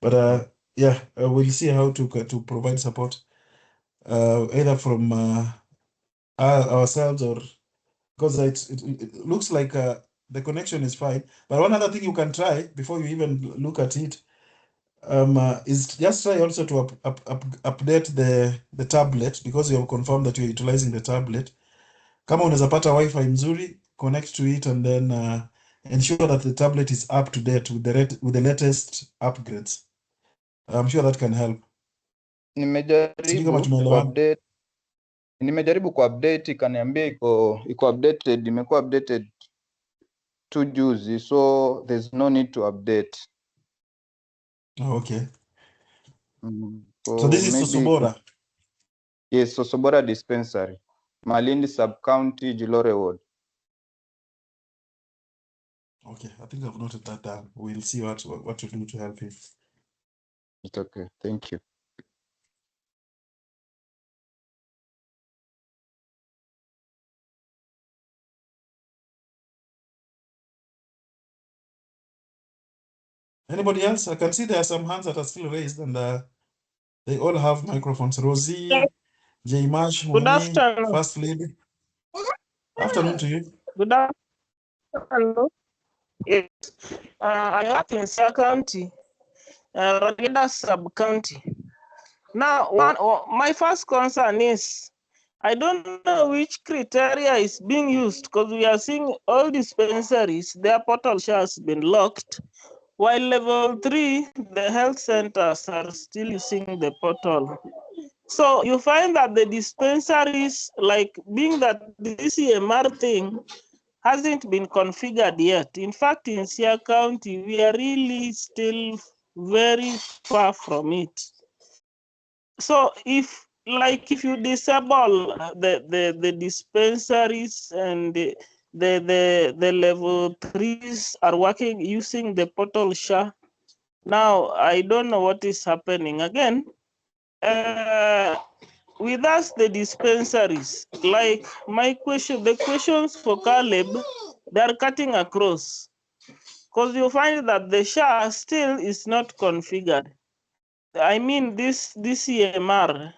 But yeah, we'll see how to provide support, either from ourselves or because it looks like the connection is fine. But one other thing you can try before you even look at it, is just try also to update the tablet, because you have confirmed that you're utilizing the tablet. Kama unaweza pata Wi-Fi mzuri, connect to it and then ensure that the tablet is up to date with the latest upgrades. I'm sure that can help. Sijui kama tumeelewana. Nimejaribu kuupdate ikaniambia iko updated, imekuwa updated tu juzi, so there's no need to update. Oh, okay. So this is Sosobora. Yes, Sosobora dispensary, Malindi sub-county, Jilore ward. Okay, I think I've noted that down. We'll see what to do to help you. It's okay. Thank you. Anybody else? I can see there are some hands that are still raised, and they all have microphones. Rosie, J. Mash, Good afternoon. First Lady. Afternoon to you. Good afternoon. Yes. I work in Sia County, Rogenda sub-county. Now, my first concern is, I don't know which criteria is being used, because we are seeing all dispensaries, their portal has been locked, while level 3, the health centers are still using the portal. So you find that the dispensaries, like being that this EMR thing hasn't been configured yet. In fact, in Sia County, we are really still very far from it. So if you disable the dispensaries and the level 3s are working using the portal SHA, now I don't know what is happening again. With us, the dispensaries, like the questions for Caleb, they are cutting across, because you find that the SHA still is not configured. I mean, this EMR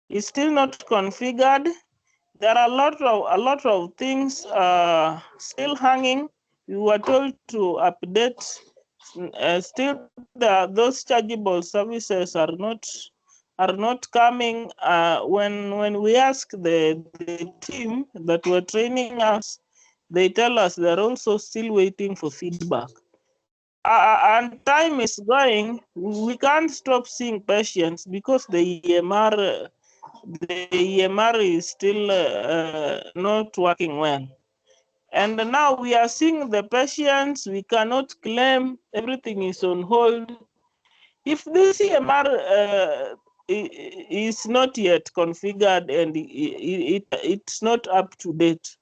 is still not configured. There are a lot of things still hanging. We were told to update. Still, those chargeable services are not coming. When we ask the team that were training us, they tell us they're also still waiting for feedback. And time is going. We can't stop seeing patients because the EMR is still not working well. And now we are seeing the patients, we cannot claim, everything is on hold. If this EMR is not yet configured and it's not up to date,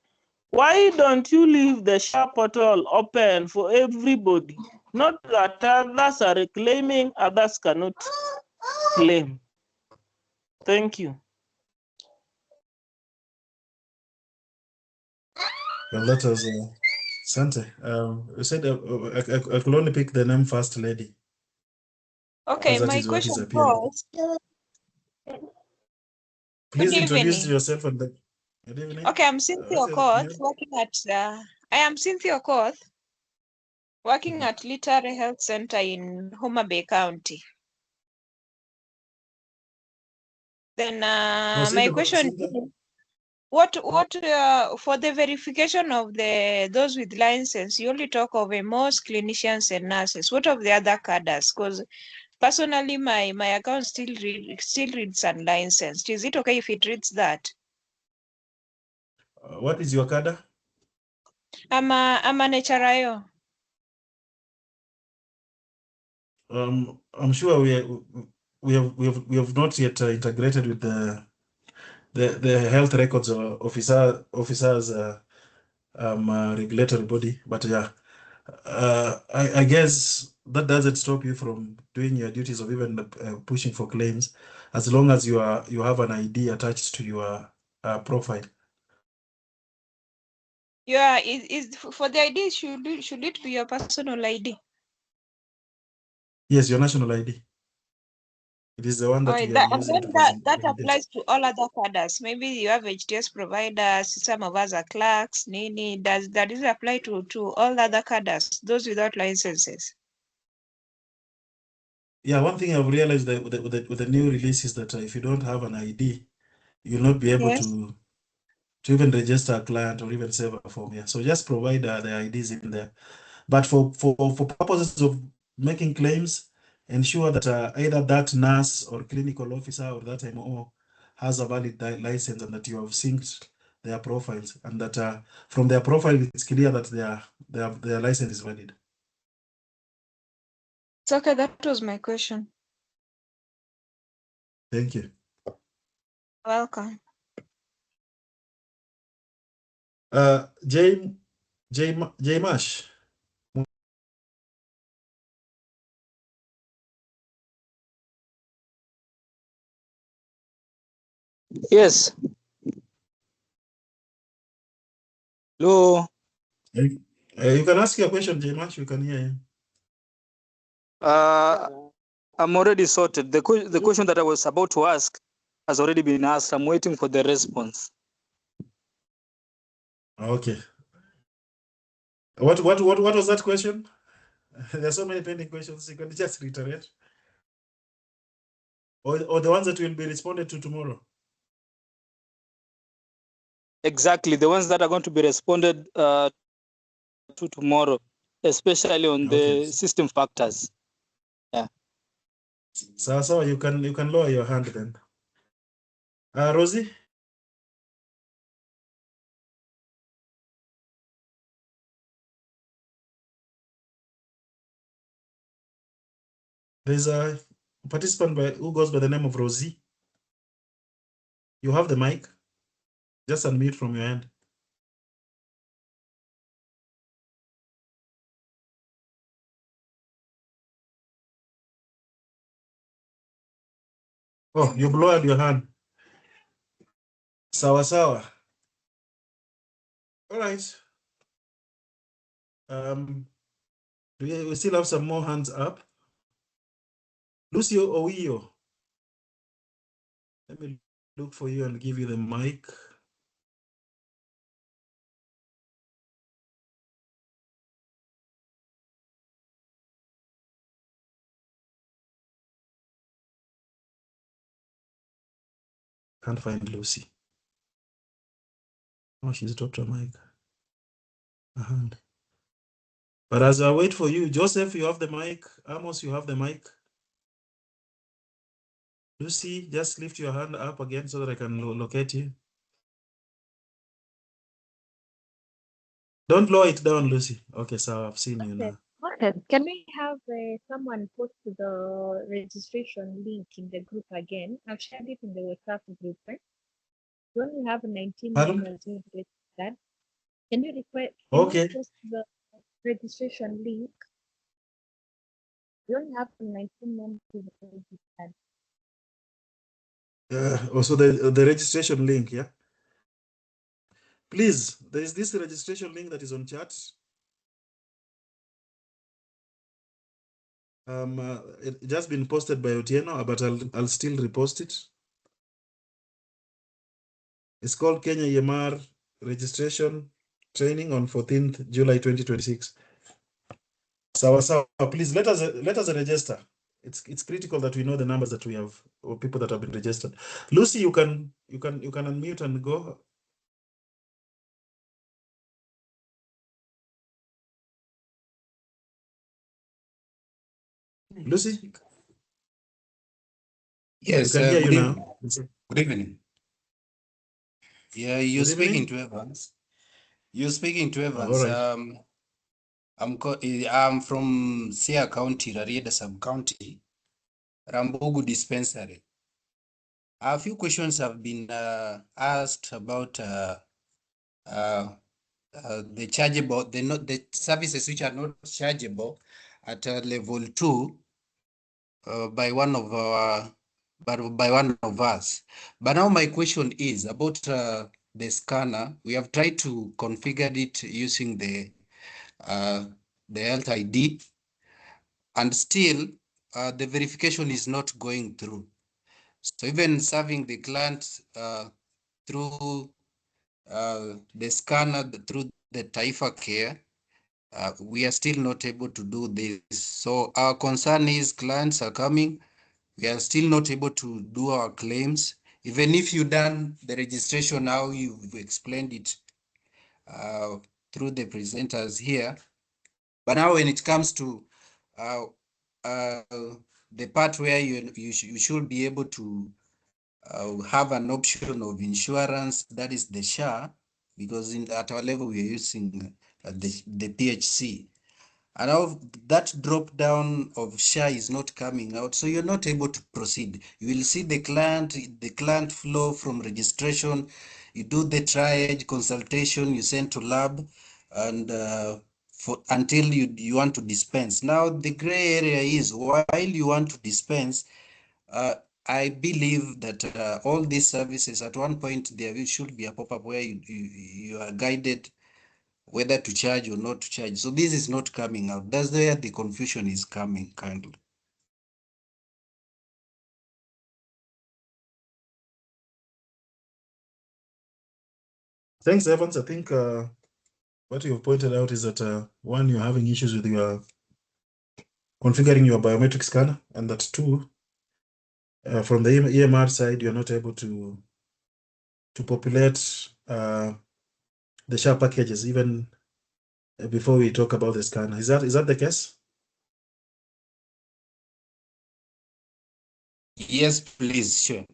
why don't you leave the SHA portal open for everybody? Not that others are claiming, others cannot claim. Thank you. Well, that was Sante. You said I could only pick the name First Lady. Okay, my question was. Please introduce yourself and the. Good evening. Okay, I'm Cynthia Okoth, working at. I am Cynthia Okoth, working at Litare Health Center in Homa Bay County. Then my question is, what for the verification of those with license, you only talk of most clinicians and nurses. What of the other cadres? Because personally, my account still reads unlicensed. Is it okay if it reads that? What is your cadre? I'm an HRIO. I'm sure we have not yet integrated with the health records officers regulatory body, but yeah, I guess that doesn't stop you from doing your duties of even pushing for claims, as long as you have an ID attached to your profile. Yeah, is for the ID, should it be your personal ID? Yes, your national ID. It is the one that we are using to that applies to all other cadres. Maybe you have HTS providers, some of us are clerks, Nini. Does it apply to all other cadres, those without licenses? yeah, one thing I've realized that with the new release is that if you don't have an ID, you'll not be able Yes. to even register a client or even save a form. Yeah, so just provide the IDs in there. But for purposes of making claims, ensure that either that nurse or clinical officer or that MO has a valid license and that you have synced their profiles, and that from their profile it's clear that their license is valid. It's okay. That was my question. Thank you. Welcome. J Mash. Yes. Hello. You can ask your question, J Mash. We can hear you. I'm already sorted. The question that I was about to ask has already been asked. I'm waiting for the response. Okay. What was that question? There are so many pending questions. You can just reiterate. Or the ones that will be responded to tomorrow. Exactly, the ones that are going to be responded to tomorrow, especially on the system factors. Yeah. So you can lower your hand then. Rosie? There's a participant who goes by the name of Rosie. You have the mic. Just unmute from your end. Oh, you lowered your hand. Sawa. All right. We still have some more hands up. Lucio Oio. Let me look for you and give you the mic. Can't find Lucy. Oh, she's dropped her mic. A hand. But as I wait for you, Joseph, you have the mic. Amos, you have the mic. Lucy, just lift your hand up again so that I can locate you. Don't lower it down, Lucy. Okay, so I've seen you now. Okay. Can we have someone post the registration link in the group again? I've shared it in the WhatsApp group. Right? We only have 19 Pardon? members registered. Can you request? Okay. You post the registration link? We only have 19 members registered. Also the registration link, yeah. Please, there is this registration link that is on chat. It just been posted by Otieno, but I'll still repost it. It's called Kenya EMR registration training on 14th July 2026. Sawa, please let us register. It's critical that we know the numbers that we have or people that have been registered. Lucy, you can unmute and go. Lucy? Yes, we can hear good you evening. now. Good evening. Yeah, you're Good speaking evening. to Evans. You're speaking to Evans. All right. I'm from Sia County, Rarieda Sub-County, Rambugu Dispensary. A few questions have been asked about the chargeable, the services which are not chargeable at level 2 by one of us. But now my question is about the scanner. We have tried to configure it using the health ID, and still the verification is not going through. So even serving the client through the scanner through the TaifaCare, we are still not able to do this. So our concern is clients are coming. We are still not able to do our claims. Even if you've done the registration now, you've explained it through the presenters here. But now when it comes to the part where you should be able to have an option of insurance, that is the SHA, because at our level we are using the PHC. And now that drop down of SHA is not coming out, so you're not able to proceed. You will see the client flow from registration, you do the triage consultation, you send to lab, and until you want to dispense. Now the gray area is while you want to dispense, I believe that all these services at one point there should be a pop-up where you are guided whether to charge or not to charge. So this is not coming out. That's where the confusion is coming kindly. Thanks, Evans. I think what you've pointed out is that one, you're having issues with your configuring your biometric scanner, and that two, from the EMR side, you're not able to populate the SHA packages even before we talk about the scanner. Is that the case? Yes, please, sure.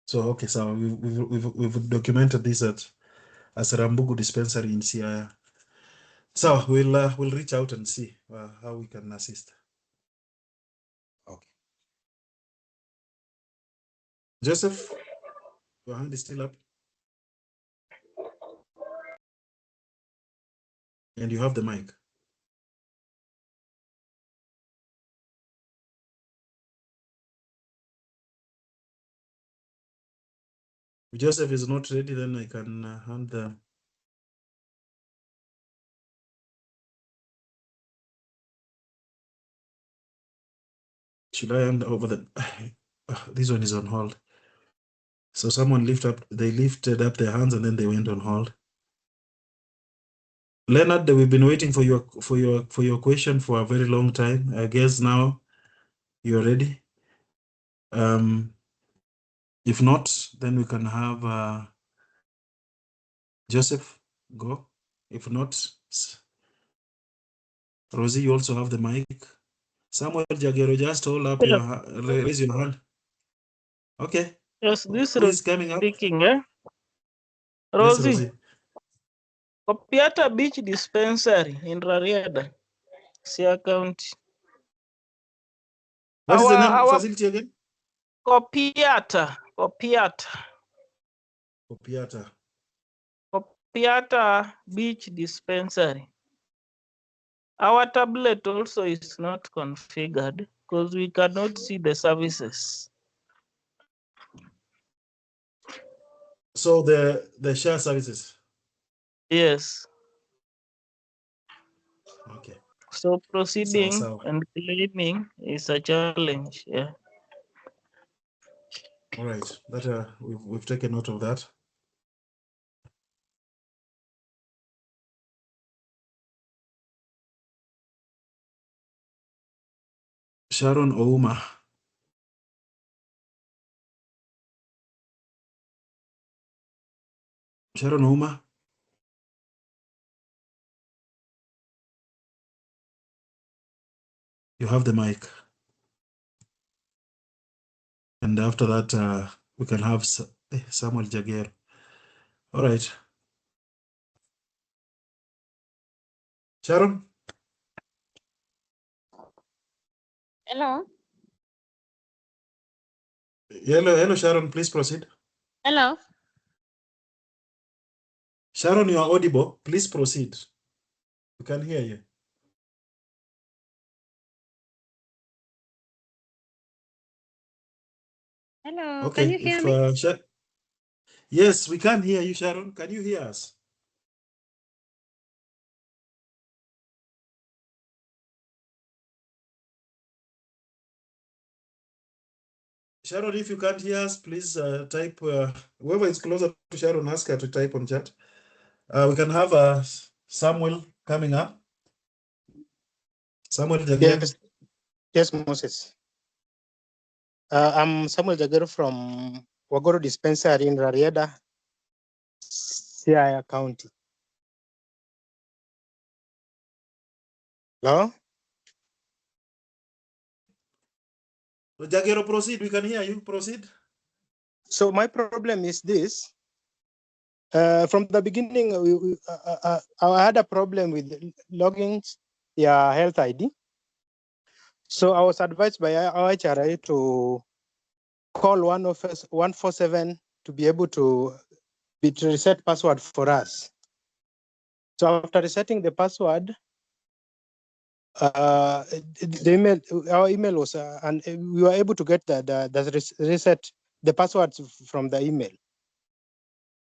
So okay, so we've documented this as a Rambugu dispensary in Siaya. So we'll reach out and see how we can assist. Okay. Joseph, your hand is still up. And you have the mic. If Joseph is not ready, then I can hand the. Should I hand over the? This one is on hold. So someone lifted up their hands and then they went on hold. Leonard, we've been waiting for your question for a very long time. I guess now you're ready. If not, then we can have Joseph go. If not, Rosie, you also have the mic. Samuel Jagero, just hold up raise your hand. Okay. Yes, this Who is coming up? speaking, eh? Yes, Rosie. Kopiata Beach Dispensary in Rarieda, Siaya County. What is the name facility again? Kopiata. Kopiata Beach Dispensary. Our tablet also is not configured because we cannot see the services. So the SHA services. Yes. Okay. So proceeding So. and claiming is a challenge. Yeah. All right. That we've taken note of that. Sharon Ouma. Sharon Ouma. You have the mic. And after that, we can have Samuel Jagger. All right. Sharon? Hello. Hello, Sharon. Please proceed. Hello. Sharon, you are audible. Please proceed. We can hear you. Hello. Okay. Can you hear me? Yes, we can hear you, Sharon. Can you hear us? Sharon, if you can't hear us, please type, whoever is closer to Sharon, ask her to type on chat. We can have Samuel coming up. Samuel Jagger. Yes, Moses. I'm Samuel Jagger from Wagoro Dispensary in Rarieda, Siaya County. Hello? Jagero, proceed. We can hear you. Proceed. So my problem is this. From the beginning, I had a problem with logging your health ID. So I was advised by our HRA to call 147 to be able to reset password for us. So after resetting the password, the email, our email was, and we were able to get the reset the passwords from the email.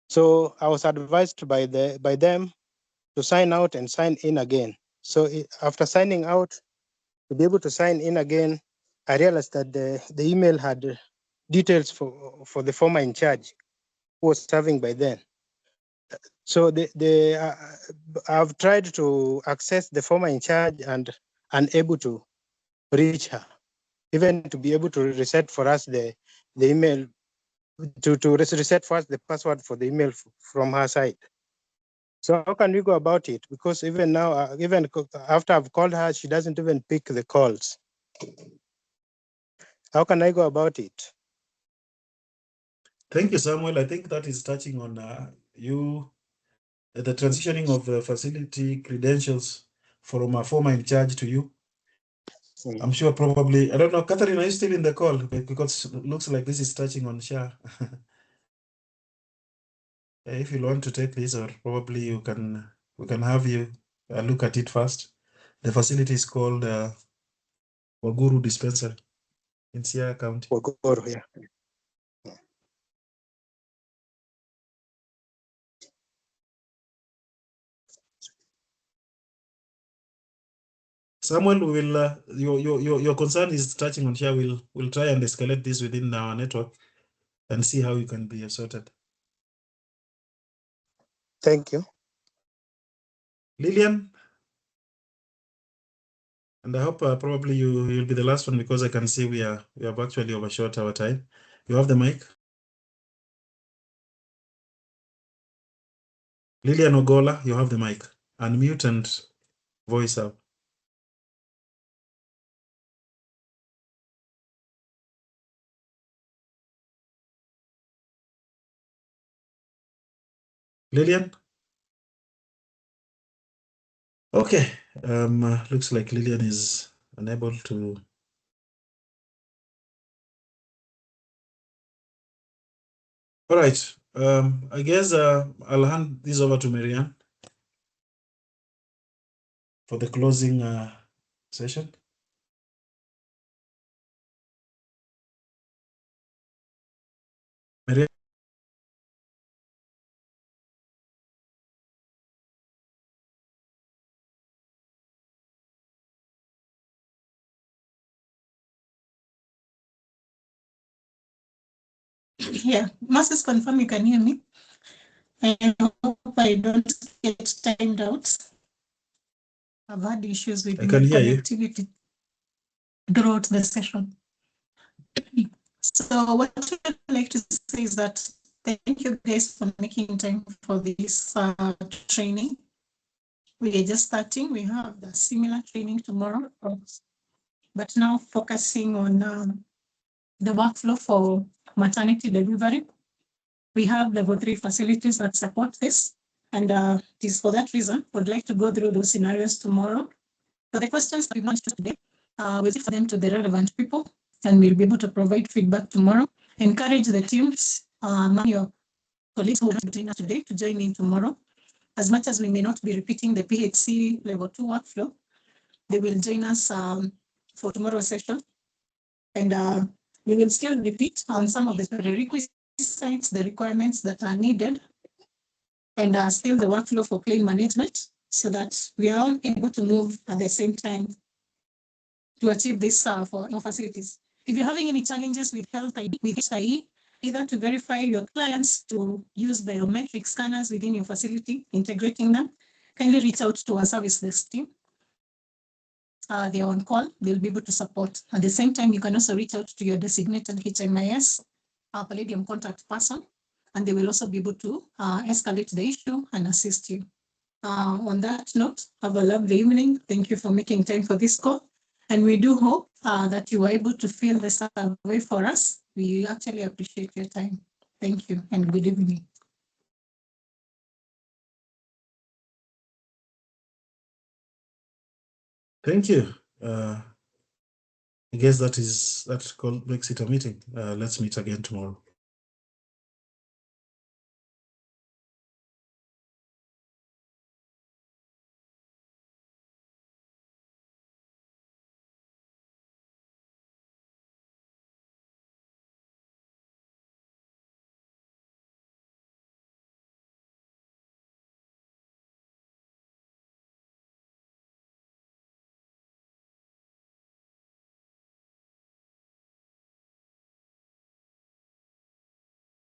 So I was advised by them to sign out and sign in again. So after signing out, to be able to sign in again, I realized that the email had details for the former in charge who was serving by then. So I've tried to access the former in charge and unable to reach her, even to be able to reset for us the email, to reset for us the password for the email from her side. So how can we go about it? Because even now, even after I've called her, she doesn't even pick the calls. How can I go about it? Thank you, Samuel. I think that is touching on the transitioning of the facility credentials from a former in charge to you. I'm sure probably, I don't know, Catherine, are you still in the call? Because it looks like this is touching on SHA. If you want to take this, or probably we can have you look at it first. The facility is called Waguru Dispensary in Siaya County. Waguru, yeah. Samuel, we will your concern is touching on here. We'll try and escalate this within our network and see how you can be sorted. Thank you. Lillian, and I hope probably you'll be the last one, because I can see we have actually overshot our time. You have the mic. Lillian Ogola, you have the mic. Unmute and voice out. Lillian? Okay. Looks like Lillian is unable to. All right. I guess I'll hand this over to Marianne for the closing session. Marianne? Yeah, Moses, confirm you can hear me. I hope I don't get timed out. I've had issues with my connectivity throughout the session. So what I'd like to say is that thank you guys for making time for this training. We are just starting. We have the similar training tomorrow, but now focusing on the workflow for maternity delivery. We have level 3 facilities that support this. And it is for that reason, we'd like to go through those scenarios tomorrow. So the questions that we've launched today, we'll give them to the relevant people, and we'll be able to provide feedback tomorrow. Encourage the teams, among your colleagues who will be joining us today, to join in tomorrow. As much as we may not be repeating the PHC level 2 workflow, they will join us for tomorrow's session. And we will still repeat on some of the prerequisites, the requirements that are needed, and still the workflow for claim management, so that we are all able to move at the same time to achieve this for our facilities. If you're having any challenges with health ID, with HIE, either to verify your clients, to use biometric scanners within your facility, integrating them, kindly reach out to our service desk team. They're on call, they'll be able to support. At the same time, you can also reach out to your designated HMIS, Palladium contact person, and they will also be able to escalate the issue and assist you. On that note, have a lovely evening. Thank you for making time for this call. And we do hope that you were able to fill the survey for us. We actually appreciate your time. Thank you and good evening. Thank you. I guess that makes it a meeting. Let's meet again tomorrow.